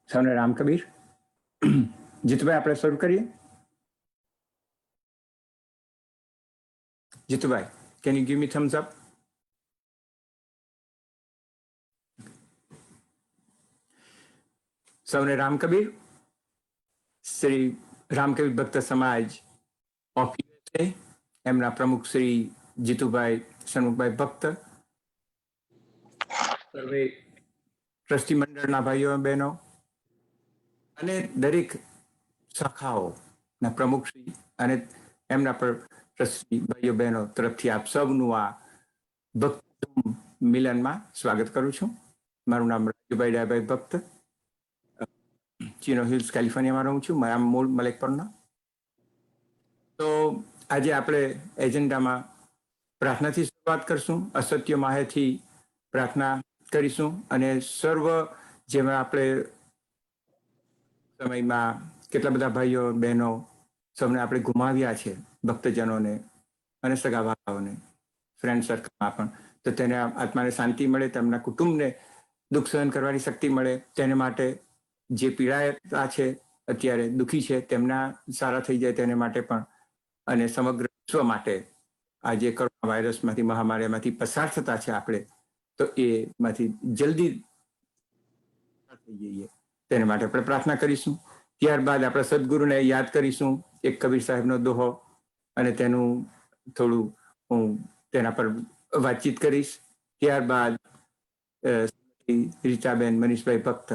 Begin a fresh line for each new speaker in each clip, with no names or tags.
સૌને રામ કબીર. જીતુભાઈ, આપણે શરૂ કરીએ. Jitubhai, can you give me thumbs up? સૌને રામ કબીર. શ્રી રામકબીર ભક્ત સમાજ ઓફ યુએસએ, એમના પ્રમુખ શ્રી જીતુભાઈ સન્મુખભાઈ ભક્ત, સર્વે ટ્રસ્ટી મંડળના ભાઈઓ બહેનો અને દરેક શાખાઓના પ્રમુખશ્રી અને એમના પર ટ્રસ્ટી ભાઈઓ બહેનો તરફથી આપ સૌનું આ ભક્ત મિલનમાં સ્વાગત કરું છું. મારું નામ રાજુભાઈ ડાયાભાઈ ભક્ત, ચિનો હિલ્સ કેલિફોર્નિયામાં રહું છું, મારા મૂળ મલેકપુરના. તો આજે આપણે એજન્ડામાં પ્રાર્થનાથી શરૂઆત કરશું. અસત્ય માહેથી પ્રાર્થના કરીશું અને સર્વ જેમાં આપણે સમયમાં કેટલા બધા ભાઈઓ બહેનો સૌને આપણે ગુમાવ્યા છે, ભક્તજનોને અને સગા ભાઈઓને, ફ્રેન્ડ સર્કલમાં પણ. તો તેને આત્માને શાંતિ મળે, તેમના કુટુંબને દુઃખ સહન કરવાની શક્તિ મળે, તેને માટે જે પીડાયેલા છે, અત્યારે દુઃખી છે, તેમના સારા થઈ જાય તેને માટે પણ, અને સમગ્ર વિશ્વ માટે આ જે કોરોના વાયરસમાંથી, મહામારીમાંથી પસાર થતા છે આપણે, તો એમાંથી જલ્દી થઈ જઈએ તેને માટે આપણે પ્રાર્થના કરીશું. ત્યારબાદ આપણે સદગુરુને યાદ કરીશું, એક કબીર સાહેબનો દોહો, અને તેનું થોડું હું તેના પર વાતચીત કરીશ. ત્યારબાદ રીટાબેન મનીષભાઈ ભક્ત,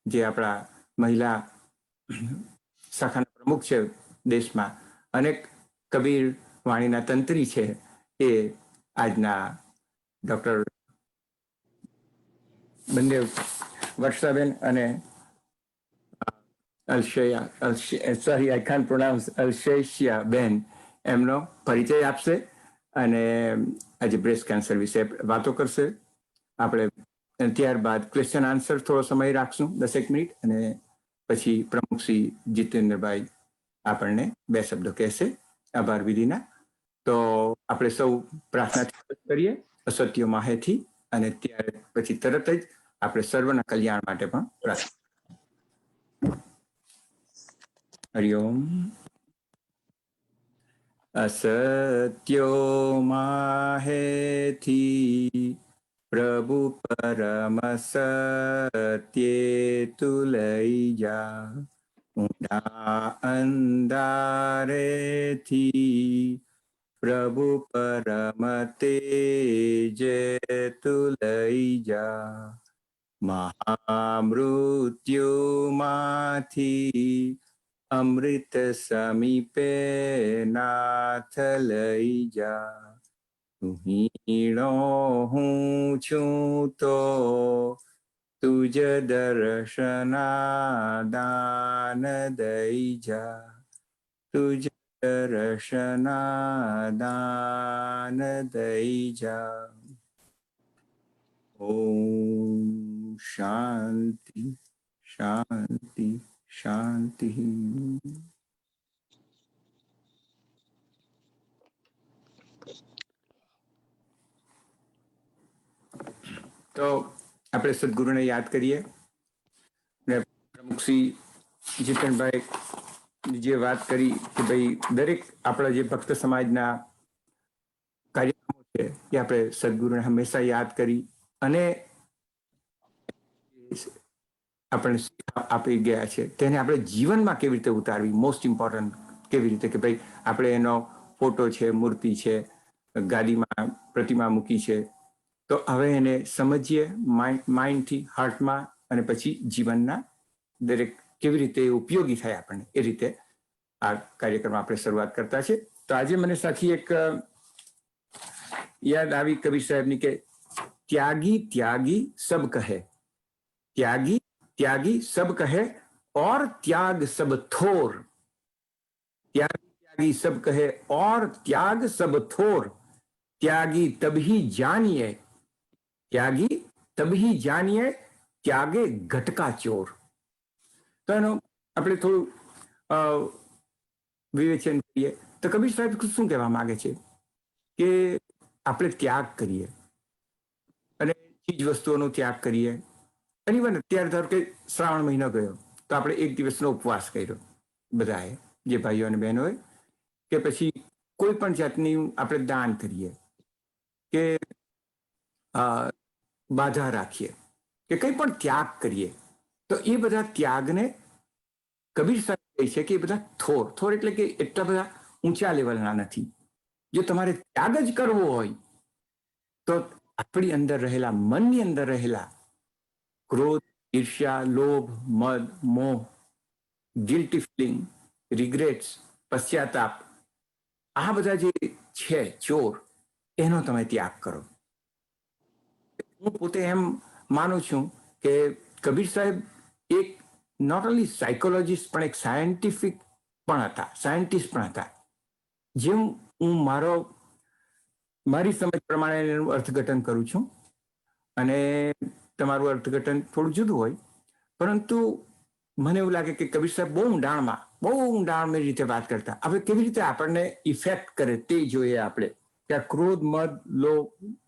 જે આપણા મહિલા શાખાના પ્રમુખ છે દેશમાં, અનેક કબીર વાણીના તંત્રી છે, એ આજના ડોક્ટર બંને વર્ષાબેન અને અલ્શેશિયા બેન એમનો પરિચય આપશે અને આજે બ્રેસ્ટ કેન્સર વિશે વાતો કરશે. આપણે ત્યારબાદ ક્વેશ્ચન આન્સર થોડો સમય રાખશું, 10 મિનિટ, અને પછી પ્રમુખ શ્રી જીતેન્દ્રભાઈ આપણને 2 શબ્દો કહેશે આભાર વિધિના. તો આપણે સૌ પ્રાર્થના કરીએ અસત્ય માહેથી, અને ત્યાર પછી તરત જ આપણે સર્વના કલ્યાણ માટે પણ પ્રાર્થના. હરિઓમ. અસત્યો માહેથી પ્રભુ પરમ સત્યે તું લઈ જા, ઊંડા અંધારેથી પ્રભુ પરમ તેજ તું લઈ જા, મહામૃત્યુમાંથી અમૃત સમીપે નાથ લઈ જા. હીણો હું છું તો તુજ દર્શના દાન દઈ જા, તુજ દર્શના દાન દઈ જા. ઓમ શાંતિ શાંતિ શાંતિ. તો આપણે સદગુરુને યાદ કરીએ. પ્રમુખ શ્રી જીતનભાઈ જે વાત કરી કે ભાઈ દરેક આપણા જે ભક્ત સમાજના કાર્યક્રમો છે એ આપણે સદગુરુને હંમેશા યાદ કરી અને આપણે આપી ગયા છે તેને આપણે જીવનમાં કેવી રીતે ઉતારવી, મોસ્ટ ઇમ્પોર્ટન્ટ કેવી રીતે કે ભાઈ આપણે એનો ફોટો છે, મૂર્તિ છે, ગાદીમાં પ્રતિમા મૂકી છે, તો હવે એને સમજીએ માઇન્ડથી, હાર્ટમાં, અને પછી જીવનના દરેક કેવી રીતે ઉપયોગી થાય આપણને, એ રીતે આ કાર્યક્રમ આપણે શરૂઆત કરતા છે. તો આજે મને સાથી એક યાદ આવી કબીર સાહેબની કે ત્યાગી ત્યાગી સબ કહે, ત્યાગી त्यागी सब कहे और त्याग सब थोर, त्यागी त्यागी सब कहे और त्याग सब थोर, त्यागी तभी जानिए, त्यागी तभी जानिए त्यागे घटका चोर. તો એનો આપણે થોડું વિવેચન કરીએ તો કબીર સાહેબ શું કહેવા માંગે છે કે આપણે ત્યાગ કરીએ અને ચીજ વસ્તુઓનો ત્યાગ કરીએ, અને ઇવન અત્યારે ધારો કે શ્રાવણ મહિનો ગયો તો આપણે એક દિવસનો ઉપવાસ કર્યો બધાએ, જે ભાઈઓ અને બહેનોએ, કે પછી કોઈ પણ જાતની આપણે દાન કરીએ કે બાધા રાખીએ કે કંઈ પણ ત્યાગ કરીએ, તો એ બધા ત્યાગને કબીર સાહેબ કહે છે કે એ બધા થોર એટલે કે એટલા બધા ઊંચા લેવલના નથી. જો તમારે ત્યાગ જ કરવો હોય તો આપણી અંદર રહેલા, મનની અંદર રહેલા ક્રોધ, ઈર્ષ્યા, લોભ, મદ, મોહ, ગિલ્ટી ફિલિંગ, રિગ્રેટ્સ, પશ્ચાતાપ, આ બધા જે છે ચોર, એનો તમે ત્યાગ કરો. હું પોતે એમ માનું છું કે કબીર સાહેબ એક નોટ ઓનલી સાયકોલોજીસ્ટ પણ એક સાયન્ટિફિક પણ હતા, સાયન્ટિસ્ટ પણ હતા. જેમ હું મારી સમજ પ્રમાણે એનું અર્થઘટન કરું છું, અને તમારું અર્થઘટન થોડું જુદું હોય, પરંતુ મને એવું લાગે કે કબીર સાહેબ બહુ ઊંડાણની રીતે વાત કરતા. હવે કેવી રીતે આપણને ઇફેક્ટ કરે તે જોઈએ આપણે, કે આ ક્રોધ, મદ, લોભ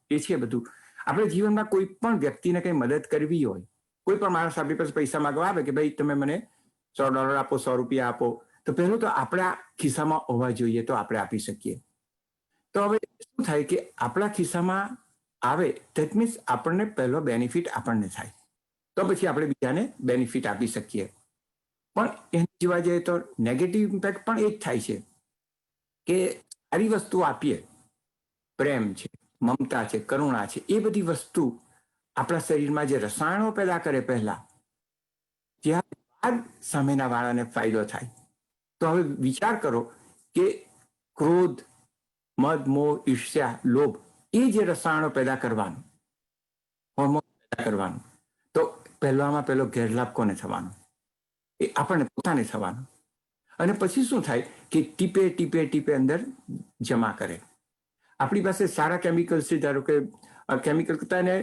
એ છે બધું. આપણે જીવનમાં કોઈ પણ વ્યક્તિને કંઈ મદદ કરવી હોય, કોઈ પણ માણસ આપણી પાસે પૈસા માંગવા આવે કે ભાઈ તમે મને $100 આપો, $100 આપો, તો પહેલું તો આપણા ખિસ્સામાં હોવા જોઈએ તો આપણે આપી શકીએ. તો હવે શું થાય કે આપણા ખિસ્સામાં આવે ધેટ મીન્સ આપણને પહેલો બેનિફિટ આપણને થાય, તો પછી આપણે બીજાને બેનિફિટ આપી શકીએ. પણ એને જોવા જઈએ તો નેગેટિવ ઇમ્પેક્ટ પણ એ જ થાય છે કે સારી વસ્તુ આપીએ, પ્રેમ છે, મમતા છે, કરુણા છે, એ બધી વસ્તુ આપણા શરીરમાં જે રસાયણો પેદા કરે પહેલા, ત્યારબાદ સામેના વાળાને ફાયદો થાય. તો હવે વિચાર કરો કે ક્રોધ, મદ, મોહ, ઈર્ષ્યા, લોભ, એ જે રસાયણો પેદા કરવાનું, હોર્મોન પેદા કરવાનું, તો પહેલામાં પહેલો ગેરલાભ કોને થવાનો? એ આપણને પોતાને થવાનો. અને પછી શું થાય કે ટીપે ટીપે ટીપે અંદર જમા કરે. આપણી પાસે સારા કેમિકલ્સ છે, ધારો કે કેમિકલ કરતા એને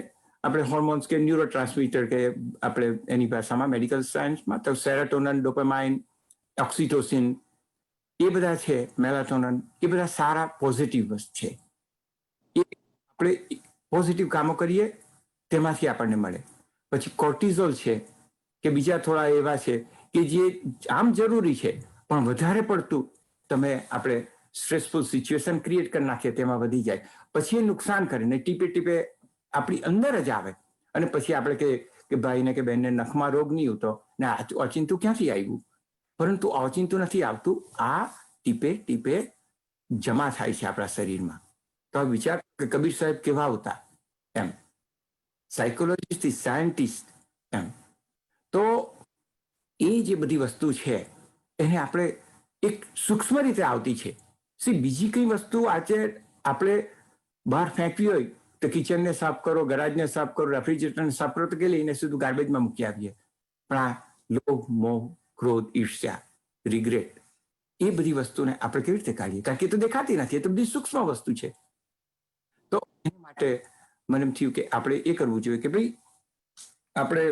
આપણે હોર્મોન્સ કે ન્યુરો ટ્રાન્સમીટર કે આપણે એની ભાષામાં મેડિકલ સાયન્સમાં તો સેરોટોનિન, ડોપામાઇન, ઓક્સિટોસિન, એ બધા છે, મેલાટોનિન, એ બધા સારા પોઝિટિવ છે. એ આપણે પોઝિટિવ કામો કરીએ તેમાંથી આપણને મળે. પછી કોર્ટિઝોલ છે કે બીજા થોડા એવા છે કે જે આમ જરૂરી છે, પણ વધારે પડતું તમે આપણે સ્ટ્રેસફુલ સિચ્યુએશન ક્રિએટ કરી નાખીએ તેમાં વધી જાય, પછી એ નુકસાન કરે ને ટીપે ટીપે આપણી અંદર જ આવે. અને પછી આપણે કે ભાઈને કે બહેનને નખમાં રોગ નહીં ઉતો ને ઓચિંતું ક્યાંથી આવ્યું? પરંતુ ઓચિંતું નથી આવતું, આ ટીપે ટીપે જમા થાય છે આપણા શરીરમાં. તો વિચાર કે કબીર સાહેબ કેવા હતા એમ, સાયકોલોજીસ્ટ, સાયન્ટિસ્ટ એમ. તો એ જે બધી વસ્તુ છે એને આપણે એક સૂક્ષ્મ રીતે આવતી છે. બીજી કઈ વસ્તુ આજે આપણે બહાર ફેંકવી હોય તો કિચનને સાફ કરો, ગરાજને સાફ કરો, રેફ્રિજરેટરને સાફ કરો, તો કે લઈને સીધું ગાર્બેજમાં મૂકી આવીએ. પણ આ લોભ, મોહ, ક્રોધ, ઈર્ષ્યા, રિગ્રેટ, એ બધી વસ્તુને આપણે કેવી રીતે કાઢીએ? કારણ કે એ તો દેખાતી નથી, એ તો બધી સૂક્ષ્મ વસ્તુ છે. તો એના માટે મને એમ થયું કે આપણે એ કરવું જોઈએ કે ભાઈ આપણે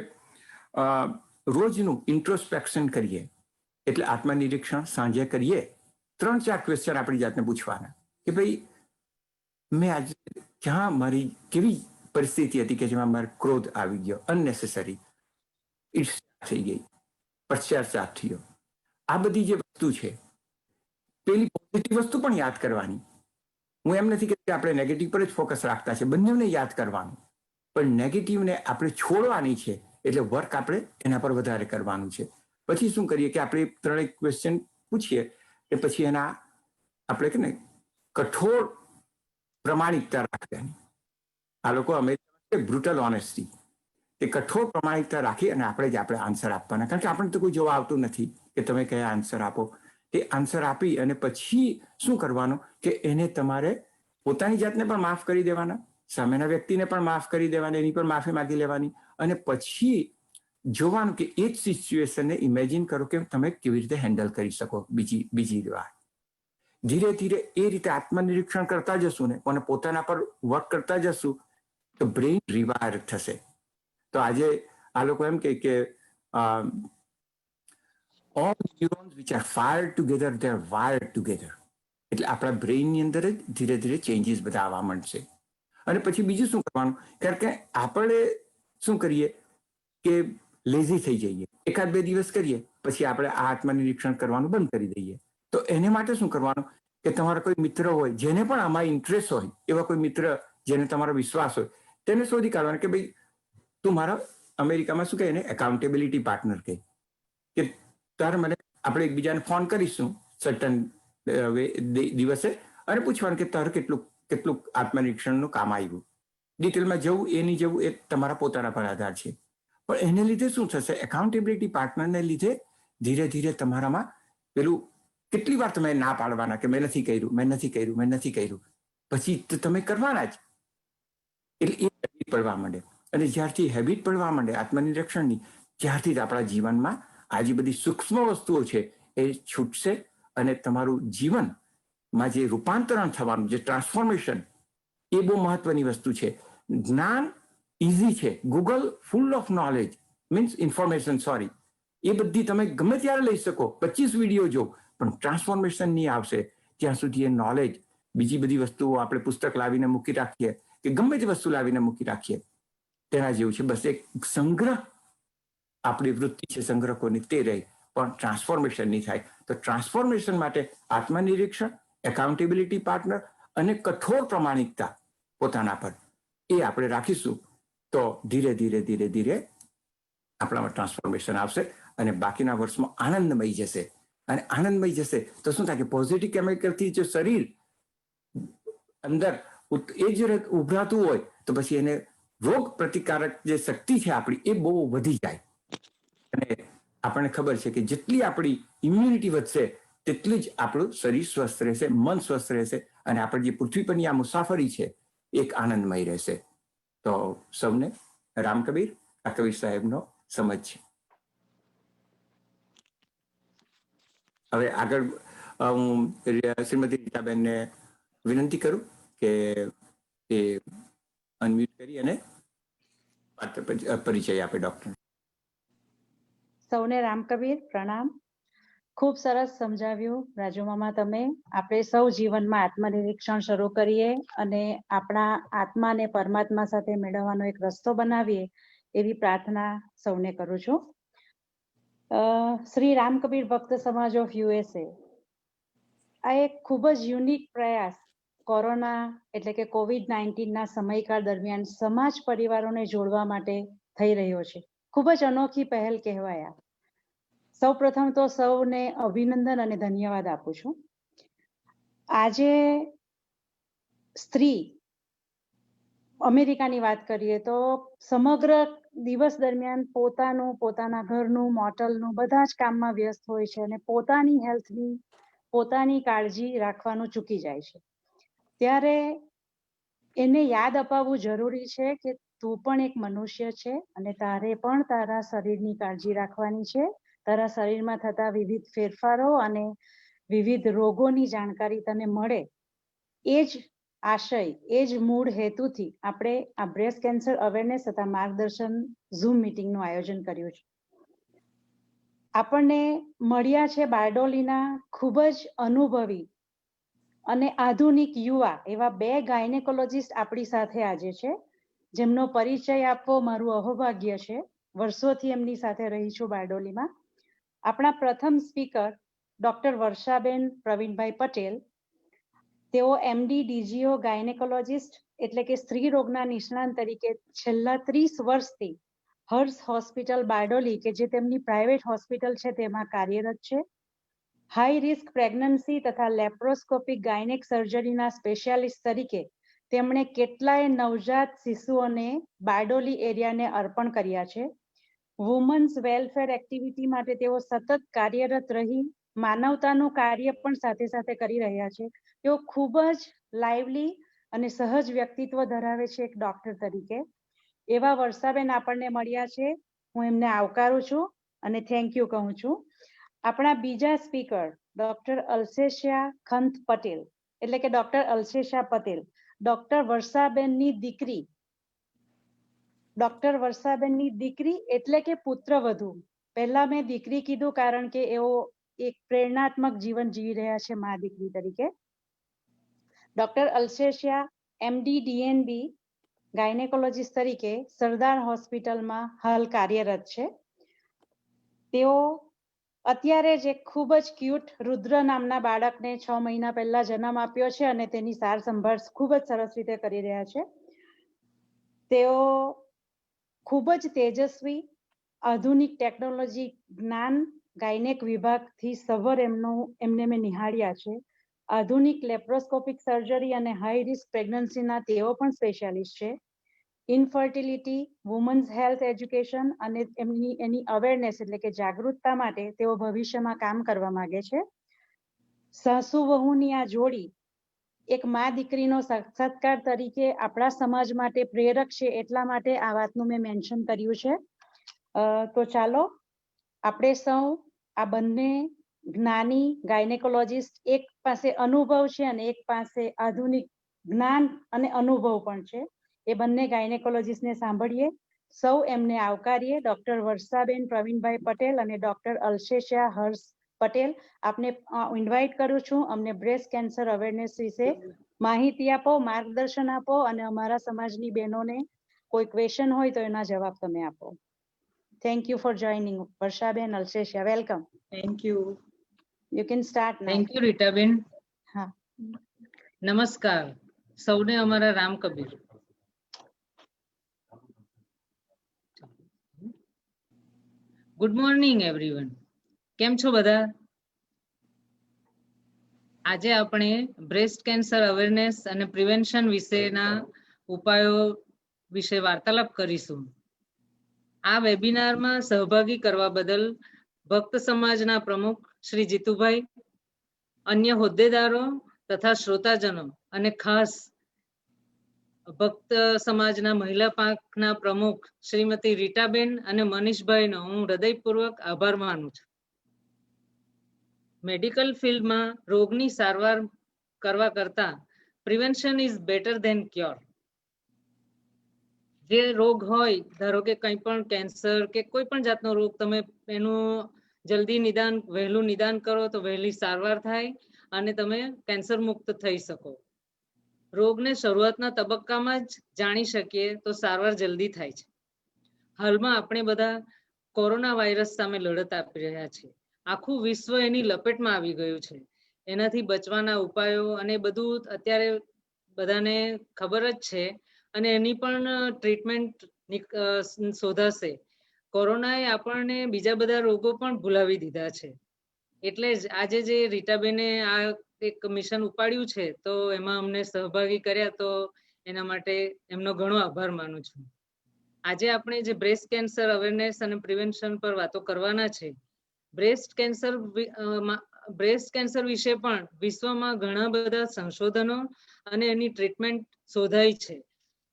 રોજનું ઇન્ટ્રોસ્પેક્શન કરીએ, એટલે આત્મનિરીક્ષણ સાંજે કરીએ. 3-4 ક્વેશ્ચન આપણી જાતને પૂછવાના કે ભાઈ મેં આજે ક્યાં મારી કેવી પરિસ્થિતિ હતી કે જેમાં મારો ક્રોધ આવી ગયો, અનનેસેસરી ઈર્ષ્યા થઈ ગઈ, પશ્ચાતાપ થયો. આ બધી જે વસ્તુ છે, પેલી પોઝિટિવ વસ્તુ પણ યાદ કરવાની. હું એમ નથી કે આપણે નેગેટિવ પર જ ફોકસ રાખતા છે, બંનેને યાદ કરવાનું, પણ નેગેટિવને આપણે છોડવાની છે. એટલે વર્ક આપણે એના પર વધારે કરવાનું છે. પછી શું કરીએ કે આપણે 3 ક્વેશ્ચન પૂછીએ કે પછી એના આપણે કે ને કઠોર પ્રમાણિકતા રાખવાની. આ લોકો અમેરિકામાં બ્રુટલ ઓનેસ્ટી, તે કઠોર પ્રમાણિકતા રાખી અને આપણે જ આપણે આન્સર આપવાના. કારણ કે આપણને તો કોઈ જોવા આવતું નથી કે તમે કયા આન્સર આપો. તે આન્સર આપી અને પછી શું કરવાનું કે એને તમારે પોતાની જાતને પણ માફ કરી દેવાના, સામેના વ્યક્તિને પણ માફ કરી દેવાની, એની પણ માફી માંગી લેવાની, અને પછી જોવાનું કે એ જ સિચ્યુએશનને ઇમેજિન કરો કે તમે કેવી રીતે હેન્ડલ કરી શકો બીજી વાર. ધીરે ધીરે એ રીતે આત્મનિરીક્ષણ કરતા જશું ને અને પોતાના પર વર્ક કરતા જશું તો બ્રેઇન રિવાયર થશે. તો આજે આ લોકો એમ કે all neurons which are fired together, they are wired together. એટલે આપણા બ્રેઇનની અંદર જ ધીરે ધીરે ચેન્જીસ બધા આવવા માંડશે. અને પછી બીજું શું કરવાનું? કારણ કે આપણે શું કરીએ કે લેઝી થઈ જઈએ, 1-2 દિવસ કરીએ પછી આપણે આ આત્મનિરીક્ષણ કરવાનું બંધ કરી દઈએ. તો એને માટે શું કરવાનું કે તમારા કોઈ મિત્ર હોય જેને પણ આમાં ઇન્ટરેસ્ટ હોય, એવા કોઈ મિત્ર જેને તમારો વિશ્વાસ હોય, તેને શોધી કાઢવાનું કે ભાઈ તું મારા, અમેરિકામાં શું કહે એને એકાઉન્ટેબિલિટી પાર્ટનર કહે, કે તારે મને આપણે એકબીજાને ફોન કરીશું સર્ટન દિવસે અને પૂછવાનું કે તારે કેટલું આત્મનિરીક્ષણનું કામ આવ્યું. ડિટેલમાં જવું એની જવું એ તમારા પોતાના પર આધાર છે. પણ એને લીધે શું થશે, એકાઉન્ટેબિલિટી પાર્ટનરને લીધે ધીરે ધીરે તમારામાં પેલું કેટલી વાર તમે ના પાડવાના કે મેં નથી કર્યું, પછી તમે કરવાના જ. એટલે એ હેબિટ પડવા માંડે. અને જ્યારથી હેબિટ પડવા માંડે આત્મનિરીક્ષણની, ત્યારથી જ આપણા જીવનમાં આ જે બધી સૂક્ષ્મ વસ્તુઓ છે એ છૂટશે અને તમારું જીવનમાં જે રૂપાંતરણ થવાનું, જે ટ્રાન્સફોર્મેશન, એ બહુ મહત્વની વસ્તુ છે. જ્ઞાન ઇઝી છે, Google full of knowledge means information, sorry, એ બધી તમે ગમે ત્યારે લઈ શકો, 25 વિડીયો જો, પણ ટ્રાન્સફોર્મેશન નહીં આવશે ત્યાં સુધી એ નોલેજ, બીજી બધી વસ્તુઓ આપણે પુસ્તક લાવીને મૂકી રાખીએ કે ગમે તે વસ્તુ લાવીને મૂકી રાખીએ તેના જેવું છે. બસ એક સંગ્રહ, આપણી વૃત્તિ છે સંગ્રહકોની, તે રહે પણ ટ્રાન્સફોર્મેશન નહીં થાય. તો ટ્રાન્સફોર્મેશન માટે આત્મનિરીક્ષણ, એકાઉન્ટેબિલિટી પાર્ટનર અને કઠોર પ્રમાણિકતા પોતાના પર, એ આપણે રાખીશું તો ધીરે ધીરે ધીરે ધીરે આપણામાં ટ્રાન્સફોર્મેશન આવશે અને બાકીના વર્ષમાં આનંદમય જશે. અને આનંદમય જશે તો શું થાય કે પોઝિટિવ કેમિકલથી જો શરીર અંદર એ જ ઉભરાતું હોય તો પછી એને રોગ પ્રતિકારક જે શક્તિ છે આપણી એ બહુ વધી જાય. અને આપણને ખબર છે કે જેટલી આપણી ઇમ્યુનિટી વધશે તેટલી જ આપણું શરીર સ્વસ્થ રહેશે, મન સ્વસ્થ રહેશે અને આપણે જે પૃથ્વી પરની આ મુસાફરી છે એક આનંદમય રહેશે. તો સૌને રામ કબીર, આ કબીર સાહેબનો સમજ છે. હવે આગળ હું શ્રીમતી રીટાબેનને વિનંતી કરું કે એ અનમ્યુટ કરી અને પરિચય આપે ડોક્ટર.
સૌને રામ કબીર પ્રણામ. ખૂબ સરસ સમજાવ્યું રાજુ મામા તમે. આપણે સૌ જીવનમાં આત્મનિરીક્ષણ શરૂ કરીએ અને આપણા આત્મા અને પરમાત્મા સાથે મેળવવાનો એક રસ્તો બનાવીએ એવી પ્રાર્થના સૌને કરું છું. શ્રી રામ કબીર ભક્ત સમાજ ઓફ USA, આ એક ખૂબ જ યુનિક પ્રયાસ કોરોના એટલે કે COVID-19 ના સમયકાળ દરમિયાન સમાજ પરિવારોને જોડવા માટે થઈ રહ્યો છે. ખૂબ જ અનોખી પહેલ કહેવાય. સૌ પ્રથમ તો સૌને અભિનંદન અને ધન્યવાદ આપું છું. આજે સ્ત્રી, અમેરિકાની વાત કરીએ તો સમગ્ર દિવસ દરમિયાન પોતાના ઘરનું, મોટલનું બધા જ કામમાં વ્યસ્ત હોય છે અને પોતાની હેલ્થની, પોતાની કાળજી રાખવાનું ચૂકી જાય છે. ત્યારે એને યાદ અપાવવું જરૂરી છે કે તું પણ એક મનુષ્ય છે અને તારે પણ તારા શરીરની કાળજી રાખવાની છે. તારા શરીરમાં થતા વિવિધ ફેરફારો અને વિવિધ રોગોની જાણકારી તને મળે, એ જ આશય, એ જ મૂળ હેતુથી આપણે આ બ્રેસ્ટ કેન્સર અવેરનેસ તથા માર્ગદર્શન ઝૂમ મિટિંગનું આયોજન કર્યું છે. આપણને મળ્યા છે બારડોલીના ખૂબ જ અનુભવી અને આધુનિક યુવા એવા 2 ગાયનેકોલોજીસ્ટ આપણી સાથે આજે છે, જેમનો પરિચય આપવો મારું અહોભાગ્ય છે. વર્ષોથી એમની સાથે રહી છું બારડોલીમાં. આપણા પ્રથમ સ્પીકર ડોક્ટર વર્ષાબેન પ્રવીણભાઈ પટેલ. તેઓ MD DGO ગાયનેકોલોજીસ્ટ એટલે કે સ્ત્રી રોગના નિષ્ણાંત તરીકે છેલ્લા 30 વર્ષથી હર્ષ હોસ્પિટલ બારડોલી, કે જે તેમની પ્રાઇવેટ હોસ્પિટલ છે, તેમાં કાર્યરત છે. હાઈ રિસ્ક પ્રેગ્નન્સી તથા લેપ્રોસ્કોપિક ગાયનેક સર્જરીના સ્પેશિયાલિસ્ટ તરીકે તેમણે કેટલાય નવજાત શિશુઓને બારડોલી એરિયાને અર્પણ કર્યા છે. વુમન્સ વેલફેર એક્ટિવિટી માટે તેઓ સતત કાર્યરત રહી માનવતાનું કાર્ય પણ સાથે સાથે કરી રહ્યા છે. તેઓ ખૂબ જ લાઇવલી અને સહજ વ્યક્તિત્વ ધરાવે છે એક ડોક્ટર તરીકે. એવા વર્ષાબેન આપણને મળ્યા છે. હું એમને આવકારું છું અને થેન્ક યુ કહું છું. આપણા બીજા સ્પીકર ડોક્ટર અલ્સેશિયા ખંત પટેલ એટલે કે ડોક્ટર અલ્સેશિયા પટેલ, ડોક્ટર વર્ષાબેનની દીકરી. ડોક્ટર વર્ષાબેનની દીકરી એટલે કે પુત્રવધુ. પહેલા મેં દીકરી કીધું કારણ કે એઓ એક પ્રેરણાત્મક જીવન જીવી રહ્યા છે મા દીકરી તરીકે. ડોક્ટર અલ્સેશિયા MD DNB ગાયનેકોલોજીસ્ટ તરીકે સરદાર હોસ્પિટલમાં હાલ કાર્યરત છે. તેઓ અત્યારે જ એક ખૂબ જ ક્યુટ રુદ્ર નામના બાળકને 6 મહિના પહેલા જન્મ આપ્યો છે અને તેની સાર સંભાળ ખૂબ જ સરસ રીતે કરી રહ્યા છે. તેઓ ખૂબ જ તેજસ્વી આધુનિક ટેકનોલોજી જ્ઞાન ગાયનેક વિભાગથી સભર એમને મેં નિહાળ્યા છે. આધુનિક લેપ્રોસ્કોપિક સર્જરી અને હાઈ રિસ્ક પ્રેગ્નન્સીના તેઓ પણ સ્પેશિયાલિસ્ટ છે. ઇનફર્ટિલિટી, વુમન્સ હેલ્થ એજ્યુકેશન અને એની અવેરનેસ એટલે કે જાગૃતતા માટે તેઓ ભવિષ્યમાં કામ કરવા માંગે છે. સાસુ વહુની આ જોડી એક મા દીકરીનો સાક્ષાત્કાર તરીકે આપણા સમાજ માટે પ્રેરક છે, એટલા માટે આ વાતનું મેં મેન્શન કર્યું છે. તો ચાલો આપણે સૌ આ બંને જ્ઞાની ગાયનેકોલોજીસ્ટ, એક પાસે અનુભવ છે અને એક પાસે આધુનિક જ્ઞાન અને અનુભવ પણ છે, એ બંને ગાયનેકોલોજીસ્ટને સાંભળીએ. સૌ એમને આવકારીએ. ડોક્ટર વર્ષાબેન પ્રવીણભાઈ પટેલ અને ડોક્ટર અલ્શેશા હર્ષ પટેલ, આપને ઇન્વાઇટ કરું છું. અમને બ્રેસ્ટ કેન્સર અવેરનેસ વિશે માહિતી આપો, માર્ગદર્શન આપો અને અમારા સમાજની બહેનોને કોઈ ક્વેશ્ચન હોય તો એના જવાબ તમે આપો. Thank you for joining. વર્ષાબેન, અલ્શેશા, welcome.
Thank you.
You can start now.
Thank you રીટાબેન.
હા,
નમસ્કાર સૌને અમારા Ram Kabir. Good morning everyone. કેમ છો બધા? આજે આપણે બ્રેસ્ટ કેન્સર અવેરનેસ અને પ્રિવેન્શન વિશેના ઉપાયો વિશે વાર્તાલાપ કરીશું. આ વેબિનારમાં સહભાગી કરવા બદલ ભક્ત સમાજના પ્રમુખ શ્રી જીતુભાઈ, અન્ય હોદ્દેદારો તથા શ્રોતાજનો અને ખાસ ભક્ત સમાજના મહિલા પાંખના પ્રમુખ શ્રીમતી રીટાબેન અને મનીષભાઈનો હું હૃદયપૂર્વક આભાર માનું છું. મેડિકલ ફિલ્ડમાં રોગની સારવાર કરવા કરતા prevention is better than cure. જે રોગ હોય, ધારો કે કંઈ પણ કેન્સર કે કોઈ પણ જાતનો રોગ, તમે એનું જલ્દી નિદાન, વહેલું નિદાન કરો તો વહેલી સારવાર થાય અને તમે કેન્સર મુક્ત થઈ શકો. રોગને શરૂઆતના તબક્કામાં જ જાણી શકીએ તો સારવાર જલ્દી થાય છે. હાલમાં આપણે બધા કોરોના વાયરસ સામે લડત આપી રહ્યા છીએ. આખું વિશ્વ એની લપેટમાં આવી ગયું છે. એનાથી બચવાના ઉપાયો અને બધું અત્યારે બધાને ખબર જ છે અને એની પણ ટ્રીટમેન્ટ શોધાશે. કોરોનાએ આપણને બીજા બધા રોગો પણ ભૂલાવી દીધા છે. એટલે જ આજે જે રીટાબેને આ એક મિશન ઉપાડ્યું છે તો એમાં અમને સહભાગી કર્યા, તો એના માટે એમનો ઘણો આભાર માનું છું. આજે આપણે જે બ્રેસ્ટ કેન્સર અવેરનેસ અને પ્રિવેન્શન પર વાતો કરવાના છે. બ્રેસ્ટ કેન્સર વિશે પણ વિશ્વમાં ઘણા બધા સંશોધનો અને એની ટ્રીટમેન્ટ શોધાઈ છે.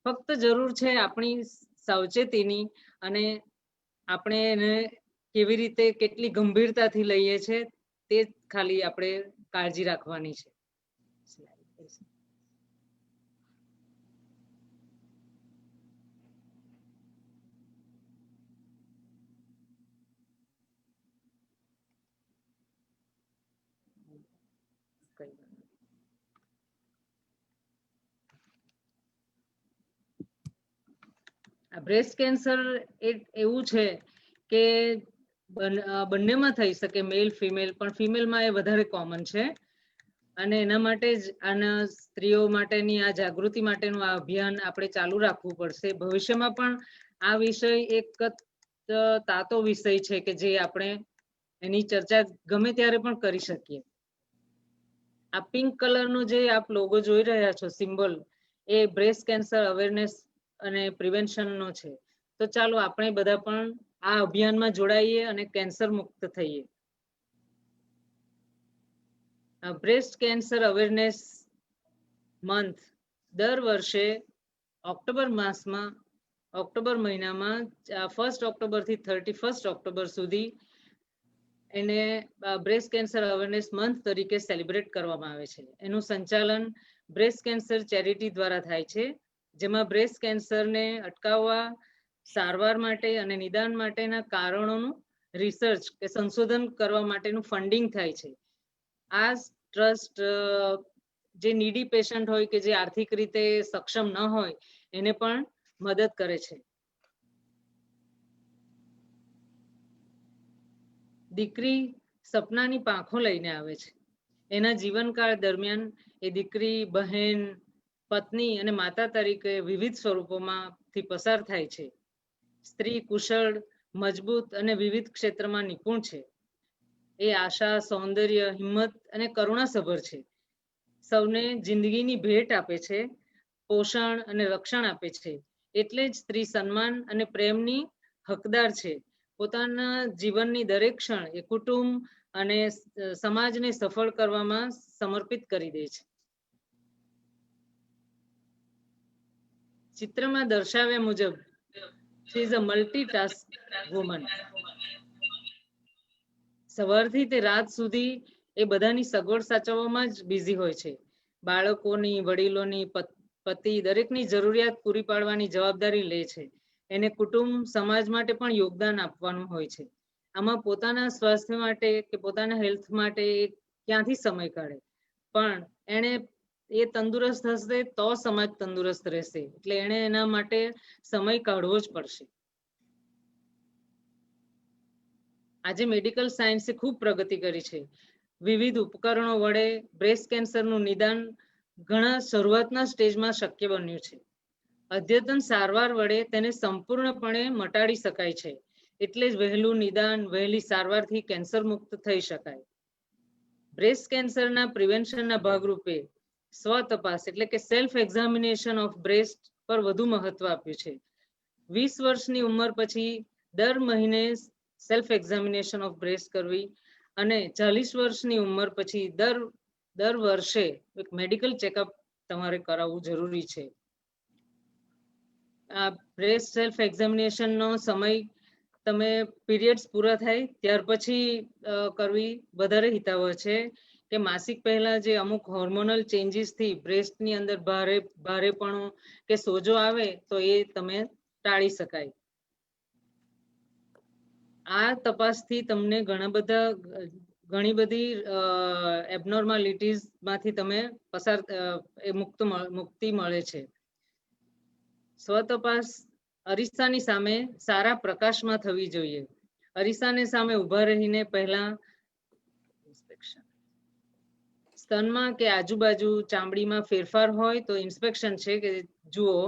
ફક્ત જરૂર છે આપણી સાવચેતીની અને આપણે એને કેવી રીતે, કેટલી ગંભીરતાથી લઈએ છે તે ખાલી આપણે કાળજી રાખવાની છે. બ્રેસ્ટ કેન્સર એવું છે કે બંનેમાં થઈ શકે, મેલ ફિમેલ, પણ ફિમેલમાં એ વધારે કોમન છે અને એના માટે જ આના સ્ત્રીઓ માટેની આ જાગૃતિ માટેનું આ અભિયાન આપણે ચાલુ રાખવું પડશે. ભવિષ્યમાં પણ આ વિષય એક તાતો વિષય છે કે જે આપણે એની ચર્ચા ગમે ત્યારે પણ કરી શકીએ. આ પિંક કલરનો જે આપ લોગો જોઈ રહ્યા છો, સિમ્બોલ, એ બ્રેસ્ટ કેન્સર અવેરનેસ અને પ્રિવેન્શનનો છે. તો ચાલો આપણે બધા પણ આ અભિયાનમાં જોડાઈએ અને કેન્સર મુક્ત થઈએ. બ્રેસ્ટ કેન્સર અવેરનેસ મંથ દર વર્ષે ઓક્ટોબર માસમાં, ઓક્ટોબર મહિનામાં 1 ઓક્ટોબરથી 31 ઓક્ટોબર સુધી એને બ્રેસ્ટ કેન્સર અવેરનેસ મંથ તરીકે સેલિબ્રેટ કરવામાં આવે છે. એનું સંચાલન બ્રેસ્ટ કેન્સર ચેરિટી દ્વારા થાય છે, જેમાં બ્રેસ્ટ કેન્સરને અટકાવવા, સારવાર માટે અને નિદાન માટેના કારણોનું રિસર્ચ કે સંશોધન કરવા માટેનું ફંડિંગ થાય છે. આ ટ્રસ્ટ જે નીડી પેશન્ટ હોય કે જે આર્થિક રીતે સક્ષમ ન હોય એને પણ મદદ કરે છે. દીકરી સપનાની પાંખો લઈને આવે છે. એના જીવનકાળ દરમિયાન એ દીકરી, બહેન, પત્ની અને માતા તરીકે વિવિધ સ્વરૂપોમાંથી પસાર થાય છે. સ્ત્રી કુશળ, મજબૂત અને વિવિધ ક્ષેત્રમાં નિપુણ છે. એ આશા, સૌંદર્ય, હિંમત અને કરુણાસભર છે. સૌને જિંદગીની ભેટ આપે છે, પોષણ અને રક્ષણ આપે છે. એટલે જ સ્ત્રી સન્માન અને પ્રેમની હકદાર છે. પોતાના જીવનની દરેક ક્ષણ એ કુટુંબ અને સમાજને સફળ કરવામાં સમર્પિત કરી દે છે. ચિત્રમાં દર્શાવ્યા મુજબ she is a multitask woman. સવારથી તે રાત સુધી એ બધાની સગવડ સાચવવામાં જ બિઝી હોય છે. બાળકોની, વડીલોની, પતિ દરેકની જરૂરિયાત પૂરી પાડવાની જવાબદારી લે છે. એને કુટુંબ, સમાજ માટે પણ યોગદાન આપવાનું હોય છે. આમાં પોતાના સ્વાસ્થ્ય માટે કે પોતાના હેલ્થ માટે ક્યાંથી સમય કાઢે, પણ એને એ તંદુરસ્ત હશે તો સમાજ તંદુરસ્ત રહેશે. એટલે એને એના માટે સમય કાઢવો જ પડશે. આજે મેડિકલ સાયન્સે ખૂબ પ્રગતિ કરી છે. વિવિધ ઉપકરણો વડે બ્રેસ્ટ કેન્સરનું નિદાન ઘણા શરૂઆતના સ્ટેજમાં શક્ય બન્યું છે. અદ્યતન સારવાર વડે તેને સંપૂર્ણપણે મટાડી શકાય છે. એટલે જ વહેલું નિદાન, વહેલી સારવારથી કેન્સર મુક્ત થઈ શકાય. બ્રેસ્ટ કેન્સરના પ્રિવેન્શનના ભાગરૂપે સ્વતપાસ એટલે કે સેલ્ફ એક્ઝામિનેશન ઓફ બ્રેસ્ટ પર વધુ મહત્વ આપ્યું છે. 20 વર્ષની ઉંમર પછી દર મહિને સેલ્ફ એક્ઝામિનેશન ઓફ બ્રેસ્ટ કરવી અને 40 વર્ષની ઉંમર પછી દર વર્ષે એક મેડિકલ ચેકઅપ તમારે કરાવવું જરૂરી છે. આ બ્રેસ્ટ સેલ્ફ એક્ઝામિનેશનનો સમય તમે પીરિયડ્સ પૂરા થાય ત્યાર પછી કરવી વધારે હિતાવહ છે. કે માસિક પહેલા જે અમુક હોર્મોનલ ચેન્જીસથી બ્રેસ્ટની અંદર ભારેપણું કે સોજો આવે તો એ તમે ટાળી શકાય. આ તપાસથી તમને ઘણી બધી એબનોર્માલિટીઝ માંથી તમે મુક્તિ મળે છે. સ્વતપાસ અરીસાની સામે સારા પ્રકાશમાં થવી જોઈએ. અરીસાની સામે ઉભા રહીને પહેલા સ્તનમાં કે આજુબાજુ ચામડીમાં ફેરફાર હોય તો ઇન્સ્પેક્શન છે કે જુઓ,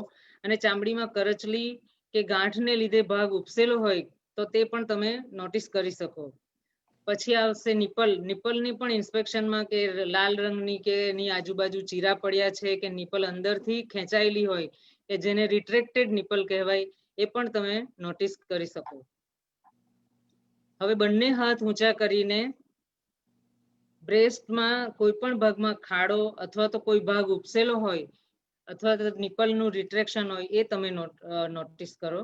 અને ચામડીમાં કરચલી કે ગાંઠને લીધે ભાગ ઉપસેલો હોય તો તે પણ તમે નોટિસ કરી શકો. પછી આવશે નિપલની પણ ઇન્સ્પેક્શનમાં કે લાલ રંગની કે એની આજુબાજુ ચીરા પડ્યા છે કે નિપલ અંદરથી ખેંચાયેલી હોય કે જેને રિટ્રેક્ટેડ નિપલ કહેવાય એ પણ તમે નોટિસ કરી શકો. હવે બંને હાથ ઊંચા કરીને બ્રેસ્ટમાં કોઈ પણ ભાગમાં ખાડો અથવા તો કોઈ ભાગ ઉપસેલો હોય અથવા તો નિપલનું રિટ્રેક્શન હોય એ તમે નોટિસ કરો.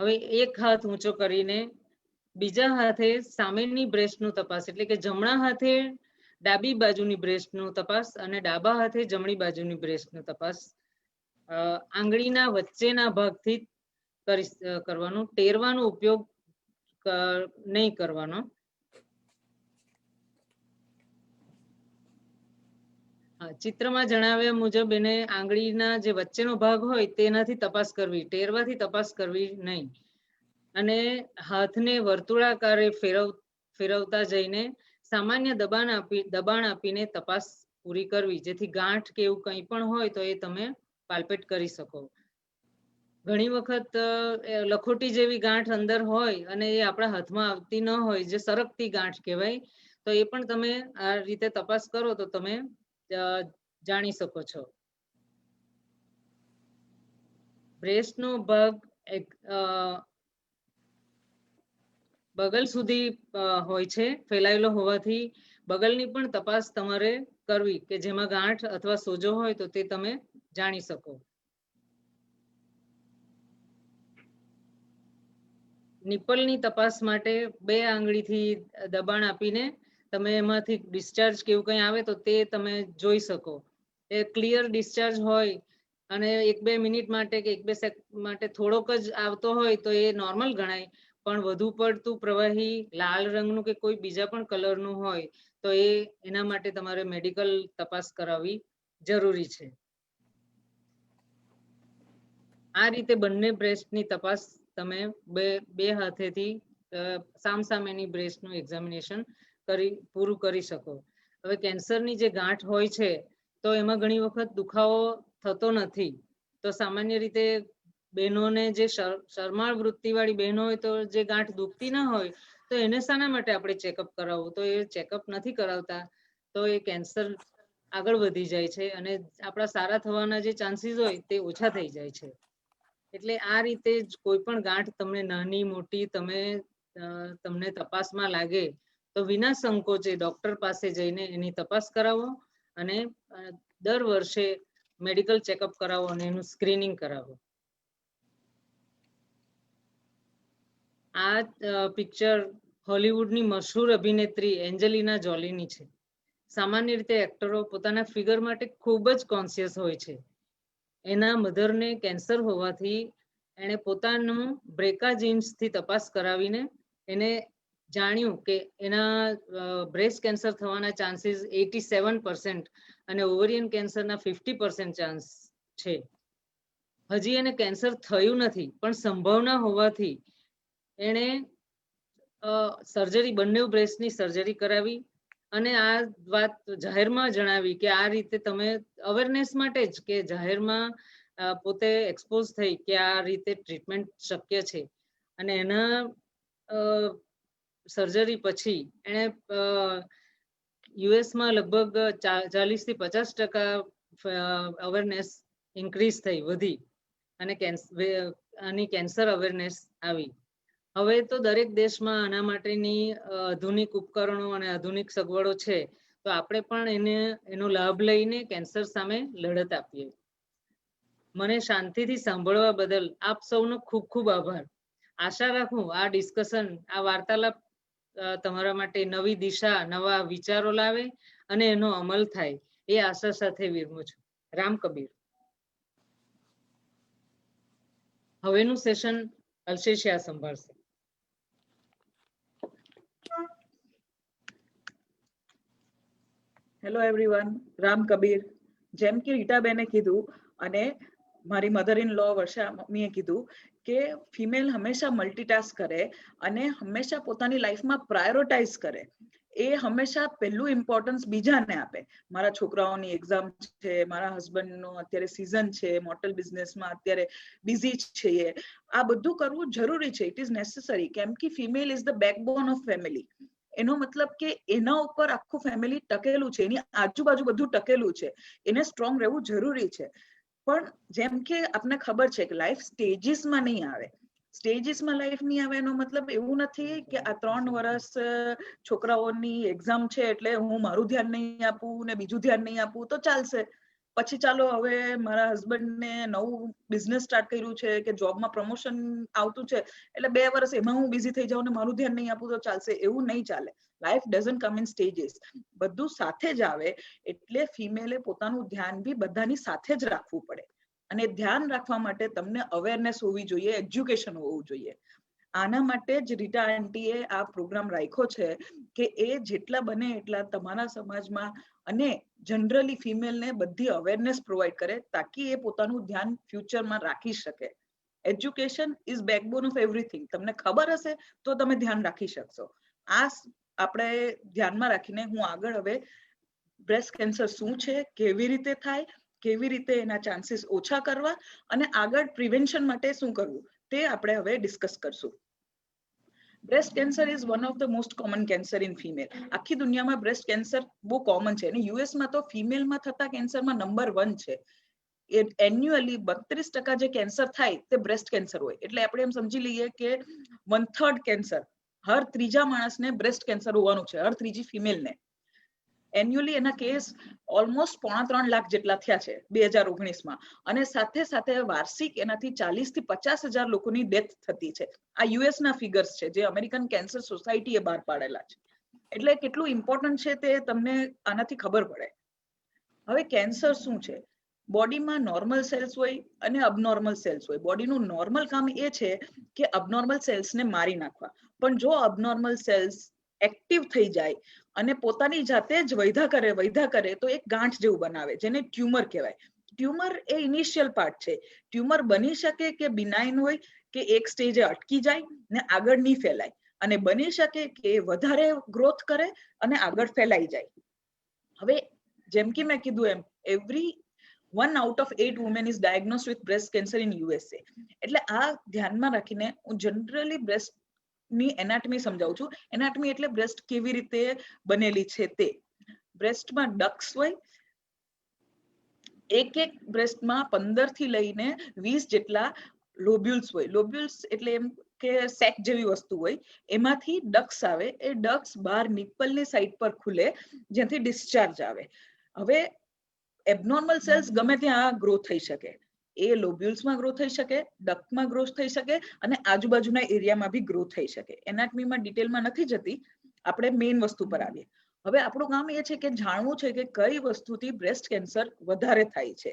હવે એક હાથ ઊંચો કરીને બીજા હાથે સામેની બ્રેસ્ટનું તપાસ એટલે કે જમણા હાથે ડાબી બાજુની બ્રેસ્ટનું તપાસ અને ડાબા હાથે જમણી બાજુની બ્રેસ્ટનું તપાસ આંગળીના વચ્ચેના ભાગથી કરવાનો. ટેરવાનો ઉપયોગ નહીં કરવાનો. ચિત્રમાં જણાવ્યા મુજબ એને આંગળીના જે વચ્ચેનો ભાગ હોય તેનાથી તપાસ કરવી, ટેરવાથી તપાસ કરવી નહીં. અને હાથને વર્તુળાકારે ફેરવતા જઈને સામાન્ય દબાણ આપીને તપાસ પૂરી કરવી, જેથી ગાંઠ કે એવું કંઈ પણ હોય તો એ તમે પાલ્પેટ કરી શકો. ઘણી વખત લખોટી જેવી ગાંઠ અંદર હોય અને એ આપણા હાથમાં આવતી ન હોય, જે સરકતી ગાંઠ કહેવાય, તો એ પણ તમે આ રીતે તપાસ કરો તો તમે જાણી શકો છો. બ્રેસ્ટનો ભાગ બગલ સુધી હોય છે, ફેલાયેલો હોવાથી બગલની પણ તપાસ તમારે કરવી કે જેમાં ગાંઠ અથવા સોજો હોય તો તે તમે જાણી શકો. નિપલની તપાસ માટે 2 આંગળીથી દબાણ આપીને તમે એમાંથી ડિસ્ચાર્જ કેવું કંઈ આવે તો તે તમે જોઈ શકો. એ ક્લિયર ડિસ્ચાર્જ હોય અને 1-2 મિનિટ માટે કે 1-2 સેકન્ડ માટે થોડોક જ આવતો હોય તો એ નોર્મલ ગણાય. પણ વધુ પડતું પ્રવાહી લાલ રંગનું કે કોઈ બીજા પણ કલરનું હોય તો એના માટે તમારે મેડિકલ તપાસ કરાવવી જરૂરી છે. આ રીતે બંને બ્રેસ્ટની તપાસ તમે બે હાથેથી સામસામેની બ્રેસ્ટનું એક્ઝામિનેશન પૂરું કરી શકો. હવે કેન્સરની જે ગાંઠ હોય છે તો એમાં ઘણી વખત દુખાવો થતો નથી. તો સામાન્ય રીતે બહેનોને જે શરમાળ વૃત્તિવાળી બહેનો હોય તો જે ગાંઠ દુખતી ના હોય તો એને શાના માટે આપણે ચેકઅપ કરાવવું? તો એ ચેકઅપ નથી કરાવતા તો એ કેન્સર આગળ વધી જાય છે અને આપણા સારા થવાના જે ચાન્સીસ હોય તે ઓછા થઈ જાય છે. એટલે આ રીતે જ કોઈ પણ ગાંઠ તમને નાની મોટી તમને તપાસમાં લાગે તો વિના સંકોચે ડોક્ટર પાસે જઈને એની તપાસ કરાવો અને દર વર્ષે મેડિકલ ચેકઅપ કરાવો અને એનું સ્ક્રીનિંગ કરાવો. આ પિક્ચર હોલિવૂડની મશહૂર અભિનેત્રી એન્જેલિના જોલીની છે. સામાન્ય રીતે એક્ટરો પોતાના ફિગર માટે ખૂબ જ કોન્શિયસ હોય છે. એના મધરને કેન્સર હોવાથી એણે પોતાનું બ્રેકા જીન્સથી તપાસ કરાવીને એને જાણ્યું કે એના બ્રેસ્ટ કેન્સર થવાના ચાન્સીસ 87% અને ઓવરિયન કેન્સરના 50% ચાન્સ છે. હજી એને કેન્સર થયું નથી પણ સંભાવના હોવાથી એણે સર્જરી બંને બ્રેસ્ટની સર્જરી કરાવી અને આ વાત જાહેરમાં જણાવી કે આ રીતે તમે અવેરનેસ માટે જ કે જાહેરમાં પોતે એક્સપોઝ થઈ કે આ રીતે ટ્રીટમેન્ટ શક્ય છે. અને એના સર્જરી પછી એણે યુએસમાં લગભગ 40 થી 50% અવેરનેસ ઇન્ક્રીઝ થઈ વધી અને કેન્સર અવેરનેસ આવી. હવે તો દરેક દેશમાં આના માટેની આધુનિક ઉપકરણો અને આધુનિક સગવડો છે. તો આપણે પણ એનો લાભ લઈને કેન્સર સામે લડત આપીએ. મને શાંતિથી સાંભળવા બદલ આપ સૌનો ખૂબ ખૂબ આભાર. આશા રાખું આ ડિસ્કશન, આ વાર્તાલાપ તમારા માટે નવી દિશા, નવા વિચારો લાવે અને એનો અમલ થાય એ આશા સાથે વિરમું છું. રામ કબીર. હવેનું સેશન અલ્શેશિયા સંભાળશે.
Hello everyone, Ram Kabir. જેમ કે રીટાબેને કીધું અને મારી મધર ઇન લો વર્ષા મમ્મીએ કીધું કે ફિમેલ હંમેશા મલ્ટીટાસ્ક કરે અને હંમેશા પોતાની લાઈફમાં પ્રાયોરિટાઇઝ કરે. એ હંમેશા પહેલું ઇમ્પોર્ટન્સ બીજાને આપે. મારા છોકરાઓની એક્ઝામ છે, મારા હસબન્ડનો અત્યારે સિઝન છે, મોટલ બિઝનેસમાં અત્યારે બિઝી છીએ. આ બધું કરવું જરૂરી છે. It is necessary. કેમ કે female is the backbone of family. એનો મતલબ કે એના ઉપર આખું ફેમિલી ટકેલું છે, એની આજુબાજુ બધું ટકેલું છે. એને સ્ટ્રોંગ રહેવું જરૂરી છે. પણ જેમ કે આપને ખબર છે કે લાઈફ સ્ટેજીસમાં નહીં આવે. સ્ટેજીસમાં લાઈફ નહીં આવે એનો મતલબ એવું નથી કે આ 3 વર્ષ છોકરાઓની એક્ઝામ છે એટલે હું મારું ધ્યાન નહીં આપું ને બીજું ધ્યાન નહીં આપું તો ચાલશે. પછી ચાલો હવે મારા હસબન્ડને નવું બિઝનેસ સ્ટાર્ટ કર્યું છે કે જોબમાં પ્રમોશન આવતું છે એટલે 2 વર્ષ એમાં હું બિઝી થઈ જાઉં ને મારું ધ્યાન નહીં આપું તો ચાલશે. એવું નહીં ચાલે. Life doesn't come in stages. બધું સાથે જ આવે એટલે ફિમેલે પોતાનું ધ્યાન બી બધાની સાથે જ રાખવું પડે. અને ધ્યાન રાખવા માટે તમને અવેરનેસ હોવી જોઈએ, એજ્યુકેશન હોવું જોઈએ. આના માટે જ રીટા આંટીએ આ પ્રોગ્રામ રાખ્યો છે કે એ જેટલા બને એટલા તમારા સમાજમાં અને જનરલી ફિમેલને બધી અવેરનેસ પ્રોવાઈડ કરે તાકી એ પોતાનું ધ્યાન ફ્યુચરમાં રાખી શકે. Education is backbone of everything. તમને ખબર હશે તો તમે ધ્યાન રાખી શકશો. આ આપણે ધ્યાનમાં રાખીને હું આગળ હવે બ્રેસ્ટ કેન્સર શું છે, કેવી રીતે થાય, કેવી રીતે એના ચાન્સીસ ઓછા કરવા અને આગળ પ્રિવેન્શન માટે શું કરવું તે આપણે હવે ડિસ્કસ કરશું. Breast cancer is one of the most common cancer in female. આખી દુનિયામાં બ્રેસ્ટ કેન્સર બહુ કોમન છે અને યુએસમાં તો ફિમેલમાં થતા કેન્સરમાં નંબર 1 છે. એન્યુઅલી 32% જે કેન્સર થાય તે બ્રેસ્ટ કેન્સર હોય. એટલે આપણે એમ સમજી લઈએ કે 1/3 કેન્સર, હર ત્રીજા માણસને બ્રેસ્ટ કેન્સર હોવાનું છે, હર ત્રીજી ફિમેલને. એન્યુઅલી એના કેસ ઓલમોસ્ટ 3.5 લાખ જેટલા થયા છે 2019માં. અને સાથે સાથે વાર્ષિક એનાથી 40 થી 50 હજાર લોકોની ડેથ થતી છે. આ યુએસ ના ફિગર્સ છે જે અમેરિકન કેન્સર સોસાયટીએ બહાર પાડેલા છે. એટલે કેટલું ઇમ્પોર્ટન્ટ છે તે તમને આનાથી ખબર પડે. હવે કેન્સર શું છે? બોડીમાં નોર્મલ સેલ્સ હોય અને અબનોર્મલ સેલ્સ હોય. બોડીનું નોર્મલ કામ એ છે કે અબનોર્મલ સેલ્સને મારી નાખવા. પણ જો અબનોર્મલ સેલ્સ એક્ટિવ થઈ જાય અને પોતાની જાતે જ વૈધા કરે તો એક ગાંઠ જેવું બનાવે જેને ટ્યુમર કહેવાય. ટ્યુમર એ ઇનિશિયલ પાર્ટ છે. ટ્યુમર બની શકે કે બિનાઇન હોય, કે એક સ્ટેજે અટકી જાય ને આગળ નહીં ફેલાય, અને બની શકે કે વધારે ગ્રોથ કરે અને આગળ ફેલાઈ જાય. હવે જેમ કે મેં કીધું એમ, every 1 out of 8 women is diagnosed with breast cancer in USA. એટલે આ ધ્યાનમાં રાખીને હું જનરલી બ્રેસ્ટ ની એનાટમી સમજાવું છું. એનાટમી એટલે બ્રેસ્ટ કેવી રીતે બનેલી છે તે. બ્રેસ્ટમાં ડક્સ હોય, એક બ્રેસ્ટમાં 15 થી લઈને 20 જેટલા લોબ્યુલ્સ હોય. લોબ્યુલ્સ એટલે એમ કે સેક જેવી વસ્તુ હોય, એમાંથી ડક્સ આવે. એ ડક્સ બહાર નિપ્પલની સાઈડ પર ખુલે, જ્યાંથી ડિસ્ચાર્જ આવે. હવે એબનોર્મલ સેલ્સ ગમે ત્યાં ગ્રો થઈ શકે. એ લોબ્યુલ્સમાં ગ્રો થઈ શકે, ડક્ટમાં ગ્રો થઈ શકે, અને આજુબાજુના એરિયામાં બી ગ્રો થઈ શકે. એનાટમીમાં ડિટેલમાં નથી જતી, આપણે મેઇન વસ્તુ પર આવીએ. હવે આપણું કામ એ છે કે જાણવું છે કે કઈ વસ્તુથી બ્રેસ્ટ કેન્સર વધારે થાય છે.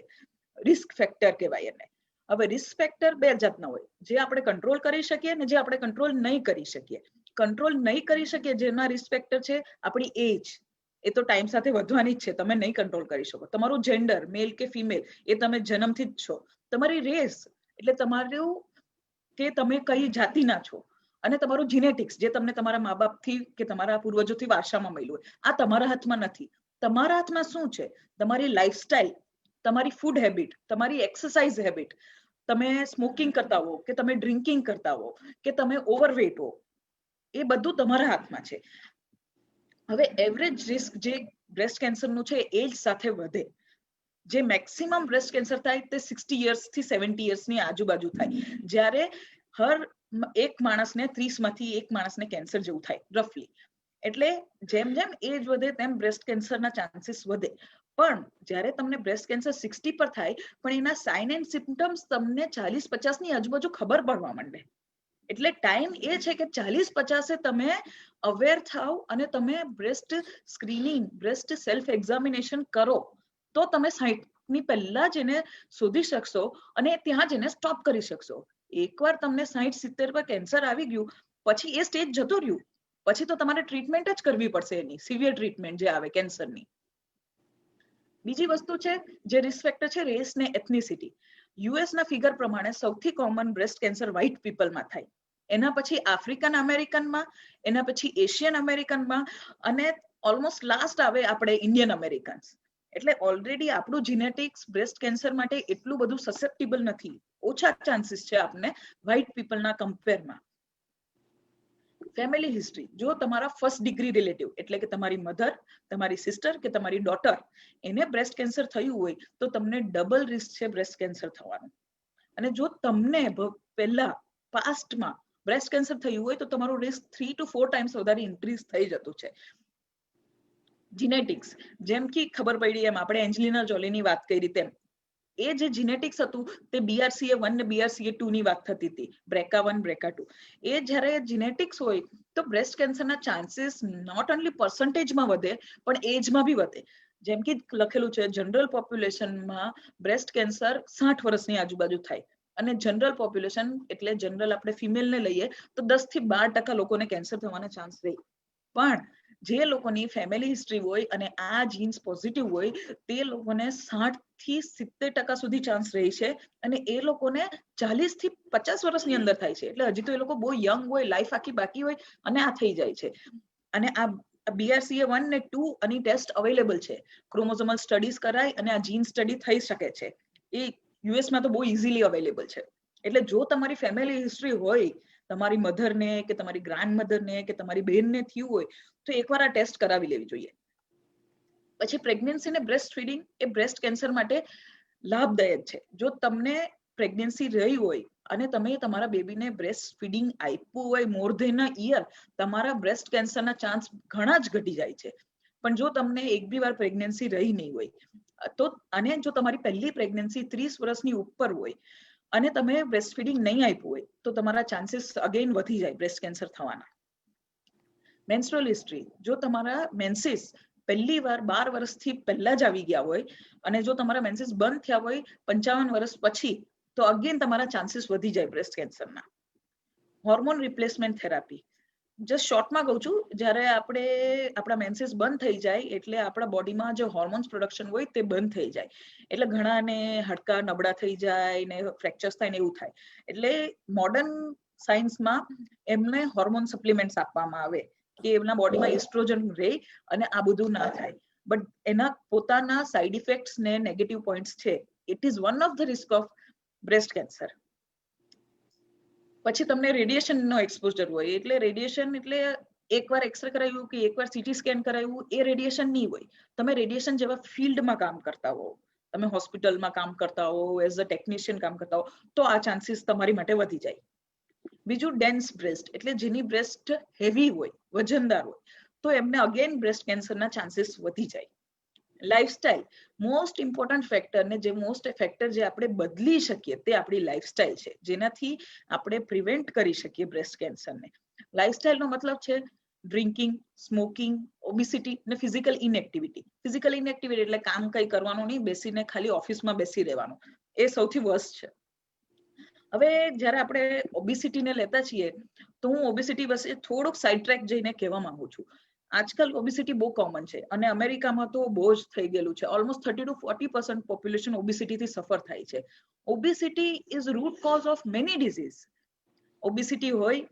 રિસ્ક ફેક્ટર કહેવાય એને. હવે રિસ્ક ફેક્ટર બે જાતના હોય, જે આપણે કંટ્રોલ કરી શકીએ ને જે આપણે કંટ્રોલ નહીં કરી શકીએ. કંટ્રોલ નહીં કરી શકીએ જેના રિસ્ક ફેક્ટર છે આપણી એજ. એ તો ટાઈમ સાથે વધવાની જ છે, તમે નહીં કંટ્રોલ કરી શકો. તમારું જેન્ડર, મેલ કે ફિમેલ, એ તમે જન્મથી જ છો. તમારી રેસ એટલે તમારું કે તમે કઈ જાતિના છો, અને તમારું જીનેટિક્સ જે તમને તમારા મા બાપથી કે તમારા પૂર્વજોથી વારસામાં મળ્યું હોય, આ તમારા હાથમાં નથી. તમારા હાથમાં શું છે? તમારી લાઈફસ્ટાઈલ, તમારી ફૂડ હેબિટ, તમારી એક્સરસાઇઝ હેબિટ, તમે સ્મોકિંગ કરતા હો કે તમે ડ્રિંકિંગ કરતા હો કે તમે ઓવરવેટ હો, એ બધું તમારા હાથમાં છે. હવે એવરેજ રિસ્ક જે બ્રેસ્ટ કેન્સરનું છે એજ સાથે વધે. જે મેક્સિમમ બ્રેસ્ટ કેન્સર થાય તે 60 years થી 70 years ની આજુબાજુ થાય, જ્યારે હર એક માણસને 30 માંથી એક માણસને કેન્સર જેવું થાય રફલી. એટલે જેમ જેમ એજ વધે તેમ બ્રેસ્ટ કેન્સરના ચાન્સીસ વધે. પણ જ્યારે તમને બ્રેસ્ટ કેન્સર 60 પર થાય, પણ એના સાઇન એન્ડ સિમ્પટમ્સ તમને 40-50 ની આજુબાજુ ખબર પડવા માંડે. એટલે ટાઈમ એ છે કે 40-50 તમે અવેર થાવ અને તમે breast screening, breast self examination કરો, તો તમે 60 ની પહેલા જ એને શોધી શકશો અને ત્યાં જ એને સ્ટોપ કરી શકશો. એકવાર તમને 60-70 પર કેન્સર આવી ગયું પછી એ સ્ટેજ જતો રહ્યું, પછી તો તમારે ટ્રીટમેન્ટ જ કરવી પડશે, એની સિવિયર ટ્રીટમેન્ટ જે આવે કેન્સરની. બીજી વસ્તુ છે જે રિસ્ક ફેક્ટર છે, રેસ ને એથનિસિટી. યુએસ ના ફિગર પ્રમાણે સૌથી કોમન બ્રેસ્ટ કેન્સર વ્હાઇટ પીપલમાં થાય, એના પછી આફ્રિકન અમેરિકનમાં, એના પછી એશિયન અમેરિકનમાં, અને ઓલમોસ્ટ લાસ્ટ આવે આપણે ઇન્ડિયન અમેરિકન્સ. એટલે ઓલરેડી આપણું જીનેટિક્સ બ્રેસ્ટ કેન્સર માટે એટલું બધું સસેપ્ટેબલ નથી. ઓછા ચાન્સીસ છે આપને વ્હાઇટ પીપલના કમ્પેરમાં. ફેમિલી હિસ્ટ્રી, જો તમારા ફર્સ્ટ ડિગ્રી રિલેટિવ એટલે કે તમારી મધર, તમારી સિસ્ટર કે તમારી ડોટર એને બ્રેસ્ટ કેન્સર થયું હોય તો તમને ડબલ રિસ્ક છે બ્રેસ્ટ કેન્સર થવાનું. અને જો તમને પહેલા પાસ્ટમાં બ્રેસ્ટ કેન્સર થયું હોય તો તમારું રિસ્ક 3 to 4 times વધારે ઇન્ક્રીઝ થઈ જતું છે. જીનેટિક્સ, જેમ કે ખબર પડી એમ આપણે એન્જલિના જોલીની વાત કરી તેમ, એ જે જીનેટિક્સ હતું તે BRCA1 ને BRCA2 ની વાત થતી હતી, BRCA1 BRCA2. એ જ્યારે જીનેટિક્સ હોય તો બ્રેસ્ટ કેન્સરના ચાન્સીસ નોટ ઓનલી પર્સન્ટેજમાં વધે પણ એજમાં બી વધે. જેમ કે લખેલું છે જનરલ પોપ્યુલેશનમાં બ્રેસ્ટ કેન્સર 60 વર્ષની આજુબાજુ થાય, અને જનરલ પોપ્યુલેશન એટલે જનરલ આપણે ફિમેલને લઈએ તો 10 થી 12% લોકોને કેન્સર થવાના ચાન્સ રહે. પણ જે લોકોની ફેમિલી હિસ્ટ્રી હોય અને આ જીન્સ પોઝિટિવ હોય તે લોકોને 60 થી 70% સુધી ચાન્સ રહે છે, અને એ લોકોને 40 થી 50 વર્ષની અંદર થાય છે. એટલે હજી તો એ લોકો બહુ યંગ હોય, લાઈફ આખી બાકી હોય અને આ થઈ જાય છે. અને આ BRCA1 ને 2 અને ટેસ્ટ અવેલેબલ છે, ક્રોમોઝોમલ સ્ટડીઝ કરાય અને આ જીન સ્ટડી થઈ શકે છે. એ યુએસમાં તો બહુ ઇઝીલી અવેલેબલ છે. એટલે જો તમારી ફેમિલી હિસ્ટ્રી હોય, તમારી મધરને કે તમારી ગ્રાન્ડ મધરને કે તમારી બહેનને થયું હોય તો એકવાર આ ટેસ્ટ કરાવી લેવી જોઈએ. પછી પ્રેગ્નન્સી અને બ્રેસ્ટ ફીડિંગ એ બ્રેસ્ટ કેન્સર માટે લાભદાયક છે. જો તમને પ્રેગ્નન્સી રહી હોય અને તમે તમારા બેબીને બ્રેસ્ટ ફીડિંગ આપ્યું હોય મોર ધેન અ યર, તમારા બ્રેસ્ટ કેન્સરના ચાન્સ ઘણા જ ઘટી જાય છે. પણ જો તમને એક બી વાર પ્રેગ્નન્સી રહી નહીં હોય તો, અને જો તમારી પહેલી પ્રેગ્નન્સી 30 વર્ષની ઉપર હોય અને તમે બ્રેસ્ટ ફીડિંગ નહીં આપ્યું હોય તો તમારા ચાન્સીસ અગેન વધી જાય બ્રેસ્ટ કેન્સર થવાના. મેન્સ્ટ્રુઅલ હિસ્ટ્રી, જો તમારા મેન્સીસ પહેલી વાર 12 વર્ષથી પહેલા જ આવી ગયા હોય અને જો તમારા મેન્સીસ બંધ થયા હોય 55 વર્ષ પછી તો અગેન તમારા ચાન્સીસ વધી જાય બ્રેસ્ટ કેન્સરના. હોર્મોન રિપ્લેસમેન્ટ થેરાપી, જસ્ટ શોર્ટમાં કહું છું, જ્યારે આપણે આપણા મેન્સીસ બંધ થઈ જાય એટલે આપણા બોડીમાં જે હોર્મોન્સ પ્રોડક્શન હોય તે બંધ થઈ જાય, એટલે ઘણાને હાડકા નબળા થઈ જાય ને ફ્રેક્ચર્સ થાય ને એવું થાય. એટલે મોડર્ન સાયન્સમાં એમને હોર્મોન સપ્લિમેન્ટ્સ આપવામાં આવે કે એમના બોડીમાં એસ્ટ્રોજન રહે અને આ બધું ના થાય. બટ એના પોતાના સાઇડ ઇફેક્ટ્સ ને નેગેટિવ પોઈન્ટ્સ છે. It is one of the risk of breast cancer. પછી તમને રેડિયેશન નો એક્સપોઝર હોય, એટલે રેડિયેશન એટલે એકવાર એક્સરે કરાવ્યું કે એકવાર સીટી સ્કેન કરાવ્યું એ રેડિયેશન નહીં હોય. તમે રેડિયેશન જેવા ફિલ્ડમાં કામ કરતા હો, તમે હોસ્પિટલમાં કામ કરતા હો, એઝ અ ટેકનિશિયન કામ કરતા હો, તો આ ચાન્સીસ તમારી માટે વધી જાય. બીજું ડેન્સ બ્રેસ્ટ, એટલે જેની બ્રેસ્ટ હેવી હોય, વજનદાર હોય, તો એમને અગેન બ્રેસ્ટ કેન્સરના ચાન્સીસ વધી જાય. લાઇફસ્ટાઇલ મોસ્ટ ઇમ્પોર્ટન્ટ ફેક્ટર ને જે મોસ્ટ ફેક્ટર જે આપણે બદલી શકીએ તે આપણી લાઇફસ્ટાઇલ છે, જેનાથી આપણે પ્રિવેન્ટ કરી શકીએ બ્રેસ્ટ કેન્સરને. લાઇફસ્ટાઇલનો મતલબ છે ડ્રિંકિંગ, સ્મોકિંગ, ઓબિસિટી ને ફિઝિકલ ઇનએક્ટિવિટી. ફિઝિકલ ઇનએક્ટિવિટી એટલે કામ કઈ કરવાનું નહીં, બેસીને ખાલી ઓફિસમાં બેસી રહેવાનું, એ સૌથી વર્સ્ટ છે. હવે જ્યારે આપણે ઓબિસિટીને લેતા છીએ તો હું ઓબિસિટી વિશે થોડુંક સાઇડ ટ્રેક જઈને કહેવા માંગુ છું. આજકાલ ઓબિસિટી બહુ કોમન છે અને અમેરિકામાં તો બહુ જ થઈ ગયેલું છે. ઓલમોસ્ટ 30 to 40% પોપ્યુલેશન ઓબિસિટીથી સફર થાય છે. ઓબિસિટી is root cause of many disease. ઓબિસિટી હોય,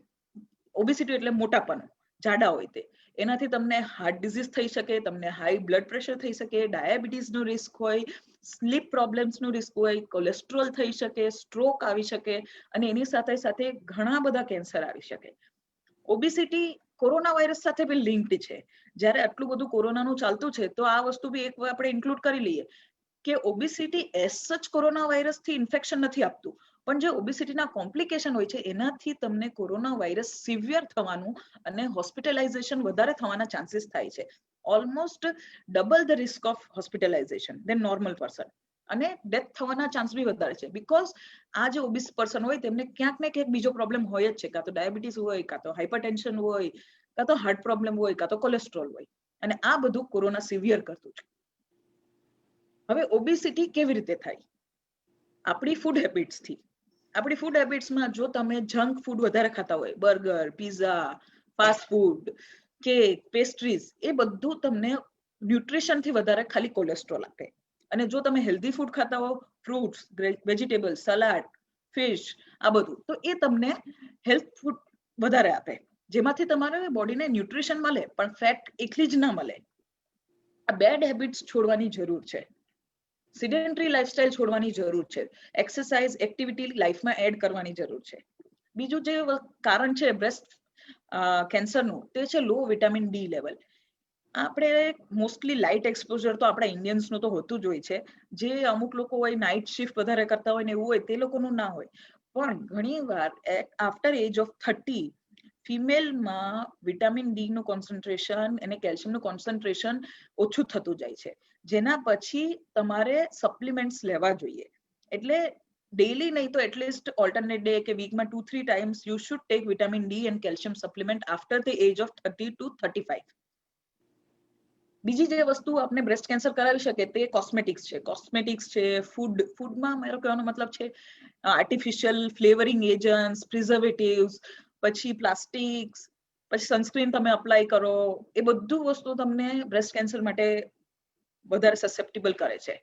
ઓબિસિટી એટલે મોટાપણ, જાડા હોય તે, એનાથી તમને હાર્ટ ડિઝીઝ થઈ શકે, તમને હાઈ બ્લડ પ્રેશર થઈ શકે, ડાયાબિટીસનો રિસ્ક હોય, સ્લીપ પ્રોબ્લેમ્સનો રિસ્ક હોય, કોલેસ્ટ્રોલ થઈ શકે, સ્ટ્રોક આવી શકે અને એની સાથે સાથે ઘણા બધા કેન્સર આવી શકે. ઓબિસિટી કોરોના વાયરસ સાથે બી લિંક્ડ છે. જ્યારે આટલું બધું કોરોનાનું ચાલતું છે તો આ વસ્તુ બી એક આપણે ઇન્ક્લુડ કરી લઈએ કે ઓબિસિટી એઝ સચ કોરોના વાયરસથી ઇન્ફેક્શન નથી આપતું, પણ જે ઓબિસિટીના કોમ્પ્લિકેશન હોય છે એનાથી તમને કોરોના વાયરસ સિવિયર થવાનું અને હોસ્પિટલાઇઝેશન વધારે થવાના ચાન્સીસ થાય છે. Almost double the risk of hospitalisation than normal person, અને ડેથ થવાના ચાન્સ બી વધારે છે. બીકોઝ આ જે ઓબિસ પર્સન હોય તેમને ક્યાંક ને ક્યાંક બીજો પ્રોબ્લેમ હોય જ છે, કાં તો ડાયાબિટીસ હોય, કાં તો હાઇપરટેન્શન હોય, કાં તો હાર્ટ પ્રોબ્લેમ હોય, કાં તો કોલેસ્ટ્રોલ હોય, અને આ બધું કોરોના સિવિયર કરતું છે. હવે ઓબિસિટી કેવી રીતે થાય? આપણી ફૂડ હેબિટ્સથી. આપણી ફૂડ હેબિટ્સમાં જો તમે જંક ફૂડ વધારે ખાતા હોય, burger, pizza, fast food, cake, pastries, એ બધું તમને ન્યુટ્રિશનથી વધારે ખાલી કોલેસ્ટ્રોલ આપે. અને જો તમે હેલ્ધી ફૂડ ખાતા હો, ફ્રૂટ્સ, વેજીટેબલ્સ, સલાડ, ફિશ, આ બધું, તો એ તમને હેલ્થ ફૂડ વધારે આપે, જેમાંથી તમારે બોડીને ન્યુટ્રિશન મળે પણ ફેટ એકલી જ ના મળે. આ બેડ હેબિટ્સ છોડવાની જરૂર છે. સિડેન્ટરી લાઇફસ્ટાઇલ છોડવાની જરૂર છે. એક્સરસાઇઝ, એક્ટિવિટી લાઈફમાં એડ કરવાની જરૂર છે. બીજું જે કારણ છે બ્રેસ્ટ કેન્સરનું તે છે લો વિટામિન ડી લેવલ. આપણે મોસ્ટલી લાઇટ એક્સપોઝર તો આપણા ઇન્ડિયન્સનું તો હોતું જ હોય છે. જે અમુક લોકો હોય નાઇટ શિફ્ટ વધારે કરતા હોય ને એવું હોય તે લોકોનું ના હોય, પણ ઘણી વાર આફ્ટર એજ ઓફ 30 ફિમેલમાં વિટામિન ડી નું કોન્સન્ટ્રેશન અને કેલ્શિયમનું કોન્સન્ટ્રેશન ઓછું થતું જાય છે, જેના પછી તમારે સપ્લિમેન્ટ્સ લેવા જોઈએ. એટલે ડેલી નહીં તો એટલીસ્ટ ઓલ્ટરનેટ ડે કે વીકમાં 2-3 times you should take vitamin D and calcium supplement after the age of 30 to 35. બીજી જે વસ્તુ આપણે બ્રેસ્ટ કેન્સર કરાવી શકે તે કોસ્મેટિક્સ છે. કોસ્મેટિક્સ છે, ફૂડમાં મારો કહેવાનો મતલબ છે આર્ટિફિશિયલ ફ્લેવરિંગ એજન્ટ્સ, પ્રિઝર્વેટિવ્સ, પછી પ્લાસ્ટિક્સ, પછી સનસ્ક્રીન તમે અપ્લાય કરો, એ બધું વસ્તુ તમને બ્રેસ્ટ કેન્સર માટે વધારે સસેપ્ટેબલ કરે છે.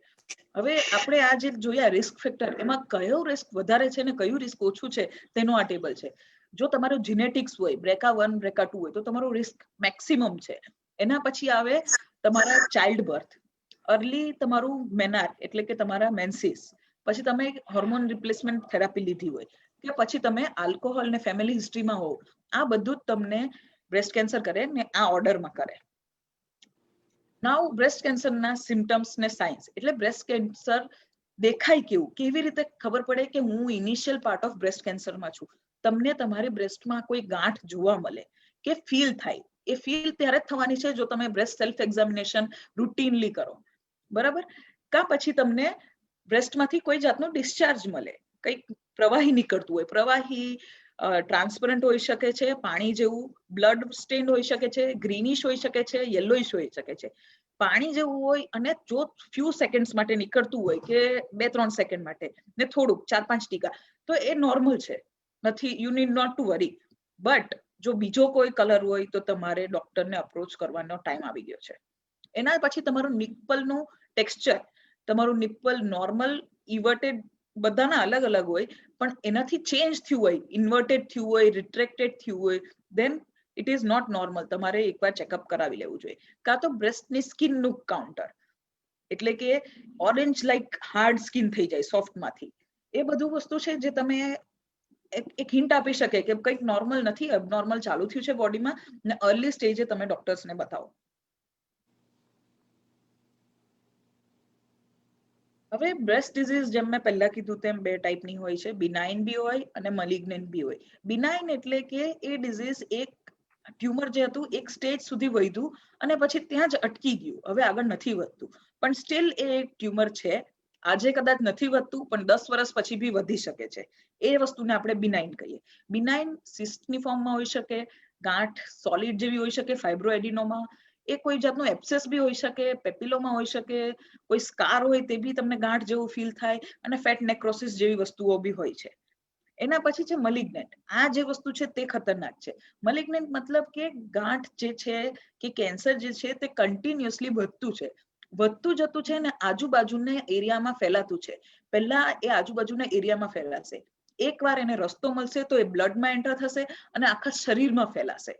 હવે આપણે આ જે જોયા રિસ્ક ફેક્ટર, એમાં કયો રિસ્ક વધારે છે ને કયું રિસ્ક ઓછું છે તેનો આ ટેબલ છે. જો તમારું જીનેટિક્સ હોય, BRCA1, BRCA2 હોય તો તમારું રિસ્ક મેક્સિમમ છે. એના પછી આવે તમારા ચાઇલ્ડ બર્થ, અર્લી તમારું મેનાર એટલે કે તમારા મેન્સીસ, પછી તમે હોર્મોન રિપ્લેસમેન્ટ થેરાપી લીધી હોય, કે પછી તમે આલ્કોહોલ ને ફેમિલી હિસ્ટ્રીમાં હો, આ બધું જ તમને બ્રેસ્ટ કેન્સર કરે ને આ ઓર્ડરમાં કરે. નાઉ બ્રેસ્ટ કેન્સરના સિમ્ટમ્સ ને સાઇન્સ, એટલે બ્રેસ્ટ કેન્સર દેખાય કેવું, કેવી રીતે ખબર પડે કે હું ઇનિશિયલ પાર્ટ ઓફ બ્રેસ્ટ કેન્સરમાં છું. તમને તમારી બ્રેસ્ટમાં કોઈ ગાંઠ જોવા મળે કે ફીલ થાય, એ ફીલ ત્યારે જ થવાની છે જો તમે બ્રેસ્ટ સેલ્ફ એક્ઝામિનેશન રૂટીનલી કરો, બરાબર? કા પછી તમને બ્રેસ્ટમાંથી કોઈ જાતનો ડિસ્ચાર્જ મળે, કંઈક પ્રવાહી નીકળતું હોય, પ્રવાહી ટ્રાન્સપરન્ટ હોઈ શકે છે, પાણી જેવું, બ્લડ સ્ટેન્ડ હોઈ શકે છે, ગ્રીનિશ હોઈ શકે છે, યલોઇશ હોઈ શકે છે. પાણી જેવું હોય અને જો ફ્યુ સેકન્ડ્સ માટે નીકળતું હોય કે 2-3 સેકન્ડ માટે ને થોડુંક 4-5 ટીકા, તો એ નોર્મલ છે, નથી, you need not to worry. But જો બીજો કોઈ કલર હોય તો તમારે ડોક્ટરને અપ્રોચ કરવાનો ટાઈમ આવી ગયો છે. એના પછી તમારું નિપ્પલનું ટેક્સચર, તમારું નિપ્પલ નોર્મલ, ઇન્વર્ટેડ, બધાના અલગ અલગ હોય, પણ એનાથી ચેન્જ થયું હોય, ઇન્વર્ટેડ થયું હોય, રિટ્રેક્ટેડ થયું હોય, then it is not normal. તમારે એકવાર ચેકઅપ કરાવી લેવું જોઈએ. કાં તો બ્રેસ્ટની સ્કિનનું કાઉન્ટર, એટલે કે ઓરેન્જ લાઈક હાર્ડ સ્કિન થઈ જાય સોફ્ટમાંથી. એ બધું વસ્તુ છે જે તમે એક હિન્ટ આપી શકે કે કંઈક નોર્મલ નથી, અબનોર્મલ ચાલુ થયું છે બોડીમાં, ને અર્લી સ્ટેજે તમે ડોક્ટર્સને બતાવો. હવે બ્રેસ્ટ ડિઝીઝ જેમ મેં પહેલા કીધું તેમ બે ટાઈપની હોય છે, બિનાઇન બી હોય અને મલિગ્નન્ટ બી હોય. બિનાઇન એટલે કે એ ડિઝીઝ એક ટ્યુમર જે હતું એક સ્ટેજ સુધી વધ્યું અને પછી ત્યાં જ અટકી ગયું, હવે આગળ નથી વધતું, પણ સ્ટીલ એ એક ટ્યુમર છે. આજે કદાચ નથી વધતું, પણ 10 વર્ષ પછી બી વધી શકે છે. એ વસ્તુને આપણે બિનાઇન કહીએ. બિનાઇન સિસ્ટની ફોર્મમાં હોઈ શકે, ગાંઠ સોલિડ જેવી હોઈ શકે, ફાઇબ્રોએડિનોમા, એ કોઈ જાતનું એબ્સેસ બી હોઈ શકે, પેપિલોમા હોઈ શકે, કોઈ સ્કાર હોય તે બી તમને ગાંઠ જેવું ફીલ થાય, અને ફેટ નેક્રોસિસ જેવી વસ્તુઓ બી હોય છે. એના પછી છે મલિગ્નન્ટ. આ જે વસ્તુ છે તે ખતરનાક છે. મલિગ્નન્ટ મતલબ કે ગાંઠ જે છે કે કેન્સર જે છે તે કન્ટિન્યુઅસલી વધતું છે, વધતું જતું છે ને આજુબાજુના એરિયામાં ફેલાતું છે. પહેલા એ આજુબાજુના એરિયામાં ફેલાશે, એકવાર એને રસ્તો મળશે તો એ બ્લડમાં એન્ટર થશે અને આખા શરીરમાં ફેલાશે.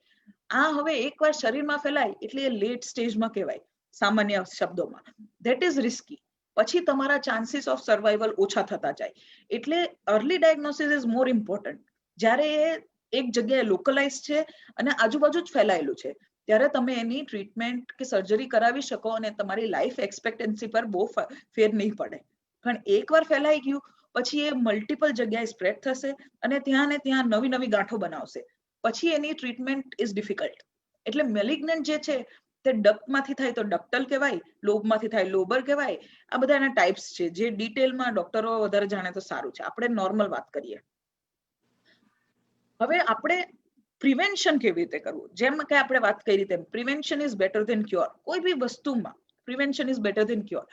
આ હવે એકવાર શરીરમાં ફેલાય એટલે એ લેટ સ્ટેજમાં કહેવાય સામાન્ય શબ્દોમાં. That is risky. પછી તમારા ચાન્સીસ ઓફ સર્વાઈવલ ઓછા થતા જાય. એટલે early diagnosis is more important. જ્યારે એ એક જગ્યાએ લોકલાઇઝ છે અને આજુબાજુ જ ફેલાયેલું છે, ત્યારે તમે એની ટ્રીટમેન્ટ કે સર્જરી કરાવી શકો અને તમારી લાઈફ એક્સપેક્ટન્સી પર બહુ ફેર નહીં પડે. પણ એકવાર ફેલાઈ ગયું પછી એ મલ્ટિપલ જગ્યાએ સ્પ્રેડ થશે અને ત્યાં ને ત્યાં નવી નવી ગાંઠો બનાવશે. પછી એની ટ્રીટમેન્ટ ઇઝ ડિફિકલ્ટ. એટલે મેલિગ્નન્ટ જે છે તે ડક્ટમાંથી થાય તો ડક્ટલ કહેવાય, લોબમાંથી થાય લોબર કહેવાય. આ બધા એના ટાઈપ્સ છે જે ડિટેલમાં ડોક્ટરો વધારે જાણે તો સારું છે. આપણે નોર્મલ વાત કરીએ. હવે આપણે પ્રિવેન્શન કેવી રીતે કરવું? જેમ કે આપણે વાત કરી તેમ prevention is better than cure. કોઈ બી વસ્તુમાં prevention is better than cure.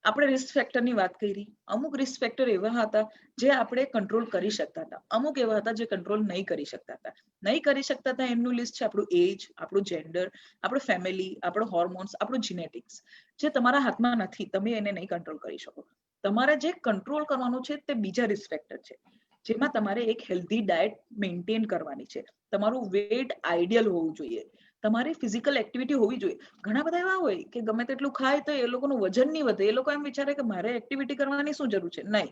આપણે રિસ્ક ફેક્ટરની વાત કરી. અમુક રિસ્ક ફેક્ટર એવા હતા જે આપણે કંટ્રોલ કરી શકતા હતા, અમુક એવા હતા જે કંટ્રોલ નહીં કરી શકતા હતા. નહીં કરી શકતા હતા એમનું લિસ્ટ છે આપણું એજ, આપણું જેન્ડર, આપણું ફેમિલી, આપણો હોર્મોન્સ, આપણું જીનેટિક્સ. જે તમારા હાથમાં નથી, તમે એને નહીં કંટ્રોલ કરી શકો. તમારે જે કંટ્રોલ કરવાનું છે તે બીજા રિસ્ક ફેક્ટર છે, જેમાં તમારે એક હેલ્ધી ડાયટ મેન્ટેન કરવાની છે. તમારું વેટ આઈડિયલ હોવું જોઈએ, તમારી ફિઝિકલ એક્ટિવિટી હોવી જોઈએ. ઘણા બધા એવા હોય કે ગમે તેટલું ખાય તો એ લોકોનું વજન નહીં વધે. એ લોકો એમ વિચારે કે મારે એક્ટિવિટી કરવાની શું જરૂર છે. નહીં,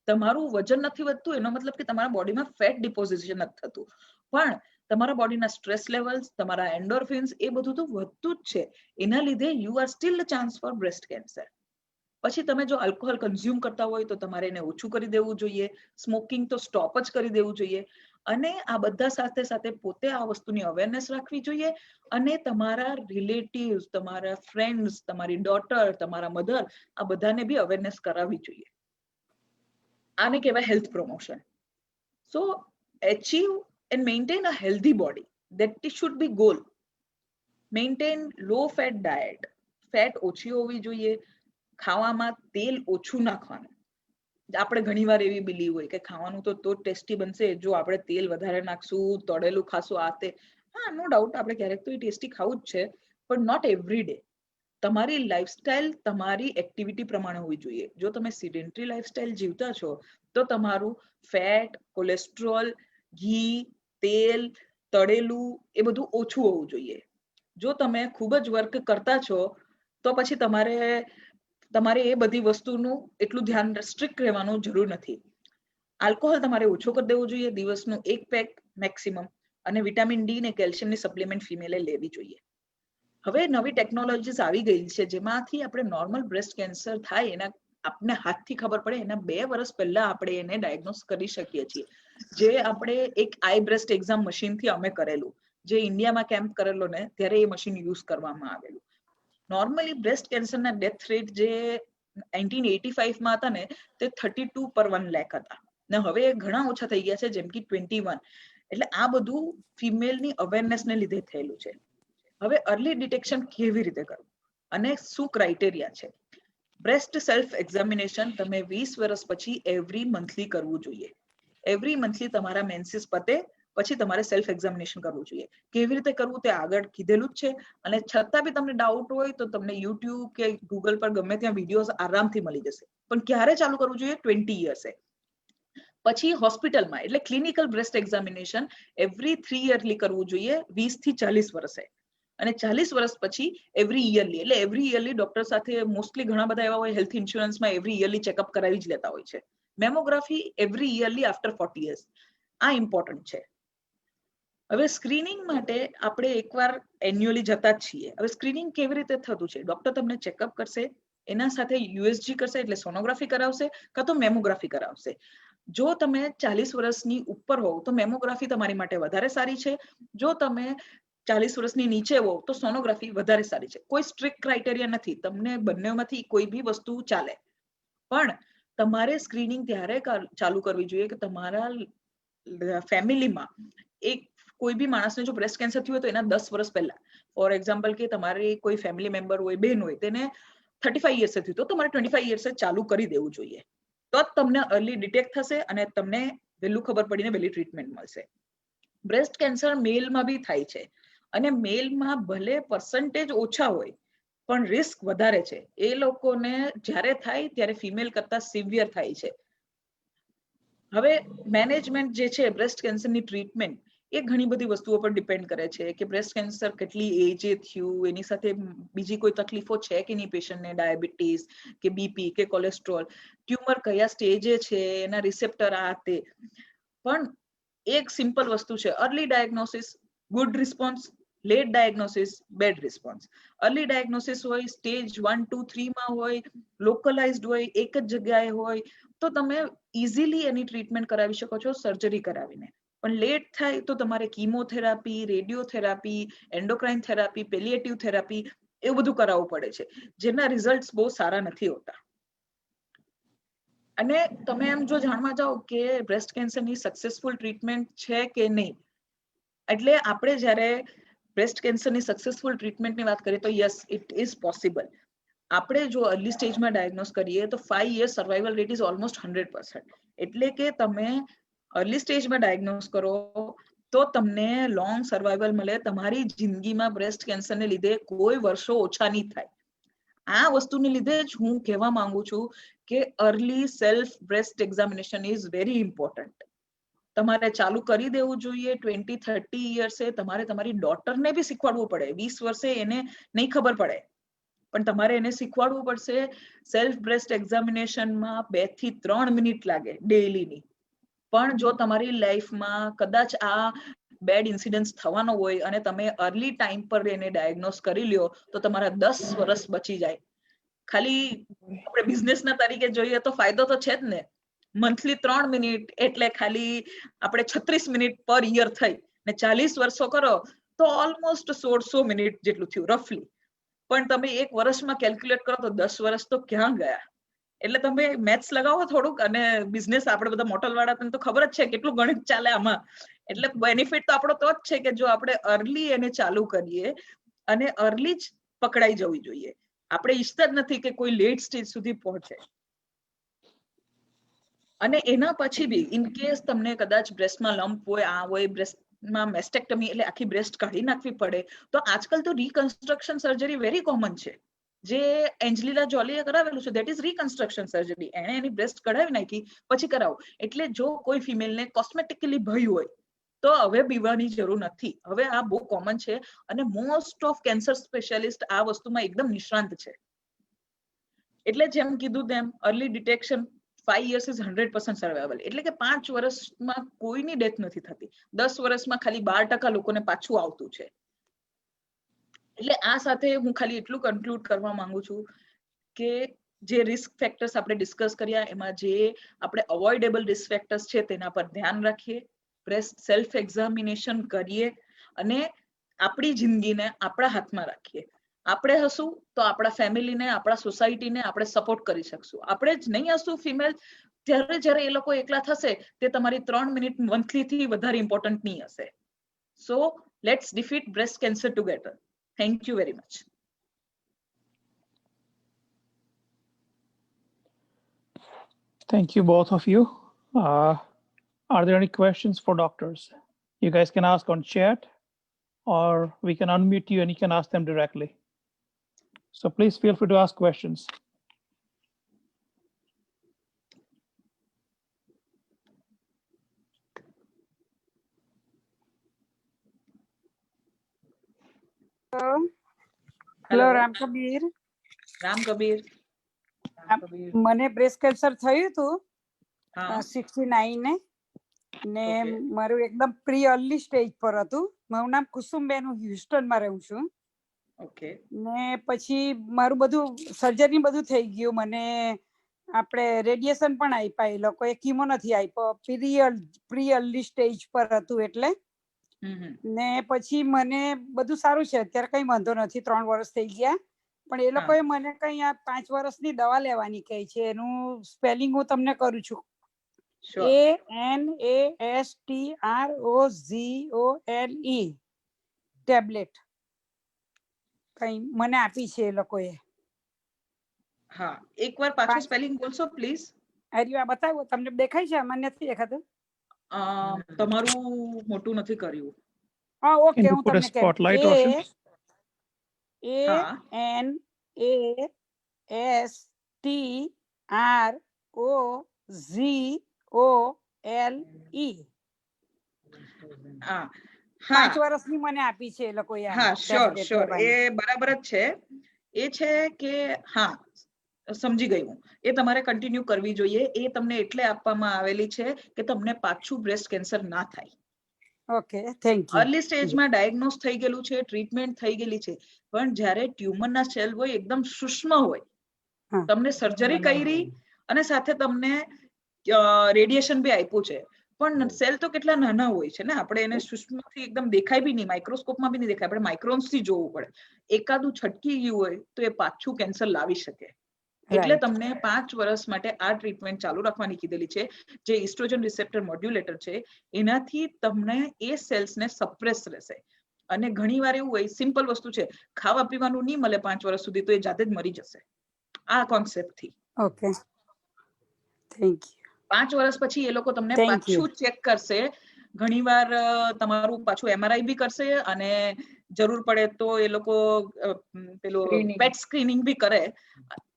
તમારું વજન નથી વધતું એનો મતલબ કે તમારા બોડીમાં ફેટ ડિપોઝિશન નથી થતું, પણ તમારા બોડીના સ્ટ્રેસ લેવલ્સ, તમારા એન્ડોર્ફિન્સ, એ બધું તો વધતું જ છે. એના લીધે you are still the chance for breast cancer. પછી તમે જો આલ્કોહોલ કન્ઝ્યુમ કરતા હોય તો તમારે એને ઓછું કરી દેવું જોઈએ. સ્મોકિંગ તો સ્ટોપ જ કરી દેવું જોઈએ. અને આ બધા સાથે સાથે પોતે આ વસ્તુની અવેરનેસ રાખવી જોઈએ અને તમારા રિલેટિવ્સ, તમારા ફ્રેન્ડ્સ, તમારી ડોટર, તમારા મધર, આ બધાને બી અવેરનેસ કરાવવી જોઈએ. આને કહેવાય health promotion. So achieve and maintain a healthy body, that should be goal. Maintain low fat diet. Fat ઓછી હોવી જોઈએ, ખાવામાં તેલ ઓછું નાખવાનું. આપણે ઘણીવાર એવી બિલીવ હોય કે ખાવાનું તો ટેસ્ટી બનશે જો આપણે તેલ વધારે નાખશું, તળેલું ખાશું, આ તે. હા, નો ડાઉટ આપણે ક્યારેક તો એ ટેસ્ટી ખાવું જ છે, પણ નોટ એવરી ડે. તમારી લાઈફસ્ટાઈલ તમારી એક્ટિવિટી પ્રમાણે હોવી જોઈએ. જો તમે સિડેન્ટરી લાઈફસ્ટાઈલ જીવતા છો તો તમારું ફેટ, કોલેસ્ટ્રોલ, ઘી, તેલ, તળેલું એ બધું ઓછું હોવું જોઈએ. જો તમે ખૂબ જ વર્ક કરતા છો તો પછી તમારે એ બધી વસ્તુનું એટલું ધ્યાન સ્ટ્રિક્ટ રહેવાનું જરૂર નથી. આલ્કોહોલ તમારે ઓછો કરી દેવું જોઈએ, દિવસનું 1 પેક મેક્સિમમ. અને વિટામિન ડી ને કેલ્શિયમની સપ્લિમેન્ટ ફિમેલે લેવી જોઈએ. હવે નવી ટેકનોલોજીસ આવી ગઈ છે જેમાંથી આપણે નોર્મલ બ્રેસ્ટ કેન્સર થાય એના આપને હાથથી ખબર પડે એના 2 વર્ષ પહેલા આપણે એને ડાયગ્નોસ કરી શકીએ છીએ. જે આપણે એક આઈ બ્રેસ્ટ એક્ઝામ મશીનથી અમે કરેલું, જે ઇન્ડિયામાં કેમ્પ કરેલો ને ત્યારે એ મશીન યુઝ કરવામાં આવેલું. નોર્મલી બ્રેસ્ટ કેન્સરના ડેથ રેટ જે 1985માં હતા ને તે 32 પર 1 લાખ હતા ને હવે ઘણા ઓછા થઈ ગયા છે, જેમ કે 21. એટલે આ બધું ફિમેલની અવેરનેસને લીધે થયેલું છે. હવે અર્લી ડિટેક્શન કેવી રીતે કરવું અને શું ક્રાઇટેરિયા છે? બ્રેસ્ટ સેલ્ફ એક્ઝામિનેશન તમે 20 વર્ષ પછી એવરી મંથલી કરવું જોઈએ. એવરી મંથલી તમારા મેન્સિસ પતે પછી તમારે સેલ્ફ એક્ઝામિનેશન કરવું જોઈએ. કેવી રીતે કરવું તે આગળ કીધેલું જ છે, અને છતાં બી તમને ડાઉટ હોય તો તમને યુટ્યુબ કે ગૂગલ પર ગમે ત્યાં વિડીયોઝ આરામથી મળી જશે. પણ ક્યારે ચાલુ કરવું જોઈએ? 20 યર્સે. પછી હોસ્પિટલમાં એટલે clinical breast examination every 3 yearly કરવું જોઈએ, 20 થી 40 વર્ષે. અને 40 વર્ષ પછી એવરી યરલી, એટલે એવરી યરલી ડોક્ટર સાથે મોસ્ટલી ઘણા બધા એવા હોય હેલ્થ ઇન્સ્યોરન્સમાં એવરી યરલી ચેકઅપ કરાવી જ લેતા હોય છે. Mammography every yearly after 40 years. આ ઇમ્પોર્ટન્ટ છે. હવે સ્ક્રીનિંગ માટે આપણે એકવાર એન્યુઅલી જતા જ છીએ. હવે સ્ક્રીનિંગ કેવી રીતે થતું છે? ડોક્ટર તમને ચેકઅપ કરશે, એના સાથે યુએસજી કરશે એટલે સોનોગ્રાફી કરાવશે, કાં તો મેમોગ્રાફી કરાવશે. જો તમે 40 વર્ષની ઉપર હોવ તો મેમોગ્રાફી તમારી માટે વધારે સારી છે. જો તમે 40 વર્ષની નીચે હોવ તો સોનોગ્રાફી વધારે સારી છે. કોઈ સ્ટ્રિક્ટ ક્રાઇટેરિયા નથી, તમને બંનેમાંથી કોઈ બી વસ્તુ ચાલે. પણ તમારે સ્ક્રીનિંગ ત્યારે ચાલુ કરવી જોઈએ કે તમારા ફેમિલીમાં એક કોઈ બી માણસને જો બ્રેસ્ટ કેન્સર થયું હોય તો એના 10 વર્ષ પહેલા, ફોર એક્ઝામ્પલ કે તમારે કોઈ ફેમિલી મેમ્બર હોય, બેન હોય, તેને 35 યર્સે થયું તો તમારે 25 યર્સે ચાલુ કરી દેવું જોઈએ. તો જ તમને અર્લી ડિટેક્ટ થશે અને તમને વહેલું ખબર પડીને વહેલી ટ્રીટમેન્ટ મળશે. બ્રેસ્ટ કેન્સર મેલમાં બી થાય છે, અને મેલમાં ભલે પર્સન્ટેજ ઓછા હોય પણ રિસ્ક વધારે છે. એ લોકોને જ્યારે થાય ત્યારે ફિમેલ કરતા સિવિયર થાય છે. હવે મેનેજમેન્ટ જે છે બ્રેસ્ટ કેન્સરની ટ્રીટમેન્ટ એ ઘણી બધી વસ્તુઓ પર ડિપેન્ડ કરે છે કે બ્રેસ્ટ કેન્સર કેટલી એજે થયું, એની સાથે બીજી કોઈ તકલીફો છે કે નહીં પેશન્ટને, ડાયાબિટીસ કે બીપી કે કોલેસ્ટ્રોલ, ટ્યુમર કયા સ્ટેજે છે, એના રિસેપ્ટર આ તે. પણ એક સિમ્પલ વસ્તુ છે, early diagnosis good response, late diagnosis bad response. Early diagnosis હોય, સ્ટેજ 1, 2, 3 માં હોય, લોકલાઇઝ્ડ હોય, એક જ જગ્યાએ હોય, તો તમે ઇઝીલી એની ટ્રીટમેન્ટ કરાવી શકો છો સર્જરી કરાવીને. પણ લેટ થાય તો તમારે chemotherapy, radiotherapy, endocrine therapy, palliative therapy એવું બધું કરાવવું પડે છે, જેના રિઝલ્ટ્સ બહુ સારા નથી હોતા. અને તમે એમ જો જાણવા જાઓ કે બ્રેસ્ટ કેન્સરની સક્સેસફુલ ટ્રીટમેન્ટ છે કે નહીં, એટલે આપણે જ્યારે બ્રેસ્ટ કેન્સરની સક્સેસફુલ ટ્રીટમેન્ટની વાત કરીએ તો યસ, ઇટ ઇઝ પોસિબલ. આપણે જો અર્લી સ્ટેજમાં ડાયગ્નોસ કરીએ તો 5 years survival rate is almost 100%. એટલે કે તમે અર્લી સ્ટેજમાં ડાયગ્નોસ કરો તો તમને લોંગ સર્વાઇવલ મળે. તમારી જિંદગીમાં બ્રેસ્ટ કેન્સરને લીધે કોઈ વર્ષો ઓછા નહીં થાય. આ વસ્તુને લીધે જ હું કહેવા માંગુ છું કે early self breast examination is very important. તમારે ચાલુ કરી દેવું જોઈએ 20-30 યર્સે. તમારે તમારી ડોટરને બી શીખવાડવું પડે. 20 વર્ષે એને નહીં ખબર પડે, પણ તમારે એને શીખવાડવું પડશે. સેલ્ફ બ્રેસ્ટ એક્ઝામિનેશનમાં 2 થી 3 મિનિટ લાગે ડેઈલીની. પણ જો તમારી લાઈફમાં કદાચ આ બેડ ઇન્સિડન્સ થવાનો હોય અને તમે અર્લી ટાઈમ પર એને ડાયગ્નોસ કરી લ્યો તો તમારા 10 વર્ષ બચી જાય. ખાલી આપણે બિઝનેસના તરીકે જોઈએ તો ફાયદો તો છે જ ને. મંથલી 3 મિનિટ એટલે ખાલી આપણે 36 મિનિટ પર યર થઈ ને 40 વર્ષો કરો તો ઓલમોસ્ટ 1600 મિનિટ જેટલું થયું રફલી. પણ તમે એક વર્ષમાં કેલ્ક્યુલેટ કરો તો 10 વર્ષ તો ક્યાં ગયા. એટલે તમે મેથ્સ લગાવો થોડુંક, અને બિઝનેસ આપણે બધા મોટલ વાળા તને તો ખબર જ છે કેટલું ગણિત ચાલે આમાં. એટલે બેનિફિટ તો આપણો તો જ છે કે જો આપણે અર્લી એને ચાલુ કરીએ અને અર્લી જ પકડાઈ જવી જોઈએ. આપણે ઈચ્છતા જ નથી કે કોઈ લેટ સ્ટેજ સુધી પહોંચે. અને એના પછી બી ઇન કેસ તમને કદાચ બ્રેસ્ટમાં લમ્પ હોય, આ હોય, બ્રેસ્ટમાં મેસ્ટેક્ટમી એટલે આખી બ્રેસ્ટ કાઢી નાખવી પડે, તો આજકાલ તો રિકન્સ્ટ્રક્શન સર્જરી વેરી કોમન છે. જે એન્જલિના જોલીએ કરાવેલું છે દેટ ઇઝ રિકન્સ્ટ્રક્શન સર્જરી. એણે એની બ્રેસ્ટ કઢાવી નાખી પછી કરાવો. એટલે જો કોઈ ફિમેલને કોસ્મેટિકલી ભય હોય તો હવે બીવાની જરૂર નથી. હવે આ બહુ કોમન છે અને મોસ્ટ ઓફ કેન્સર સ્પેશિયાલિસ્ટ આ વસ્તુમાં એકદમ નિષ્ણાંત છે. એટલે જેમ કીધું તેમ early detection 5 years is 100% survival. એટલે કે 5 વર્ષમાં કોઈની ડેથ નથી થતી. 10 વર્ષમાં ખાલી 12% લોકોને પાછું આવતું છે. એટલે આ સાથે હું ખાલી એટલું કન્ક્લુડ કરવા માંગુ છું કે જે રિસ્ક ફેક્ટર્સ આપણે ડિસ્કસ કર્યા એમાં જે આપણે અવોઇડેબલ રિસ્ક ફેક્ટર્સ છે તેના પર ધ્યાન રાખીએ, બ્રેસ્ટ સેલ્ફ એક્ઝામિનેશન કરીએ અને આપણી જિંદગીને આપણા હાથમાં રાખીએ. આપણે હશું તો આપણા ફેમિલીને, આપણા સોસાયટીને આપણે સપોર્ટ કરી શકશું. આપણે જ નહીં હશું ફિમેલ ત્યારે જ્યારે એ લોકો એકલા થશે તે તમારી 3 મિનિટ મંથલીથી વધારે ઇમ્પોર્ટન્ટ નહીં હશે. So let's defeat breast cancer together. Thank you very much.
Thank you, both of you. Are there any questions for doctors? You guys can ask on chat, or we can unmute you and you can ask them directly. So please feel free to ask questions.
Hello
Hello.
Ram Kabir.
Ram Kabir.
મને breast cancer થયું હતું
હા
69 ને ને
Okay.
મારું એકદમ pre early stage પર હતું. મારું નામ કુસુમબેન, હું હ્યુસ્ટનમાં રહું છું.
ઓકે
ને પછી મારું બધું સર્જરી બધું થઈ ગયું. મને આપણે રેડિયેશન પણ આપ્યા, એ લોકોએ કીમો નથી આપ્યો. પ્રી અર્લી સ્ટેજ પર હતું એટલે. ને પછી મને બધું સારું છે, અત્યારે કઈ વાંધો નથી. 3 વર્ષ થઈ ગયા. પણ એ લોકોએ મને કઈ આ 5 વર્ષની દવા લેવાની કહી છે. એનું સ્પેલિંગ હું તમને કરું છું. ANASTROZOLE ટેબ્લેટ કઈ મને આપી છે એ લોકોએ.
હા એકવાર પાછું સ્પેલિંગ બોલશો પ્લીઝ?
આ બતાવો, તમને દેખાય છે? મને નથી દેખાતું.
તમારું મોટું નથી કર્યું.
હા ઓકે,
Can you
હું
put a
તમને
spotlight, Roshan?
ANASTROZOLE
હા
5 વર્ષની મને આપી છે એ લોકોએ.
હા શ્યોર શ્યોર, એ બરાબર જ છે. એ છે કે હા સમજી ગઈ હું. એ તમારે કન્ટિન્યુ કરવી જોઈએ. એ તમને એટલે આપવામાં આવેલી છે કે તમને પાછું બ્રેસ્ટ કેન્સર ના થાય.
Okay, thank you.
અર્લી સ્ટેજમાં ડાયગ્નોસ થઈ ગયેલું છે, ટ્રીટમેન્ટ થઈ ગયેલી છે, પણ જ્યારે ટ્યુમરના સેલ હોય એકદમ સૂક્ષ્મ હોય, તમને સર્જરી કરી અને સાથે તમને રેડિયેશન બી આપ્યું છે, પણ સેલ તો કેટલા નાના હોય છે ને, આપણે એને સૂક્ષ્મથી એકદમ દેખાય બી નહીં, માઇક્રોસ્કોપમાં બી નહીં દેખાય, આપણે માઇક્રોન્સ થી જોવું પડે. એકાદું છટકી ગયું હોય તો એ પાછું કેન્સર લાવી શકે. એટલે તમને 5 વર્ષ માટે આ ટ્રીટમેન્ટ ચાલુ રાખવાની કીધેલી છે, જે ઇસ્ટ્રોજન રિસેપ્ટર મોડ્યુલેટર છે. એનાથી તમને એ સેલ્સને સપ્રેસ રહેશે. અને ઘણીવાર એવું હોય, સિમ્પલ વસ્તુ છે, ખાવા પીવાનું નહીં મળે 5 વર્ષ સુધી તો એ જાતે જ મરી જશે આ કોન્સેપ્ટ થી.
Okay, thank you.
5 વર્ષ પછી એ લોકો તમને
Thank
પાછું ચેક કરશે. ઘણીવાર તમારું પાછું MRI બી કરશે અને જરૂર પડે તો એ લોકો પેલું પેટ સ્ક્રીનિંગ બી કરે.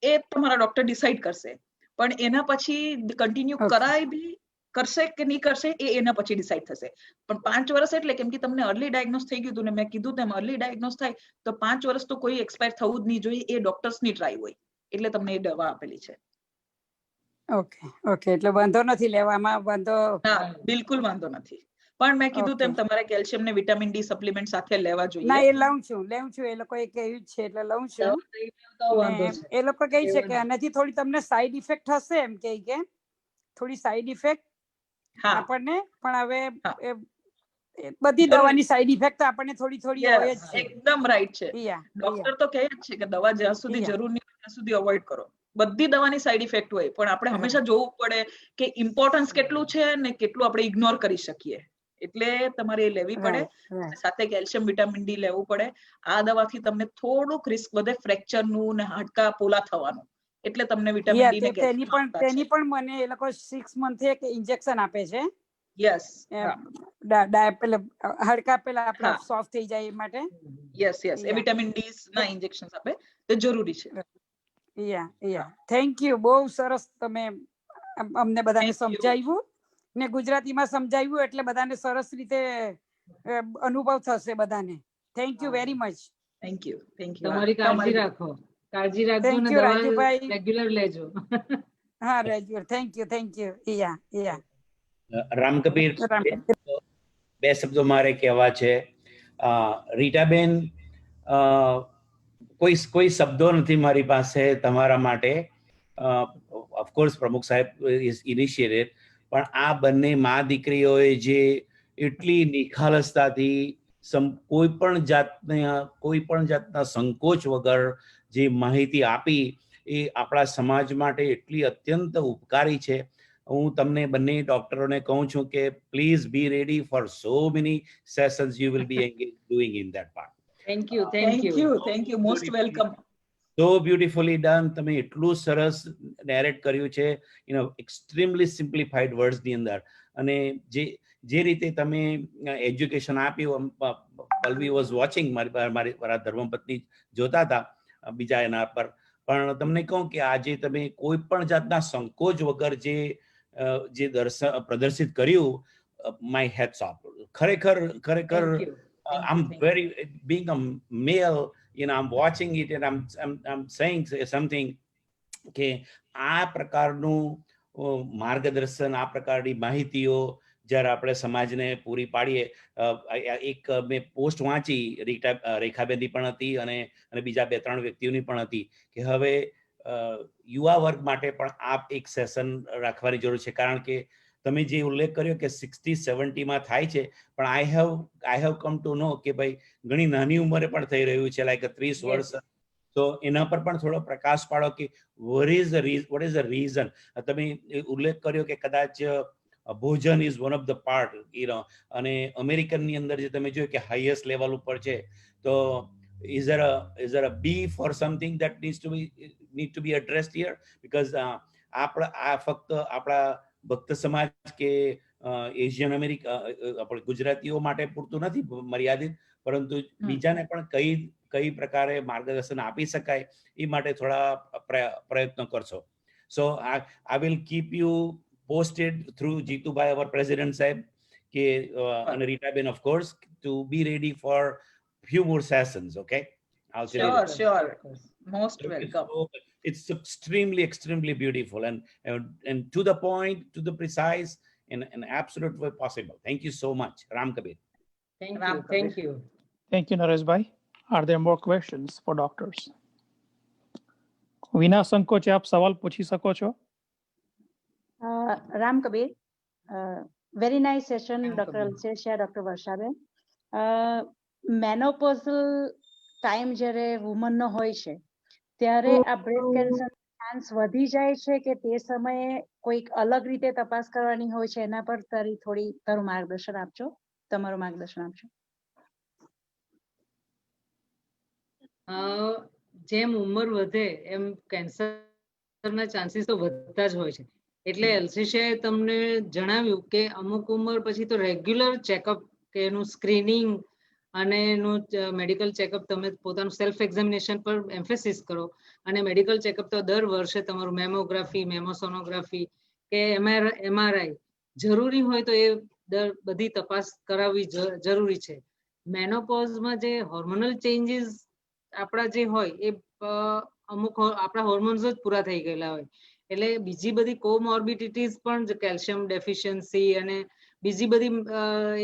એ તમારા ડોક્ટર ડિસાઈડ કરશે, પણ એના પછી કન્ટિન્યુ કરાય બી કરશે કે નહીં કરશે એ એના પછી ડિસાઈડ થશે. પણ 5 વર્ષ એટલે કેમ કે તમને અર્લી ડાયગ્નોસ થઈ ગયું હતું ને, મેં કીધું તેમ અર્લી ડાયગ્નોસ થાય તો 5 વર્ષ તો કોઈ એક્સપાયર થવું જ નહીં જોઈએ. એ ડોક્ટર્સની ટ્રાય હોય, એટલે તમને એ દવા આપેલી છે.
ઓકે ઓકે, એટલે વાંધો નથી લેવામાં? વાંધો
ના બિલકુલ વાંધો નથી. પણ મેં કીધું તેમ તમારે કેલ્શિયમ ને વિટામિન ડી સપ્લિમેન્ટ સાથે લેવા જોઈએ.
ના, એ લઉં છું. એ લોકોએ કહ્યું છે એટલે લઉં છું. એ લોકો કહે છે કે આનાથી થોડી તમને સાઈડ ઇફેક્ટ હશે, એમ કે થોડી સાઈડ ઇફેક્ટ આપણને, પણ હવે બધી દવાની સાઈડ ઇફેક્ટ આપણને થોડી થોડી હોય જ છે.
એકદમ રાઈટ છે. ડોક્ટર તો કહે જ છે કે દવા જ્યાં સુધી જરૂર નહીં ત્યાં સુધી અવોઇડ કરો. બધી દવાની સાઈડ ઇફેક્ટ હોય, પણ આપણે હંમેશા જોવું પડે કે ઇમ્પોર્ટન્સ કેટલું છે ને કેટલું આપણે ઇગ્નોર કરી શકીએ. એટલે તમારે એ લેવી પડે, સાથે કેલ્શિયમ વિટામિન ડી લેવું પડે. આ દવાથી તમને થોડુંક રિસ્ક વધે ફ્રેક્ચરનું ને હાડકા પોલા થવાનું, એટલે તમને વિટામિન ડી ને કેલ્શિયમ
તેની પણ મને એ લોકો 6 મંથે એક ઇન્જેક્શન આપે છે.
યસ,
હાડકા પેલા આપણા સોફ્ટ થઈ જાય એ માટે.
યસ યસ, એ વિટામિન ડી ના ઇન્જેક્શન્સ આપે, તે જરૂરી છે.
Thank you. બહુ સરસ તમે અમને બધાને સમજાવ્યું ને ગુજરાતીમાં સમજાવ્યું, એટલે બધાને સરસ રીતે અનુભવ થશે બધાને. Thank you very much.
Thank you.
તમારી કાળજી રાખો. કાળજી રાખજો ને દવા રેગ્યુલર લેજો.
હા, regular. Thank you.
Ram Kabir, 2 શબ્દો મારે કહેવા છે. રીટાબેન, કોઈ શબ્દો નથી મારી પાસે તમારા માટે. ઓફકોર્સ પ્રમુખ સાહેબ ઇઝ ઇનિશિયેટેડ, પણ આ બંને મા દીકરીઓએ જે એટલી નિખાલસતાથી કોઈ પણ જાતના સંકોચ વગર જે માહિતી આપી, એ આપણા સમાજ માટે એટલી અત્યંત ઉપકારી છે. હું તમને બંને ડોક્ટરોને કહું છું કે please be ready for so many sessions you will be doing in that part.
Thank you. Most welcome.
So beautifully done. તમે એટલું સરસ નેરેટ કર્યું છે, એક્સ્ટ્રીમલી સિમ્પ્લિફાઈડ વર્ડ્સ ની અંદર. અને જે જે રીતે તમે એજ્યુકેશન આપ્યું, પલ્લવી વોઝ વોચિંગ, મારા ધર્મપત્ની જોતા હતા બીજા એના પર, પણ તમને કહું કે આજે તમે કોઈ પણ જાતના સંકોચ વગર જે પ્રદર્શિત કર્યું, માય હેટ્સ ઓફ. ખરેખર
Thank you.
I'm very, being a male, I'm watching it and I'm saying something કે આ પ્રકારનું માર્ગદર્શન, આ પ્રકારની માહિતીઓ જ્યારે આપણે સમાજને પૂરી પાડીએ. એક મેં પોસ્ટ વાંચી, રેખાબેનની પણ હતી અને બીજા 2-3 વ્યક્તિઓની પણ હતી કે હવે યુવા વર્ગ માટે પણ આ એક સેશન રાખવાની જરૂર છે, કારણ કે તમે જે ઉલ્લેખ કર્યો કે 60-70 થાય છે, પણ આઈ હેવ કમ ટુ નો કે ભાઈ ઘણી નાની ઉંમરે પણ થઈ રહ્યું છે, લાઈક 30 વર્ષ. તો એના પર પણ થોડો પ્રકાશ પાડો કે વોટ ઇઝ ધ રીઝન. તમે ઉલ્લેખ કર્યો કે કદાચ ભોજન is one of the part, અને અમેરિકનની અંદર જે તમે જોયું કે હાઈએસ્ટ લેવલ ઉપર છે, તો is there a beef or something that need to be addressed here? Because આ ફક્ત આપણા ભક્ત સમાજ કે એશિયન આપણે ગુજરાતીઓ માટે પૂરતું નથી મર્યાદિત, પરંતુ બીજાને પણ કઈ પ્રકારે માર્ગદર્શન આપી શકાય એ માટે થોડા પ્રયત્નો કરશો. સો I will keep you posted through Jeetubai, our president સાહેબ, કે અને Ritaben of course, to be ready for few more sessions. Okay, I'll tell you that.
Sure. Most welcome.
So, it's extremely beautiful and to the point, to the precise, in an absolute way possible. Thank you so much, Ram Kabir.
Thank you.
Thank you, Naresh bhai. Are there more questions for doctors? વિના સંકોચે આપ સવાલ પૂછી શકો છો.
Ram Kabir, very nice session,
Ram
Dr.
Kabir.
Alsesha, Dr. વર્ષાબેન. Menopausal time જ્યારે વુમનનો હોય છે ત્યારે આ બ્રેસ્ટ કેન્સર ચાન્સ વધી જાય છે કે તે સમયે કોઈક અલગ રીતે તપાસ કરવાની હોય છે, એના પર તારું માર્ગદર્શન આપજો, તમારું માર્ગદર્શન આપજો.
જેમ ઉંમર વધે એમ કેન્સરના ચાન્સીસ તો વધતા જ હોય છે. એટલે એલસીસીએ તમને જણાવ્યું કે અમુક ઉંમર પછી તો રેગ્યુલર ચેકઅપ, કે એનું સ્ક્રીનિંગ અને એનું મેડિકલ ચેકઅપ, તમે પોતાનું સેલ્ફ એક્ઝામિનેશન પર એમ્ફેસિસ કરો, અને મેડિકલ ચેકઅપ તો દર વર્ષે તમારું મેમોગ્રાફી, મેમોસોનોગ્રાફી કે MRI જરૂરી હોય તો એ બધી તપાસ કરાવવી જરૂરી છે. મેનોપોઝમાં જે હોર્મોનલ ચેન્જીસ આપણા જે હોય એ અમુક આપણા હોર્મોન્સ જ પૂરા થઈ ગયેલા હોય, એટલે બીજી બધી કોમોર્બિડિટીઝ પણ, કેલ્શિયમ ડેફિશિયન્સી અને બીજી બધી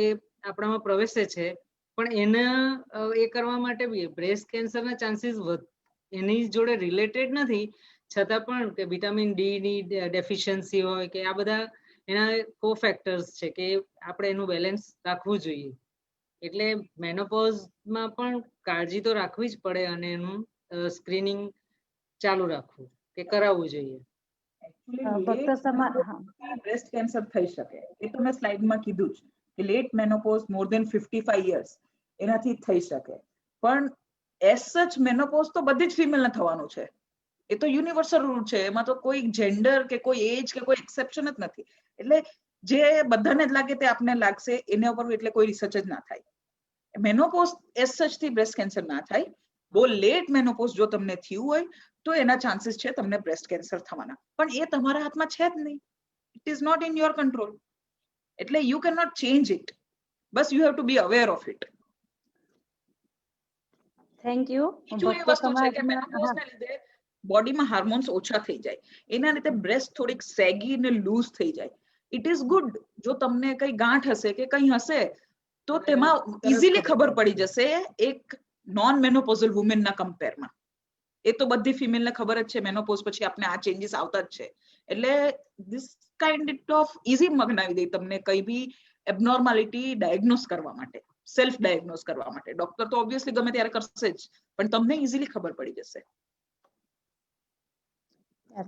એ આપણામાં પ્રવેશે છે. પણ એને એ કરવા માટે બી બ્રેસ્ટ કેન્સરના ચાન્સીસ એની જોડે રિલેટેડ નથી, છતાં પણ કે વિટામિન ડી ની ડેફિશિયન્સી હોય કે આ બધા એના કો ફેક્ટર્સ છે કે આપણે એનું બેલેન્સ રાખવું જોઈએ. એટલે મેનોપોઝમાં પણ કાળજી તો રાખવી જ પડે અને એનું સ્ક્રીનિંગ ચાલુ રાખવું કે કરાવવું જોઈએ.
બ્રેસ્ટ કેન્સર થઈ શકે એ તો મેં સ્લાઇડમાં કીધું જ કે લેટ મેનોપોઝ મોર દેન 55 years એનાથી થઈ શકે, પણ એઝ સચ મેનોપોઝ તો બધી જ ફિમેલને થવાનું છે. એ તો યુનિવર્સલ રૂલ છે, એમાં તો કોઈ જેન્ડર કે કોઈ એજ કે કોઈ એક્સેપ્શન જ નથી. એટલે જે બધાને જ લાગે તે આપને લાગશે એના ઉપર એટલે કોઈ રિસર્ચ જ ના થાય. મેનોપોઝ એઝ સચ થી બ્રેસ્ટ કેન્સર ના થાય. બહુ લેટ મેનોપોઝ જો તમને થયું હોય તો એના ચાન્સીસ છે તમને બ્રેસ્ટ કેન્સર થવાના, પણ એ તમારા હાથમાં છે જ નહીં. It is not in your control. એટલે you can not change it, બસ you have to be aware of it.
Thank you.
બીજું એ વસ્તુ છે કે મેનોપોઝને લીધે બોડીમાં હાર્મોન્સ ઓછા થઈ જાય, એના લીધે બ્રેસ્ટ થોડીક સેગી ને લૂઝ થઈ જાય. It is good. જો તમને કઈ ગાંઠ હશે કે કઈ હશે તો તેમાં ઇઝીલી ખબર પડી જશે એક નોન મેનોપોઝલ વુમેનના કમ્પેરમાં. એ તો બધી ફિમેલને ખબર જ છે મેનોપોઝ પછી આપણે આ ચેન્જીસ આવતા જ છે. એટલે ધીસ કાઇન્ડ ઓફ ઇઝી બનાવી દે તમને કઈ બી એબનોર્માલિટી ડાયગ્નોસ કરવા માટે, સેલ્ફ ડાયગ્નોસ કરવા માટે. ડોક્ટર તો ઓબ્વિયસલી ગમે ત્યારે કરશે જ, પણ તમને ઇઝીલી ખબર પડી જશે.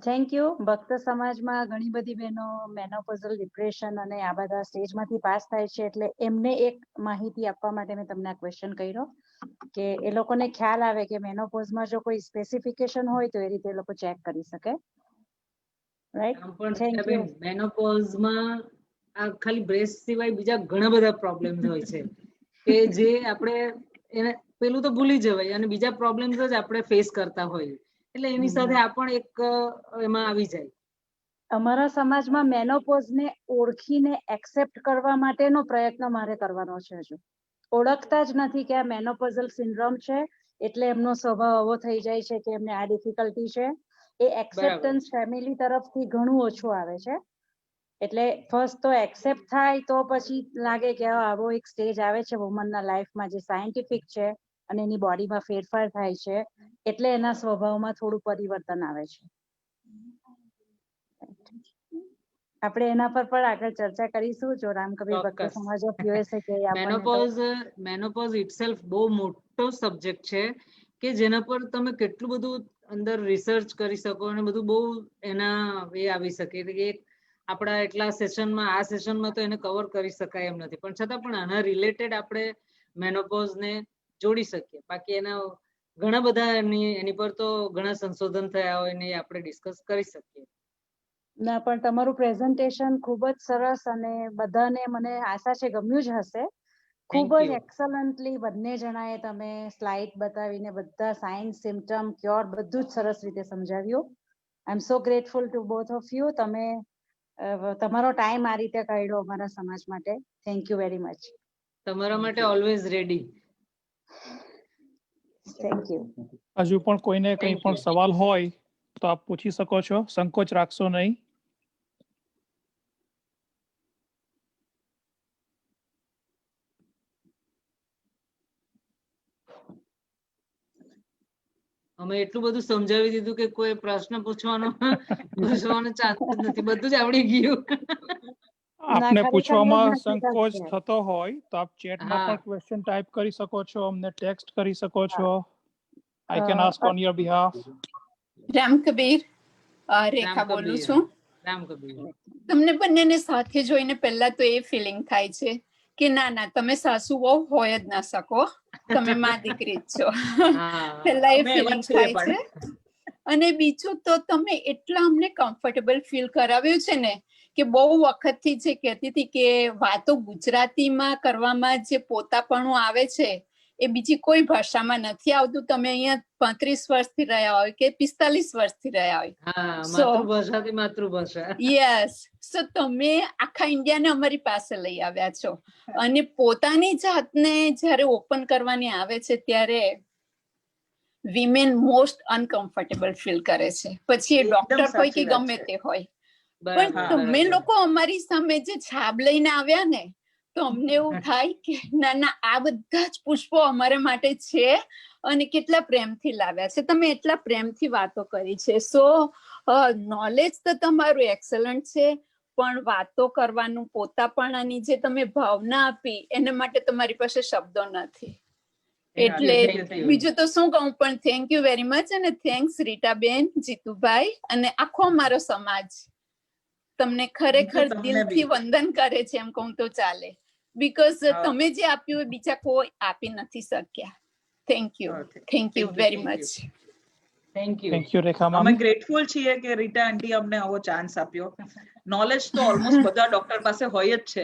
Thank you. ભક્ત સમાજમાં ઘણી બધી બહેનો મેનોપોઝલ ડિપ્રેશન અને આ બધા સ્ટેજમાંથી પાસ થાય છે, એટલે એમને એક માહિતી આપવા માટે મેં તમને આ ક્વેશ્ચન કર્યો કે એ લોકોને ખ્યાલ આવે કે મેનોપોઝમાં જો કોઈ સ્પેસિફિકેશન હોય તો એ રીતે એ લોકો ચેક કરી શકે. રાઈટ? Thank you.
મેનોપોઝમાં આ ખાલી બ્રેસ્ટ સિવાય બીજા ઘણા બધા પ્રોબ્લેમ્સ હોય છે કે જે આપણે એને પેલું તો ભૂલી જવાય અને બીજા પ્રોબ્લેમ્સ જ આપણે ફેસ કરતા હોઈએ, એટલે એની સાથે આ પણ એક એમાં આવી જાય.
અમારા સમાજમાં મેનોપોઝને ઓળખીને એક્સેપ્ટ કરવા માટેનો પ્રયત્ન મારે કરવાનો છે. હજુ ઓળખતા જ નથી કે આ મેનોપોઝલ સિન્ડ્રોમ છે, એટલે એમનો સ્વભાવ આવો થઈ જાય છે કે એમને આ ડિફિકલ્ટી છે. એ એક્સેપ્ટન્સ ફેમિલી તરફથી ઘણું ઓછું આવે છે. એટલે ફર્સ્ટ તો એક્સેપ્ટ થાય તો પછી લાગે કે આવો એક સ્ટેજ આવે છે વુમનના લાઈફમાં જે સાયન્ટિફિક છે અને એની બોડીમાં ફેરફાર થાય છે, એટલે એના સ્વભાવમાં થોડું પરિવર્તન આવે છે. આપણે એના પર પણ આગળ ચર્ચા કરીશું જો રામકબીર ભક્ત
ચોક્કસ.
સમાજ ઓફ યુએસએ કે
મેનોપોઝ ઇટસેલ્ફ બહુ મોટો સબ્જેક્ટ છે કે જેના પર તમે કેટલું બધું અંદર રિસર્ચ કરી શકો અને બધું બહુ એના એ આવી શકે કે આપણા એટલા સેશનમાં આ સેશનમાં તો એને કવર કરી શકાય એમ નથી, પણ છતાં પણ આના રિલેટેડ આપણે મેનોપોઝને જોડી શકીએ. બાકી એના ઘણા બધા એની પર તો ઘણા સંશોધન થયા હોય ને આપણે ડિસ્કસ કરી શકીએ.
ના પણ તમારું પ્રેઝન્ટેશન ખૂબ જ સરસ અને બધાને મને આશા છે ગમ્યું જ હશે. ખૂબ
Thank
જ
you.
એક્સલન્ટલી બંને જણાએ તમે સ્લાઇડ બતાવીને બધા સાઇન્સ, સિમ્ટમ, ક્યોર બધું જ સરસ રીતે સમજાવ્યું. I am so grateful to both of you. તમે તમારો ટાઈમ આ રીતે કાઢ્યો અમારા સમાજ માટે. Thank you very much.
તમારા માટે ઓલવેઝ રેડી.
Thank you.
હજુ પણ કોઈને કંઈ
Thank
પણ
you.
સવાલ હોય તો આપ પૂછી શકો છો, સંકોચ રાખશો નહીં.
અમે એટલું બધું સમજાવી દીધું કે કોઈ પ્રશ્ન પૂછવાનો ચાન્સ જ નથી, બધું જ આવડી ગયું.
આપને
ખરેખર
પૂછવામાં
એ જ હકીકત
સંકોચ
છે.
થતો હોય તો આપ ચેટમાં
હા.
પણ ક્વેશ્ચન ટાઈપ કરી શકો છો, અમને ટેક્સ્ટ કરી શકો છો. I can
uh,
ask on your behalf.
Ram Kabir, Rekha
Ram
બોલું
કબીર.
છું.
રામ કબીર.
તમને બંનેને સાથે જોઈને પહેલા તો એ ફિલિંગ થાય છે કે ના ના તમે સાસુ વહુ હોય જ ના શકો, તમે માં દીકરી જ છો.
હા.
પહેલા એ
અમે એવા જ
ફિલિંગ
છીએ
થાય
પણ.
છે. અને બીજું તો તમે એટલા અમને કમ્ફર્ટેબલ ફીલ કરાવ્યું છે ને કે બહુ વખતથી જે કહેતી હતી કે વાતો ગુજરાતીમાં કરવામાં જે પોતાપણું આવે છે એ બીજી કોઈ ભાષામાં નથી આવતું. તમે અહીંયા 35 વર્ષથી રહ્યા હોય કે 45 વર્ષથી રહ્યા હોય.
હા,
So,
માતૃભાષાથી માતૃભાષા.
યસ, સો તમે આખા ઇન્ડિયાને અમારી પાસે લઈ આવ્યા છો અને પોતાની જાતને જ્યારે ઓપન કરવાની આવે છે ત્યારે વિમેન મોસ્ટ અનકમ્ફર્ટેબલ ફીલ કરે છે, પછી એ
એકદમ
ડોક્ટર હોય કે
સાચી વાત
ગમે
છે.
તે હોય.
બરાબર,
પણ તમે
બરાબર.
લોકો અમારી સામે જે છાબ લઈને આવ્યા ને તો અમને એવું થાય કે ના ના આ બધા જ પુષ્પો અમારે માટે છે અને કેટલા પ્રેમથી લાવ્યા છે. તમે એટલા પ્રેમથી વાતો કરી છે. સો નોલેજ તો તમારું એક્સલન્ટ છે, પણ વાતો કરવાનું પોતાપણાની જે તમે ભાવના આપી એના માટે તમારી પાસે શબ્દો નથી. એટલે
Thank you.
બીજું તો શું કહું, પણ થેન્ક યુ વેરી મચ અને થેન્ક્સ રીટાબેન, જીતુભાઈ અને આખો મારો સમાજ તમને ખરેખર
તમને
દિલથી
બી.
વંદન કરે છે એમ કહું તો ચાલે, બીકોઝ
હા.
તમે જે આપ્યું એ બીજા કોઈ આપી નથી શક્યા. Thank you
Okay.
Thank you
Thank you,
very
thank
much.
you.
Thank you.
Thank you Rekha
અમે
મામી.
ગ્રેટફુલ છીએ કે રીટા આંટી અમને આવો ચાન્સ આપ્યો. નોલેજ તો ઓલમોસ્ટ બધા ડોક્ટર પાસે હોય જ છે,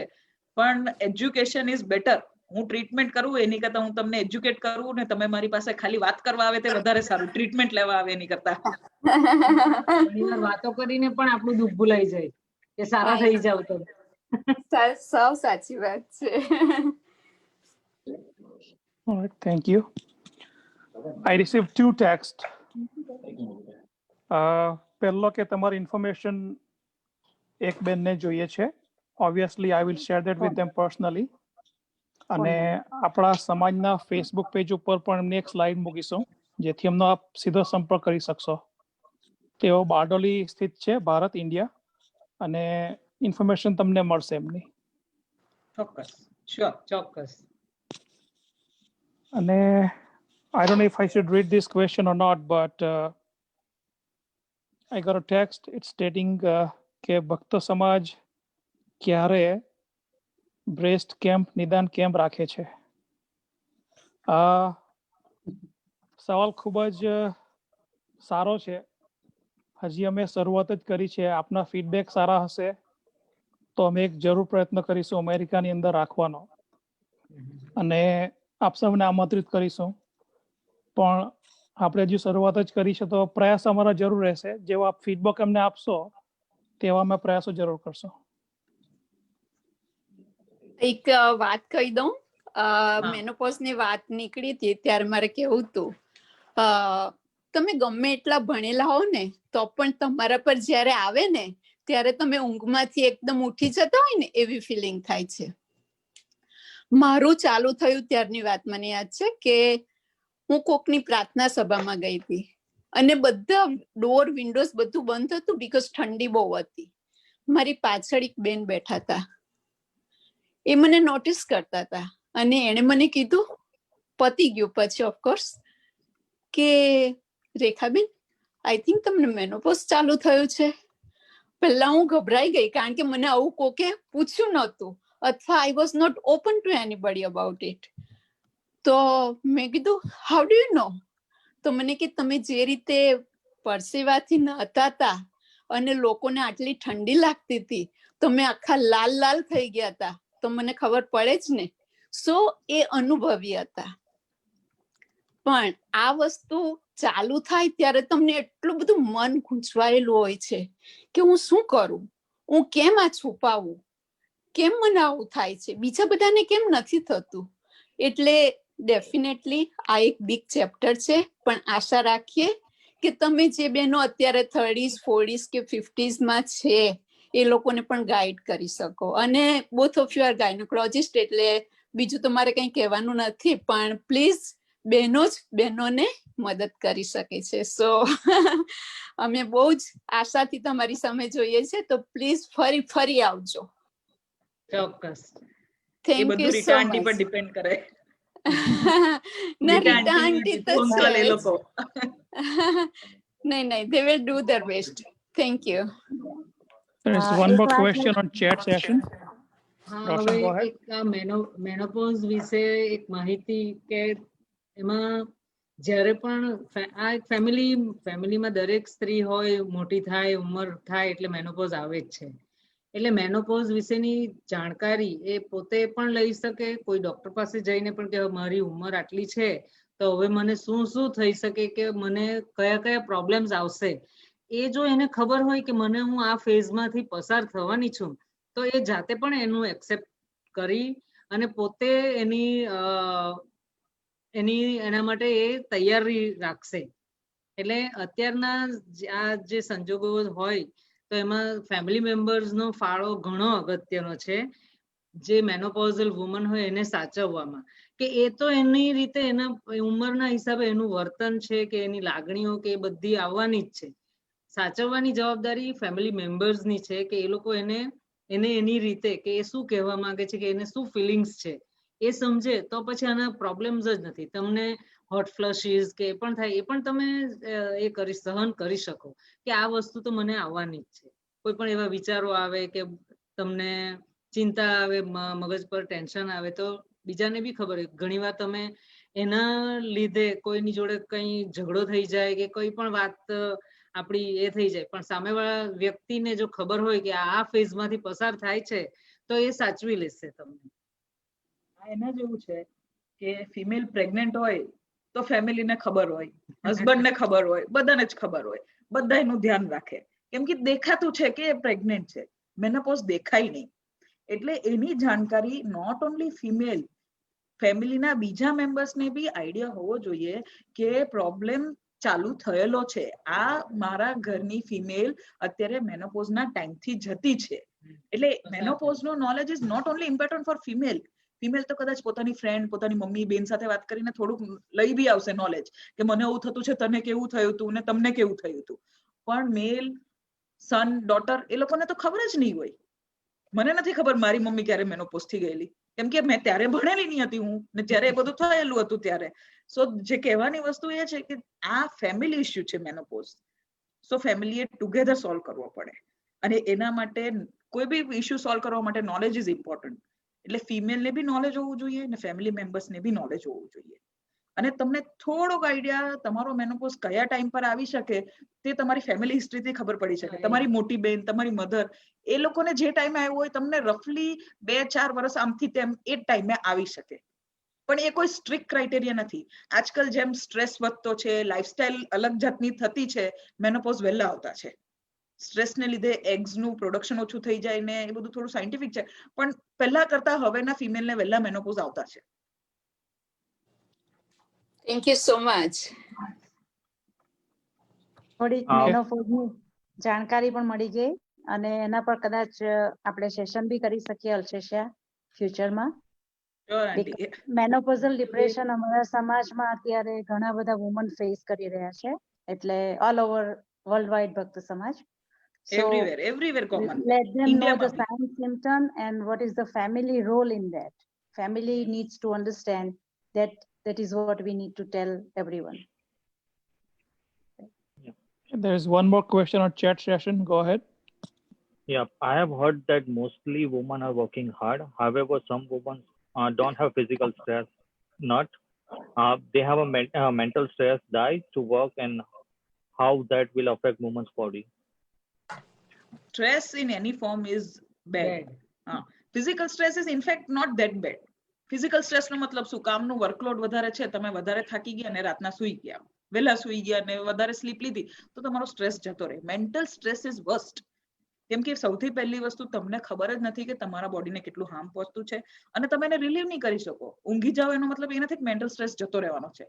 પણ એજ્યુકેશન ઇઝ બેટર. હું ટ્રીટમેન્ટ કરું એની કરતા હું તમને એજ્યુકેટ કરું ને તમે મારી પાસે ખાલી વાત કરવા આવે તે વધારે સારું, ટ્રીટમેન્ટ લેવા આવે એની કરતા.
ઘણીવાર વાતો કરીને પણ આપણું દુઃખ ભૂલાઈ જાય કે સારા થઈ જાવ તો.
સાવ સાચી વાત છે.
All right, thank you. I received 2 texts. પહેલો કે તમારી ઇન્ફોર્મેશન એક બેનને જોઈએ છે. Obviously, I will share that with them personally. અને આપણા સમાજના ફેસબુક પેજ ઉપર પણ એમની એક સ્લાઇડ મૂકીશું જેથી એમનો આપ સીધો સંપર્ક કરી શકશો. તેઓ બારડોલી સ્થિત છે, ભારત, ઇન્ડિયા, અને ઇન્ફોર્મેશન તમને મળશે એમની.
ચોક્કસ, શ્યોર.
ચોક્કસ.
અને I don't know if I should read this question or not, but I got a text. It's stating કે ભક્ત સમાજ ક્યારે બ્રેસ્ટ કેમ્પ, નિદાન કેમ્પ રાખે છે? સવાલ ખૂબ જ સારો છે. હજી અમે શરૂઆત જ કરી છે. આપના ફીડબેક સારા હશે તો અમે એક જરૂર પ્રયત્ન કરીશું અમેરિકાની અંદર રાખવાનો, અને આપ સૌને આમંત્રિત કરીશું. પણ આપણે હજુ શરૂઆત જ કરી છે, તો પ્રયાસ અમારા જરૂર રહેશે. જેવો આપ ફીડબેક અમને આપશો તેવા અમે પ્રયાસો જરૂર કરશો.
એક વાત કહી દઉં. મેનોપોઝ ની વાત નીકળી હતી ત્યારે મારે કેવું હતું, તમે ગમે એટલા ભણેલા હો ને તો પણ તમારા પર જ્યારે આવે ને ત્યારે તમે ઊંઘમાંથી એકદમ ઉઠી જતા હોય ને એવી ફિલિંગ થાય છે. મારું ચાલુ થયું ત્યારની વાત મને યાદ છે કે હું કોકની પ્રાર્થના સભામાં ગઈ હતી અને બધા ડોર વિન્ડોઝ બધું બંધ હતું બીકોઝ ઠંડી બહુ હતી. મારી પાછળ એક બેન બેઠા હતા, એ મને નોટિસ કરતા હતા અને એણે મને કીધું, પતી ગયું પછી ઓફકોર્સ, કે રેખાબેન આઈ થિંક તમને મેનોપોઝ ચાલુ થયું છે. પહેલા હું ગભરાઈ ગઈ કારણ કે મને આવું કોકે પૂછ્યું નહોતું અથવા I was not open to anybody about it. તો મેં કીધું હાઉ ડુ યુ નો? તો મને કે તમે જે રીતે પરસેવાથી નહાતા હતા અને લોકોને આટલી ઠંડી લાગતી હતી, તમે આખા લાલ લાલ થઈ ગયા હતા, તો મને ખબર પડે જ ને. સો એ અનુભવી હતા. પણ આ વસ્તુ ચાલુ થાય ત્યારે તમને એટલું બધું મન ગૂંચવાયેલું હોય છે કે હું શું કરું, હું કેમ આ છુપાવું, કેમ મને આવું થાય છે, બીજા બધાને કેમ નથી થતું. એટલે ડેફિનેટલી આ એક બિગ ચેપ્ટર છે, પણ આશા રાખીએ કે તમે જે બહેનો અત્યારે 30s 40s કે 50s માં છે એ લોકોને પણ ગાઈડ કરી શકો. અને બોથ ઓફ યુ આર ગાયનોકોલોજિસ્ટ એટલે બીજું તો મારે કંઈ કહેવાનું નથી, પણ પ્લીઝ બહેનો જ બહેનોને મદદ કરી શકે છે. સો અમે બહુ જ આશાથી તમારી સામે જોઈએ છે, તો પ્લીઝ ફરી આવજો.
ચોક્કસ.
એ
થેન્ક
બધું
યુ
રીટા
સો
આંટી પર
મચ.
ડિપેન્ડ કરે.
ના,
રીટા
રીટા આંટી તો
ફોન કોલ એ લોકો.
નહીં, they will do their best. Thank you.
There is one more question on chat session.
હા,
રોશન,
હવે
go ahead.
એક આ મેનોપોઝ વિશે એક માહિતી કે એમાં જ્યારે પણ આ એક ફેમિલીમાં દરેક સ્ત્રી હોય, મોટી થાય, ઉંમર થાય એટલે મેનોપોઝ આવે જ છે. એટલે મેનોપોઝ વિશેની જાણકારી એ પોતે પણ લઈ શકે, કોઈ ડોક્ટર પાસે જઈને પણ કે મારી ઉંમર આટલી છે તો હવે મને શું શું થઈ શકે, કે મને કયા કયા પ્રોબ્લેમ્સ આવશે, એ જો એને ખબર હોય કે મને હું આ ફેઝમાંથી પસાર થવાની છું, તો એ જાતે પણ એનું એક્સેપ્ટ કરી અને પોતે એના માટે એ તૈયારી રાખશે. એટલે અત્યારના આ જે સંજોગો હોય તો એમાં ફેમિલી મેમ્બર્સનો ફાળો ઘણો અગત્યનો છે, જે મેનોપોઝલ વુમન હોય એને સાચવવામાં. કે એ તો એની રીતે એના ઉંમરના હિસાબે એનું વર્તન છે કે એની લાગણીઓ કે એ બધી આવવાની જ છે. સાચવવાની જવાબદારી ફેમિલી મેમ્બર્સની છે કે એ લોકો એને એની રીતે કે એ શું કહેવા માંગે છે, કે એને શું ફિલિંગ્સ છે એ સમજે, તો પછી આના પ્રોબ્લેમ્સ જ નથી. તમને હોટ ફ્લશીસ કે એ પણ થાય, એ પણ તમે સહન કરી શકો કે આ વસ્તુ તો મને આવવાની જ છે. કોઈ પણ એવા વિચારો આવે કે તમને ચિંતા આવે, મગજ પર ટેન્શન આવે, તો બીજાને બી ખબર હોય. ઘણીવાર તમે એના લીધે કોઈની જોડે કંઈ ઝઘડો થઈ જાય કે કોઈ પણ વાત આપણી એ થઈ જાય, પણ સામેવાળા વ્યક્તિને જો ખબર હોય કે આ ફેઝમાંથી પસાર થાય છે તો એ સાચવી લેશે તમને.
એના જેવું છે કે ફિમેલ પ્રેગ્નેન્ટ હોય તો ફેમિલીને ખબર હોય, હસબન્ડને ખબર હોય, બધાને જ ખબર હોય, બધા એનું ધ્યાન રાખે, કેમ કે દેખાતું છે કે એ પ્રેગ્નેન્ટ છે. મેનોપોઝ દેખાય નહીં, એટલે એની જાણકારી નોટ ઓનલી ફિમેલ, ફેમિલીના બીજા મેમ્બર્સને બી આઈડિયા હોવો જોઈએ કે પ્રોબ્લેમ ચાલુ થયેલો છે. આ મારા ઘરની ફિમેલ અત્યારે મેનોપોઝના ટાઈમથી જતી છે. એટલે મેનોપોઝનો knowledge is not only important for female તો કદાચ પોતાની ફ્રેન્ડ, પોતાની મમ્મી, બેન સાથે વાત કરીને થોડુંક લઈ બી આવશે નોલેજ કે મને એવું થતું છે, તને કેવું થયું હતું ને તમને કેવું થયું હતું. પણ મેલ, સન, ડોટર એ લોકોને તો ખબર જ નહીં હોય. મને નથી ખબર મારી મમ્મી ક્યારે મેનોપોઝ થી ગયેલી, કેમ કે મેં ત્યારે ભણેલી નહીં હતી હું ને જ્યારે એ બધું થયેલું હતું ત્યારે. સો જે કહેવાની વસ્તુ એ છે કે આ ફેમિલી ઇસ્યુ છે મેનોપોઝ. સો ફેમિલીએ ટુગેધર સોલ્વ કરવો પડે, અને એના માટે કોઈ બી ઇસ્યુ સોલ્વ કરવા માટે નોલેજ ઇઝ ઇમ્પોર્ટન્ટ. એટલે ફિમેલને બી નોલેજ હોવું જોઈએ અને ફેમિલી મેમ્બર્સને બી નોલેજ હોવું જોઈએ. અને તમને થોડોક આઈડિયા તમારો મેનોપોઝ કયા ટાઈમ પર આવી શકે તે તમારી ફેમિલી હિસ્ટ્રીથી ખબર પડી શકે. તમારી મોટી બેન, તમારી મધર, એ લોકોને જે ટાઈમે આવ્યું હોય તમને રફલી 2-4 વર્ષ આમથી તેમ એ ટાઈમે આવી શકે. પણ એ કોઈ સ્ટ્રિક્ટ ક્રાઇટેરિયા નથી. આજકાલ જેમ સ્ટ્રેસ વધતો છે, લાઇફસ્ટાઇલ અલગ જાતની થતી છે, મેનોપોઝ વહેલા આવતા છે. સ્ટ્રેસને લીધે એગ્સનું પ્રોડક્શન ઓછું થઈ જાય ને એ બધું થોડું સાયન્ટિફિક છે, પણ પહેલા કરતા હવેના ફિમેલને વહેલા મેનોપોઝ આવતા છે.
Thank you so much.
થોડીક મેનોપોઝની જાણકારી પણ મળી ગઈ અને એના પર કદાચ આપણે સેશન બી કરી શકીએ અલ્શેષા ફ્યુચરમાં. મેનોપોઝલ ડિપ્રેશન અમારા સમાજમાં અત્યારે ઘણા બધા વુમન ફેસ કરી રહ્યા છે, એટલે ઓલ ઓવર વર્લ્ડ વાઇડ ભક્ત સમાજ.
everywhere common.
Let them know
India
the
માં બી.
sign symptom and what is the family role in that. Family needs to understand that is what we need to tell everyone.
There is one more question on chat session. Go ahead.
Yeah, I have heard that mostly women are working hard. However, some women don't have physical stress. Not. They have a mental stress die to work, and how that will affect women's body.
Stress in any form is bad. Physical stress is in fact not that bad. Physical stress નો મતલબ શું? કામનું workload વધારે છે, તમે વધારે થાકી ગયા અને રાતના સૂઈ ગયા, વહેલા સૂઈ ગયા અને વધારે સ્લીપ લીધી તો તમારો સ્ટ્રેસ જતો રહે. Mental stress is worst. કેમ કે સૌથી પહેલી વસ્તુ તમને ખબર જ નથી કે તમારા બોડીને કેટલું હાર્મ પહોંચતું છે અને તમે એને રિલીવ નહીં કરી શકો. ઊંઘી જાઓ એનો મતલબ એ નથી કે મેન્ટલ સ્ટ્રેસ જતો રહેવાનો છે.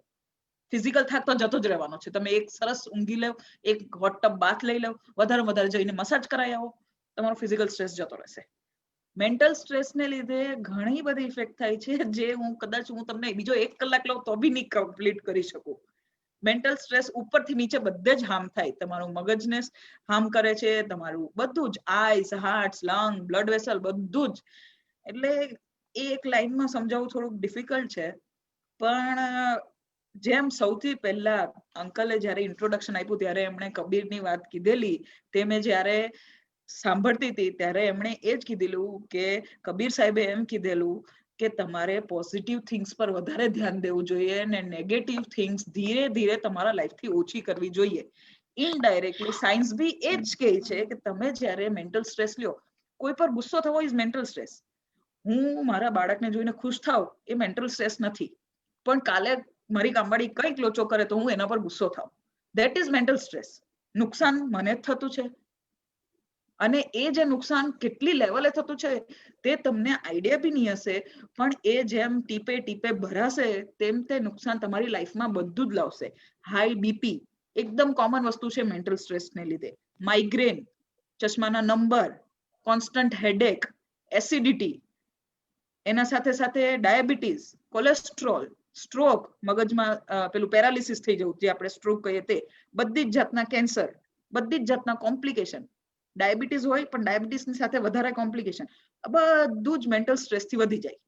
ફિઝિકલ થાક તો જતો જ રહેવાનો છે. તમે એક સરસ ઊંઘી લો, એક હોટ ટબ બાથ લઈ લો, વધારે જઈને મસાજ કરાવી આવો, તમારો ફિઝિકલ સ્ટ્રેસ જતો રહેશે. મેન્ટલ સ્ટ્રેસને લીધે ઘણી બધી ઇફેક્ટ થાય છે, જે કદાચ હું તમને બીજો 1 કલાક લઉં તો બી નહીં કમ્પ્લીટ કરી શકું. મેન્ટલ સ્ટ્રેસ ઉપરથી નીચે બધે જ હાર્મ થાય. તમારું મગજને હાર્મ કરે છે, તમારું બધું જ, eyes, heart, lung, blood vessel બધું જ. એટલે એ એક લાઈનમાં સમજાવવું થોડુંક ડિફિકલ્ટ છે, પણ જેમ સૌથી પહેલા અંકલે જ્યારે ઇન્ટ્રોડક્શન આપ્યું ત્યારે એમણે કબીરની વાત કીધેલી, તે મેં જ્યારે સાંભળતી હતી ત્યારે એમણે એ જ કીધેલું કે કબીર સાહેબે એમ કીધેલું કે તમારે પોઝિટિવ થિંગ્સ પર વધારે ધ્યાન દેવું જોઈએ અને નેગેટિવ થિંગ્સ ધીરે ધીરે તમારા લાઈફથી ઓછી કરવી જોઈએ. ઇનડાયરેક્ટલી સાયન્સ બી એ જ કહે છે કે તમે જ્યારે મેન્ટલ સ્ટ્રેસ લ્યો, કોઈ પર ગુસ્સો થવો ઇઝ મેન્ટલ સ્ટ્રેસ. હું મારા બાળકને જોઈને ખુશ થાવ એ મેન્ટલ સ્ટ્રેસ નથી, પણ કાલે મારી કામવાળી કંઈક લોચો કરે તો હું એના પર ગુસ્સો થાવ, ધેટ ઇઝ મેન્ટલ સ્ટ્રેસ. નુકસાન મને જ થતું છે અને એ જે નુકસાન કેટલી લેવલે થતું છે તે તમને આઈડિયા બી નહીં હશે, પણ એ જેમ ટીપે ટીપે ભરાશે તેમ તે નુકસાન તમારી લાઈફમાં બધું જ લાવશે. હાઈ બીપી એકદમ કોમન વસ્તુ છે મેન્ટલ સ્ટ્રેસને લીધે. માઇગ્રેન, ચશ્માના નંબર, કોન્સ્ટન્ટ હેડેક, એસિડિટી, એના સાથે સાથે ડાયાબિટીસ, કોલેસ્ટ્રોલ, સ્ટ્રોક, મગજમાં પેલું પેરાલિસિસ થઈ જવું જે આપણે સ્ટ્રોક કહીએ તે, બધી જ જાતના કેન્સર, બધી જ જાતના કોમ્પ્લિકેશન. ડાયાબિટીસ હોય પણ ડાયાબિટીસની સાથે વધારે કોમ્પ્લિકેશન, બધું જ મેન્ટલ સ્ટ્રેસથી વધી જાય.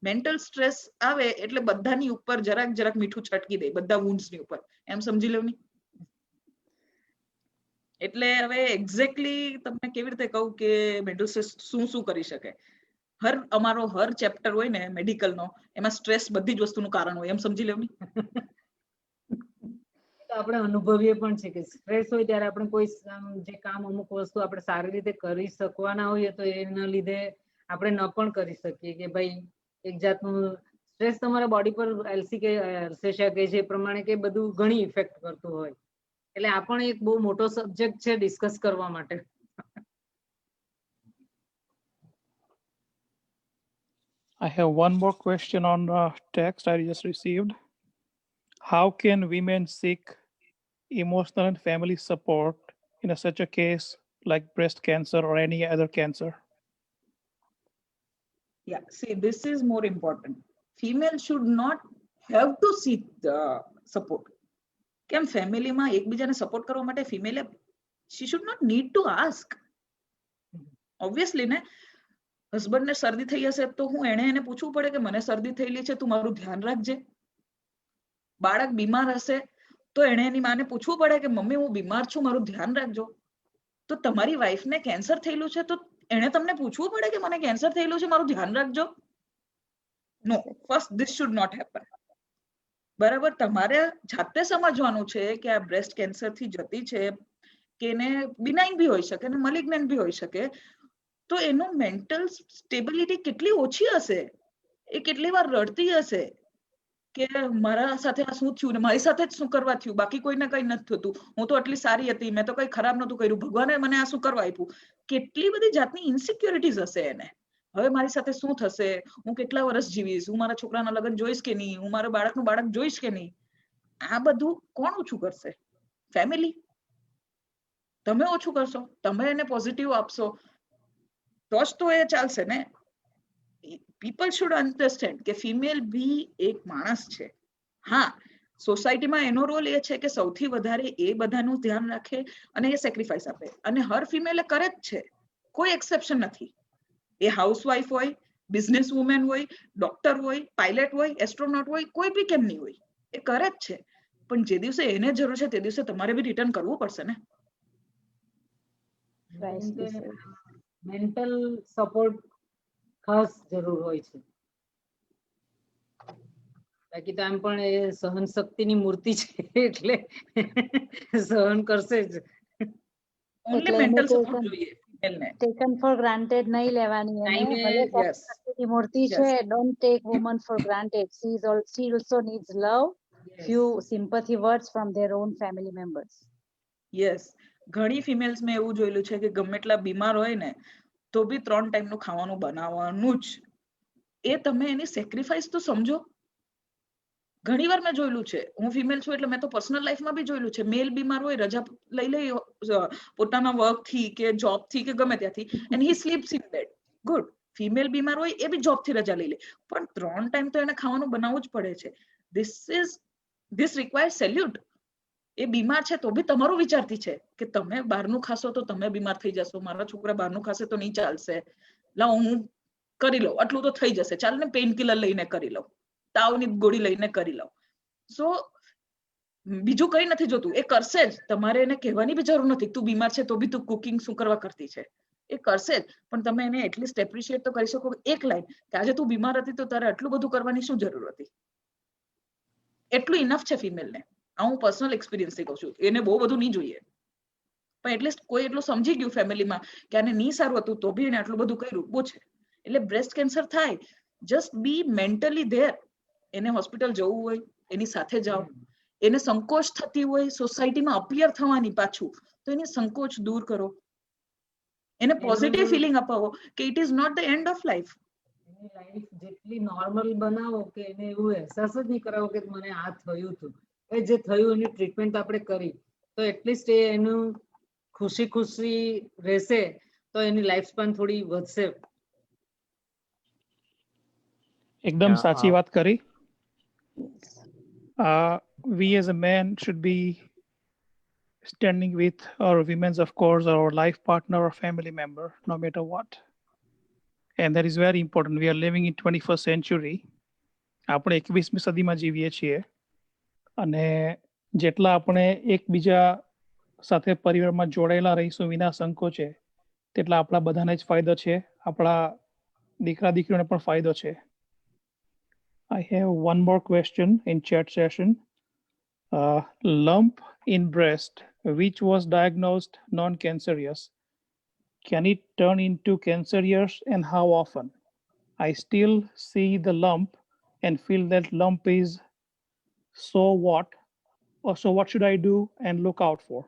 મેન્ટલ સ્ટ્રેસ આવે એટલે બધાની ઉપર જરાક મીઠું છટકી દે, બધા વુન્ડ્સની ઉપર, એમ સમજી લો ની. એટલે હવે એક્ઝેક્ટલી તમને કેવી રીતે કહું કે મેન્ટલ સ્ટ્રેસ શું કરી શકે. અમારો હર ચેપ્ટર હોય ને મેડિકલનો, એમાં સ્ટ્રેસ બધી જ વસ્તુનું કારણ હોય, એમ સમજી લો ની.
આપણે અનુભવીએ પણ છે કે સ્ટ્રેસ હોય ત્યારે આપણે કોઈ જે કામ અમુક વસ્તુ આપણે સારી રીતે કરી શકવાના હોઈએ તો એના લીધે આપણે ન પણ કરી શકીએ કે ભાઈ એક જાતનું સ્ટ્રેસ તમારા બોડી પર અલ્શેષા કહે છે એ પ્રમાણે કે બધું ઘણી ઇફેક્ટ કરતું હોય. એટલે આ પણ એક બહુ મોટો સબ્જેક્ટ છે ડિસ્કસ કરવા માટે.
I have one more question on text I just received. How can women seek emotional and family support in such a case like breast cancer or any other cancer?
Yeah, see, this is more important. Female should not have to seek the support. કેમ ફેમિલીમાં એકબીજાને support કરવા માટે ફિમેલે she should not need to ask. Obviously ને હસબન્ડને શરદી થઈ હશે તો હું એને પૂછવું પડે કે મને શરદી થયેલી છે તું મારું ધ્યાન રાખજે. બાળક બીમાર હશે તો એની માને પૂછવું પડે કે મમ્મી હું બીમાર છું મારું ધ્યાન રાખજો. તો તમારી વાઈફને કેન્સર થયેલું છે તો એને તમને પૂછવું પડે કે મને કેન્સર થયેલું છે મારું ધ્યાન રાખજો? No, first this should not happen. બરાબર, તમારે જાતે સમજવાનું છે કે આ બ્રેસ્ટ કેન્સર થી જતી છે કે એને બિનાઇન બી હોઈ શકે અને મલિગ્નન્ટ બી હોઈ શકે, તો એનું મેન્ટલ સ્ટેબિલિટી કેટલી ઓછી હશે, એ કેટલી વાર રડતી હશે કે મારા સાથે આ શું થયું ને મારી સાથે જ શું કરવા થયું, બાકી કોઈને કઈ નથી થતું, હું તો આટલી સારી હતી, મેં તો કઈ ખરાબ નતું કર્યું, ભગવાને મને આ શું કરવા આપ્યું, કેટલી બધી જાતની ઇન્સિક્યોરિટીઝ હશે એને. હવે મારી સાથે શું થશે, હું કેટલા વર્ષ જીવીશ, હું મારા છોકરાના લગ્ન જોઈશ કે નહીં, હું મારા બાળકનું બાળક જોઈશ કે નહીં, આ બધું કોણ ઓછું કરશે? ફેમિલી. તમે ઓછું કરશો, તમે એને પોઝિટિવ આપશો તો જ તો એ ચાલશે ને. પીપલ શુડ અન્ડરસ્ટેન્ડ કે ફિમેલ બી એક માણસ છે. હા, સોસાયટીમાં એનો રોલ એ છે કે સૌથી વધારે એ બધાનું ધ્યાન રાખે અને એ સેક્રિફાઈસ આપે, અને હર ફિમેલ કરે જ છે, કોઈ એક્સેપ્શન નથી. એ હાઉસવાઈફ હોય, બિઝનેસ વુમેન હોય, ડોક્ટર હોય, પાયલટ હોય, એસ્ટ્રોનોટ હોય, કોઈ બી કેમ નહીં હોય, એ કરે જ છે. પણ જે દિવસે એને જરૂર છે તે દિવસે તમારે બી રિટર્ન કરવું પડશે ને.
મેન્ટલ સપોર્ટ ખાસ જરૂર હોય છે. બાકી તો આમ પણ એ સહન શક્તિની મૂર્તિ છે એટલે સહન કરશે જ.
ઓન્લી મેન્ટલ સપોર્ટ જોઈએ ફિમેલને.
ટેકન ફોર ગ્રાન્ટેડ નહીં લેવાની, અને ભલે
Yes.
શક્તિની મૂર્તિ છે, don't take woman four granted. she also needs love, few sympathy words from their own family members.
Yes, ઘણી ફિમેલ્સ મેં એવું જોયેલું છે કે ગમે એટલા બીમાર હોય ને તો બી 3 ટાઈમનું ખાવાનું બનાવવાનું જ. એ તમે એની સેક્રિફાઈસ તો સમજો. ઘણી વાર મેં જોયેલું છે, હું ફિમેલ છું એટલે મેં તો પર્સનલ લાઈફમાં બી જોયેલું છે, મેલ બીમાર હોય, રજા લઈ લે પોતાના વર્ક થી કે જોબ થી કે ગમે ત્યાંથી, and he sleeps in bed. Good. Female બીમાર હોય એ બી જોબ થી રજા લઈ લે, પણ 3 ટાઈમ તો એને ખાવાનું બનાવવું જ પડે છે. This requires salute. એ બીમાર છે તો બી તમારું વિચારતી છે કે તમે બહારનું ખાશો તો તમે બીમાર થઈ જશો, મારા છોકરા બહારનું ખાશે તો નહીં ચાલશે, લાવ હું કરી લઉં, આટલું તો થઈ જશે, ચાલ ને પેઇન કિલર લઈને કરી લઉં, તાવની ગોળી લઈને કરી લઉં. સો બીજું કઈ નથી જોતું, એ કરશે જ. તમારે એને કહેવાની બી જરૂર નથી તું બીમાર છે તો બી તું કુકિંગ શું કરવા કરતી છે, એ કરશે જ. પણ તમે એને એટલીસ્ટ એપ્રિશિએટ તો કરી શકો એક લાઈન કે આજે તું બીમાર હતી તો તારે આટલું બધું કરવાની શું જરૂર હતી. એટલું ઇનફ છે ફિમેલને. આ હું પર્સનલ એક્સપિરિયન્સ થી કહું છું, એને બહુ બધું નહીં જોઈએ, પણ એટલીસ્ટ કોઈ એટલું સમજી ગયું ફેમિલીમાં કે આને નહીં સારું હતું તો બી એને આટલું બધું કર્યું, બહુ છે. એટલે બ્રેસ્ટ કેન્સર થાય, જસ્ટ બી મેન્ટલી ધેર. એને હોસ્પિટલ જવું હોય એની સાથે જાઓ, એને સંકોચ થતી હોય સોસાયટીમાં અપિયર થવાની પાછું, તો એની સંકોચ દૂર કરો, એને પોઝિટિવ ફિલિંગ અપાવો કે it is not the end of life.
એની લાઈફ જેટલી નોર્મલ બનાવો કે એને એવું અહેસાસ જ નહીં કરાવો કે મને આ થયું હતું. એ જે થયું એની ટ્રીટમેન્ટ આપણે કરી તો એટલીસ્ટ એ એનું ખુશી ખુશી રહેશે તો એની લાઈફ સ્પાન થોડી વધશે.
એકદમ સાચી વાત કરી.
Yes.
We as a man should be standing with our women's, of course, our life partner or family member, no matter what. And that is very important. We are living in 21st century. આપણે 21મી સદીમાં જીવીએ છીએ અને જેટલા આપણે એકબીજા સાથે પરિવારમાં જોડાયેલા રહીશું વિના સંકોચે તેટલા આપણા બધાને જ ફાયદો છે, આપણા દીકરા દીકરીઓને પણ ફાયદો છે. I have one more question in chat session. Lump in breast, which was diagnosed non-cancerous, can it turn into cancerous and how often? I still see the lump and feel that lump is so what? Or so what should I do and look out for?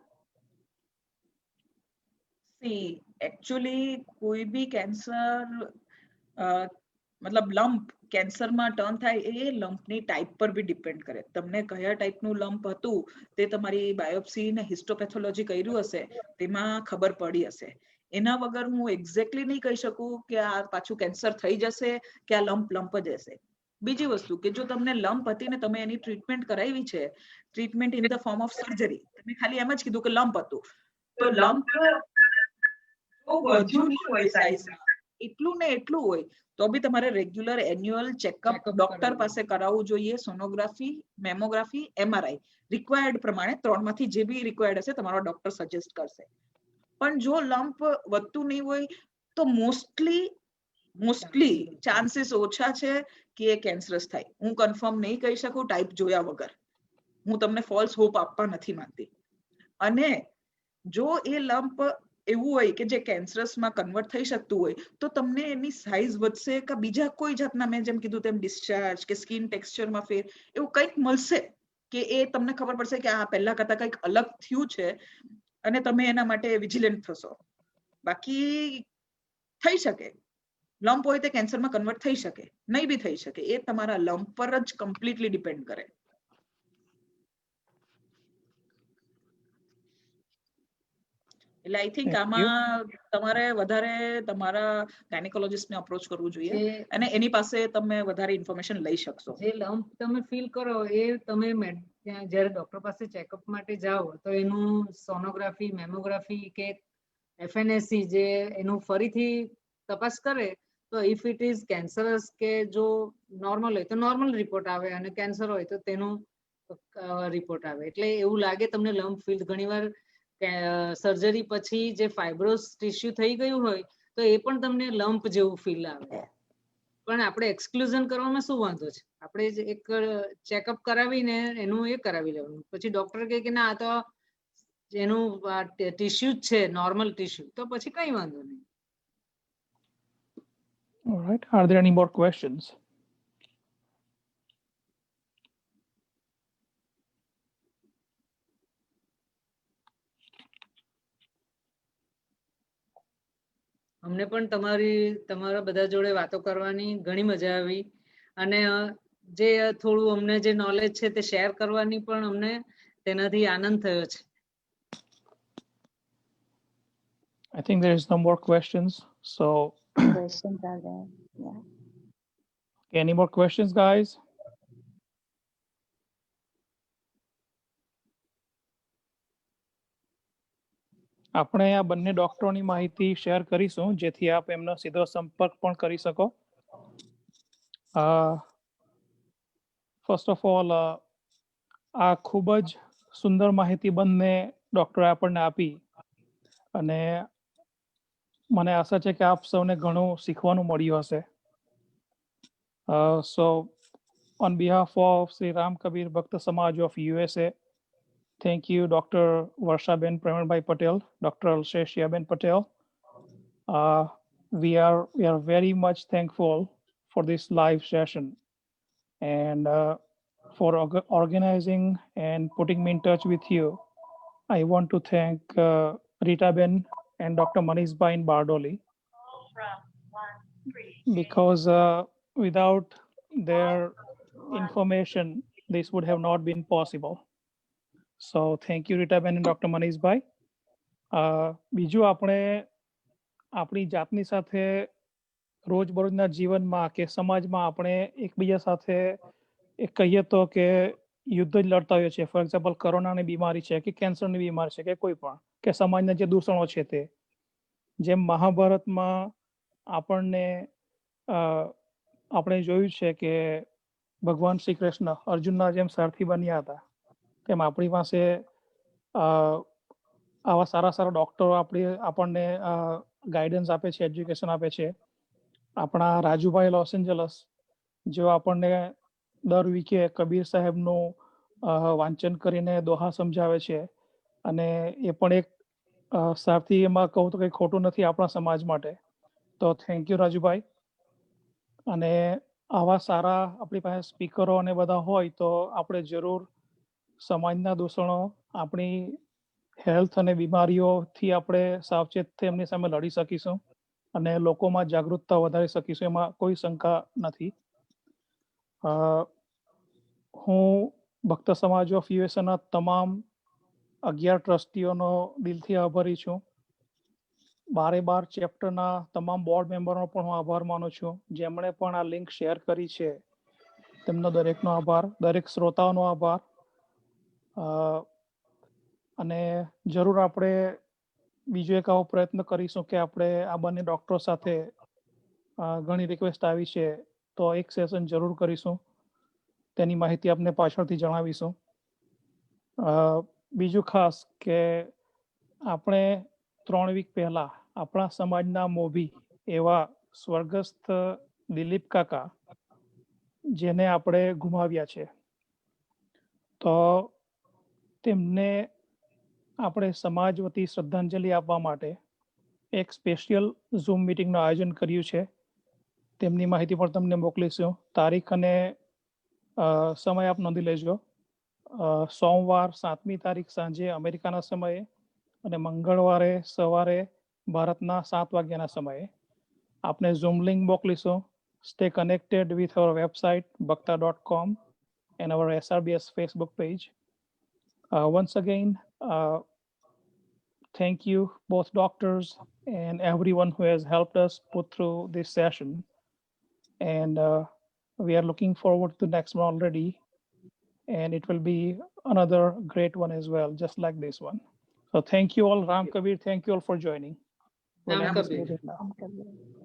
See, actually કોઈ બી cancer મતલબ lump કેન્સરમાં turn થાય એ લમ્પની type પર બી depend કરે. તમને કયા ટાઈપનું lump હતું તે તમારી બાયોપ્સી ને હિસ્ટોપેથોલોજી કર્યું હશે તેમાં ખબર પડી હશે. એના વગર હું એક્ઝેક્ટલી નહીં કહી શકું કે આ પાછું કેન્સર થઈ જશે કે આ લમ્પ જ હશે. બીજી વસ્તુ કે જો તમને લમ્પ હતી ને તમે એની ટ્રીટમેન્ટ કરાવી છે, treatment in the form of surgery, તમે ખાલી એમ જ કીધું કે લમ્પ હતું, તો લમ્પ વધ્યું નહીં હોય સાઈઝમાં, એટલું ને એટલું હોય તો બી તમારે રેગ્યુલર એન્યુઅલ ચેકઅપ ડોક્ટર પાસે કરાવવું જોઈએ. સોનોગ્રાફી, મેમોગ્રાફી, MRI રિક્વાયર્ડ પ્રમાણે 3 માંથી જે બી રિક્વાયર્ડ હશે તમારો ડોક્ટર સજેસ્ટ કરશે. પણ જો લમ્પ વધતું નહીં હોય તો મોસ્ટલી મોસ્ટલી ચાન્સીસ ઓછા છે કે એ કેન્સરસ થાય. હું કન્ફર્મ નહીં કહી શકું ટાઈપ જોયા વગર. હું તમને ફોલ્સ હોપ આપવા નથી માંગતી. અને જો એ લંપ એવું હોય કે જે કેન્સરસમાં કન્વર્ટ થઈ શકતું હોય તો તમને એની સાઇઝ વધશે કે બીજા કોઈ જાતના, મેં જેમ કીધું તેમ ડિસ્ચાર્જ કે સ્કિન ટેક્સચરમાં ફેર એવું કંઈક મળશે કે એ તમને ખબર પડશે કે આ પહેલા કરતા કંઈક અલગ થયું છે અને તમે એના માટે વિજિલન્ટ થશો. બાકી થઈ શકે લંપ હોય તે કેન્સરમાં કન્વર્ટ થઈ શકે, નહીં બી થઈ શકે. એ તમારા લંપ પર જ કમ્પ્લીટલી ડિપેન્ડ કરે. એટલે આઈ થિંક આમાં તમારે વધારે તમારા ગાયનેકોલોજિસ્ટને અપ્રોચ કરવું જોઈએ અને એની પાસે તમે વધારે ઇન્ફોર્મેશન લઈ શકશો.
જે લંપ તમે ફીલ કરો એ તમે જ્યારે ડોક્ટર પાસે ચેકઅપ માટે જાઓ તો એનું સોનોગ્રાફી, મેમોગ્રાફી કે FNAC જે એનું ફરીથી તપાસ કરે તો ઇફ ઇટ ઇઝ કેન્સરસ કે જો નોર્મલ હોય તો નોર્મલ રિપોર્ટ આવે અને કેન્સર હોય તો તેનું રિપોર્ટ આવે. એટલે એવું લાગે તમને લંપ ફીલ. ઘણીવાર સર્જરી પછી જે ફાઇબ્રોસ ટિશ્યુ થઈ ગયું હોય તો એ પણ તમને લંપ જેવું ફીલ આવે. પણ આપણે એક્સક્લુઝન કરવામાં શું વાંધો છે? આપણે એક ચેકઅપ કરાવીને એનું એ કરાવી લેવાનું. પછી ડોક્ટર કહે કે ના આ તો એનું ટિશ્યુ જ છે, નોર્મલ ટિશ્યુ, તો પછી કઈ વાંધો નહીં.
All right. Are there any more questions?
અમને પણ તમારા બધા જોડે વાતો કરવાની ઘણી મજા આવી અને જે થોડું અમને જે નોલેજ છે તે શેર કરવાની પણ અમને તેનાથી આનંદ થયો છે.
I think there is no more questions. So,
Questions are there. Yeah.
any more questions, guys? આપણે આ બંને ડોક્ટરોની માહિતી શેર કરીશું જેથી આપ એમનો સીધો સંપર્ક પણ કરી શકો. ફર્સ્ટ ઓફ ઓલ આ ખૂબ જ સુંદર માહિતી બંને ડોક્ટરે આપણને આપી અને મને આશા છે કે આપ સૌને ઘણું શીખવાનું મળ્યું હશે. So on behalf of Sri Ram Kabir Bhakt Samaj of USA, thank you Dr. Varshaben Premanbhai Patel, Dr. Alsheshiaben Patel. We are very much thankful for this live session and for organizing and putting me in touch with you. I want to thank Rita Ben and Dr. Manish Bhai in Bardoli because without their information, this would have not been possible. So thank you Rita Ben and Dr. Manish Bhai. બીજું આપણે આપણી જાતની સાથે રોજબરોજના જીવનમાં કે સમાજમાં આપણે એકબીજા સાથે કહીએ તો કે યુદ્ધ જ લડતા હોઈએ છીએ. ફોર એક્ઝામ્પલ કોરોનાની બીમારી છે કે કેન્સરની બીમારી છે કે કોઈ પણ કે સમાજના જે દૂષણો છે તે જેમ મહાભારતમાં આપણને આપણે જોયું છે કે ભગવાન શ્રી કૃષ્ણ અર્જુનના જેમ સારથી બન્યા હતા તેમ આપણી પાસે આવા સારા સારા ડોક્ટરો આપણને ગાઈડન્સ આપે છે, એજ્યુકેશન આપે છે. આપણા રાજુભાઈ લોસ એન્જલસ જેઓ આપણને દર વીકે કબીર સાહેબનું વાંચન કરીને દોહા સમજાવે છે અને એ પણ એક સારથી એમાં કહું તો કંઈ ખોટું નથી આપણા સમાજ માટે. તો થેન્ક યુ રાજુભાઈ. અને આવા સારા આપણી પાસે સ્પીકરો અને બધા હોય તો આપણે જરૂર સમાજના દૂષણો, આપણી હેલ્થ અને બીમારીઓથી આપણે સાવચેત તેમની સામે લડી શકીશું અને લોકોમાં જાગૃતતા વધારી શકીશું, એમાં કોઈ શંકા નથી. હું ભક્ત સમાજ ઓફ યુએસએના તમામ 11 ટ્રસ્ટીઓનો દિલથી આભારી છું. 12 ચેપ્ટરના તમામ બોર્ડ મેમ્બરનો પણ હું આભાર માનું છું જેમણે પણ આ લિંક શેર કરી છે. તેમનો દરેકનો આભાર, દરેક શ્રોતાઓનો આભાર. અને જરૂર આપણે બીજો એક આવો પ્રયત્ન કરીશું કે આપણે આ બંને ડૉક્ટરો સાથે ઘણી રિક્વેસ્ટ આવી છે તો એક સેશન જરૂર કરીશું. તેની માહિતી આપને પાછળથી જણાવીશું. બીજું ખાસ કે આપણે 3 વીક પહેલા આપણા સમાજના મોભી એવા સ્વર્ગસ્થ દિલીપ કાકા જેને આપણે ગુમાવ્યા છે, તો તેમને આપણે સમાજ વતી શ્રદ્ધાંજલિ આપવા માટે એક સ્પેશિયલ ઝૂમ મીટિંગનું આયોજન કર્યું છે. તેમની માહિતી પણ તમને મોકલીશું. તારીખ અને સમય આપ નોંધી લેજો. સોમવાર 7મી તારીખ સાંજે અમેરિકાના સમયે અને મંગળવારે સવારે ભારતના 7 વાગ્યાના સમયે આપને ઝૂમ લિંક મોકલીશું. Stay connected with our website bhakta.com and our SRBS Facebook page. Once again, thank you both doctors and everyone who has helped us put through this session. And we are looking forward to the next one already. And it will be another great one as well, just like this one. So thank you all. Ram Kabir, thank you all for joining.
Ram
We'll end this
Kabir.
meeting now.